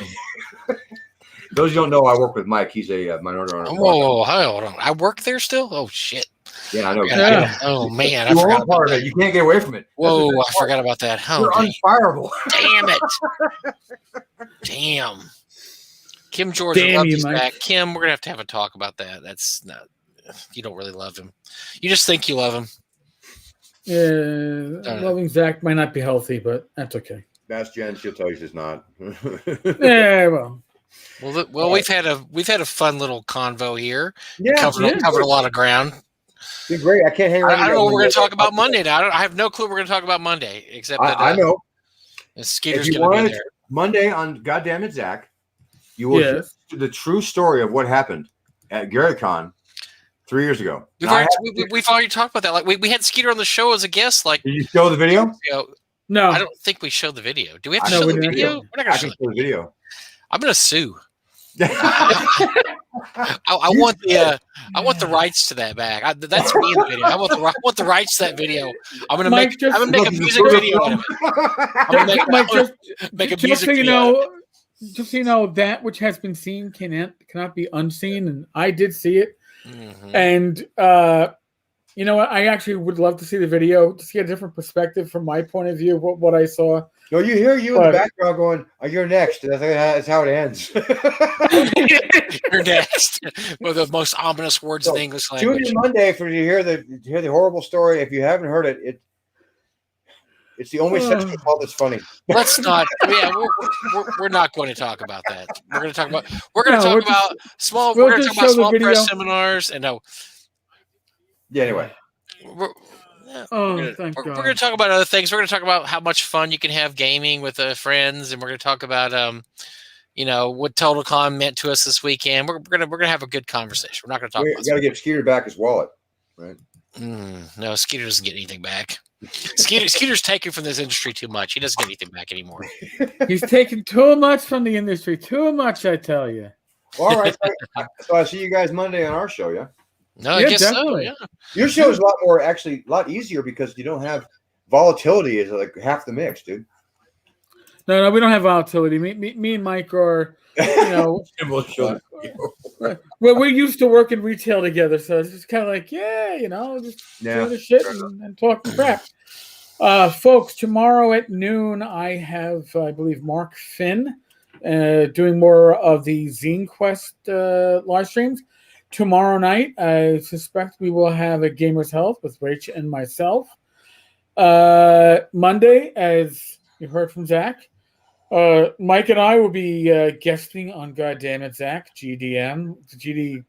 Those you don't know, I work with Mike. He's a minority owner. Whoa, hold on. I work there still? Oh, shit. Yeah, I know. Yeah. Oh, man. I forgot part of it. You can't get away from it. Whoa, I forgot about that. Oh, you're unfireable. Damn it. Damn. Kim George loves you, Zack. Kim, we're going to have a talk about that. That's not, you don't really love him. You just think you love him. Yeah, loving Zack might not be healthy, but that's okay. That's Jen. She'll tell you she's not. Yeah, well, we've had a fun little convo here. Yeah, covered a lot of ground. You're great. I can't hang around. I don't know what we're going to talk about Monday now. I have no clue what we're going to talk about Monday, except that I know. Skeeter's going to be there. Monday on Goddamn It, Zack, you will hear the true story of what happened at GaryCon 3 years ago. We've already talked about that. Like we had Skeeter on the show as a guest. Like, did you show the video? No, I don't think we showed the video. Do we have to show the video? We're not going to show the video. I'm going to sue. I want the rights to that back. That's me in the video. I want the rights to that video. I'm gonna make a music video out of it. Make a music video. Just so you know, that which has been seen cannot be unseen, and I did see it. Mm-hmm. And you know what? I actually would love to see the video to see a different perspective from my point of view of what I saw. No, you hear in the background going, "Oh, you're next." That's how it ends. You're next. One of the most ominous words in the English language. Tune in Monday to hear the horrible story. If you haven't heard it, it's the only section of all that's funny. Let's not. Yeah, we're not going to talk about that. We're going to talk about small press seminars and no. Yeah. Anyway. We're going to talk about other things. We're going to talk about how much fun you can have gaming with friends, and we're going to talk about what TotalCon meant to us this weekend. We're going to have a good conversation. We're not going to talk. We got to get Skeeter back his wallet, right? No, Skeeter doesn't get anything back. Skeeter's taken from this industry too much. He doesn't get anything back anymore. He's taken too much from the industry. Too much, I tell you. All right. So I see you guys Monday on our show, yeah? No, I guess definitely. So, yeah. Your show is a lot easier because you don't have volatility is like half the mix, dude. No, we don't have volatility. Me and Mike are, well, we're used to working retail together, so it's just kind of like, just doing the shit and talking crap. Folks, tomorrow at noon, I have, I believe, Mark Finn doing more of the Zine Quest live streams. Tomorrow night, I suspect we will have a Gamer's Health with Rach and myself. Monday, as you heard from Zack, Mike and I will be guesting on Goddamn It, Zack, GDM, GDZ.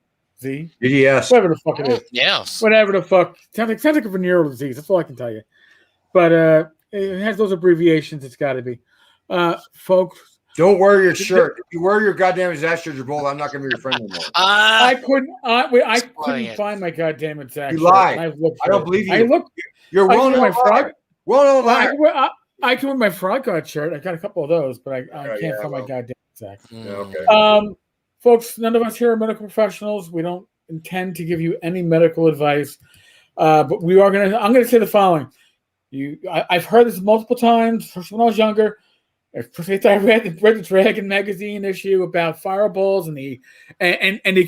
GDS. Whatever the fuck it is. Yes. Whatever the fuck. Sounds like a venereal disease. That's all I can tell you. But it has those abbreviations. It's got to be. Folks. Don't wear your shirt. If you wear your goddamn Zack shirt, you're bold. I'm not going to be your friend anymore. I couldn't find my goddamn it Zack. You lied. I don't believe you. You're well-known my frog. Well-known. I can wear my Frog God shirt. I got a couple of those, but I can't find my goddamn Zack. Okay. folks, none of us here are medical professionals. We don't intend to give you any medical advice, but I'm going to say the following. I've heard this multiple times, especially when I was younger. I read the Dragon magazine issue about fireballs and the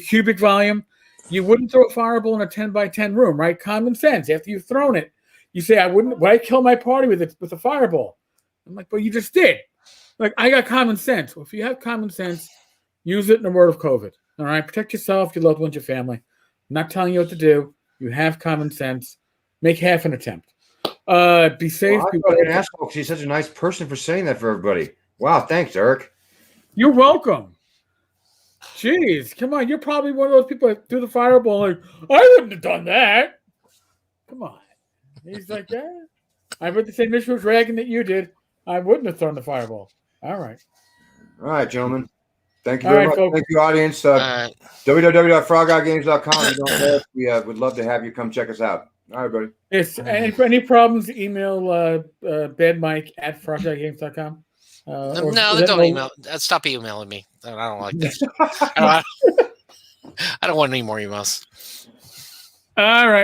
cubic volume. You wouldn't throw a fireball in a 10 by 10 room, right? Common sense. After you've thrown it, you say, would I kill my party with a fireball? I'm like, well, you just did. Like, I got common sense. Well, if you have common sense, use it in the world of COVID. All right? Protect yourself, your loved ones, your family. I'm not telling you what to do. You have common sense. Make half an attempt. Be safe. Well, I fucking asshole because he's such a nice person for saying that for everybody. Wow, thanks, Eric. You're welcome. Jeez, come on. You're probably one of those people that do the fireball like, I wouldn't have done that. Come on. He's like, yeah. I read the same issue of Dragon that you did. I wouldn't have thrown the fireball. All right. All right, gentlemen. Thank you very much. Folks. Thank you, audience. www.frogeygames.com. You don't know, we would love to have you come check us out. All right, buddy. Yes, and for any problems, email Bad Mike at frogeygames.com. No, don't email. Stop emailing me. I don't like that. I don't want any more emails. All right.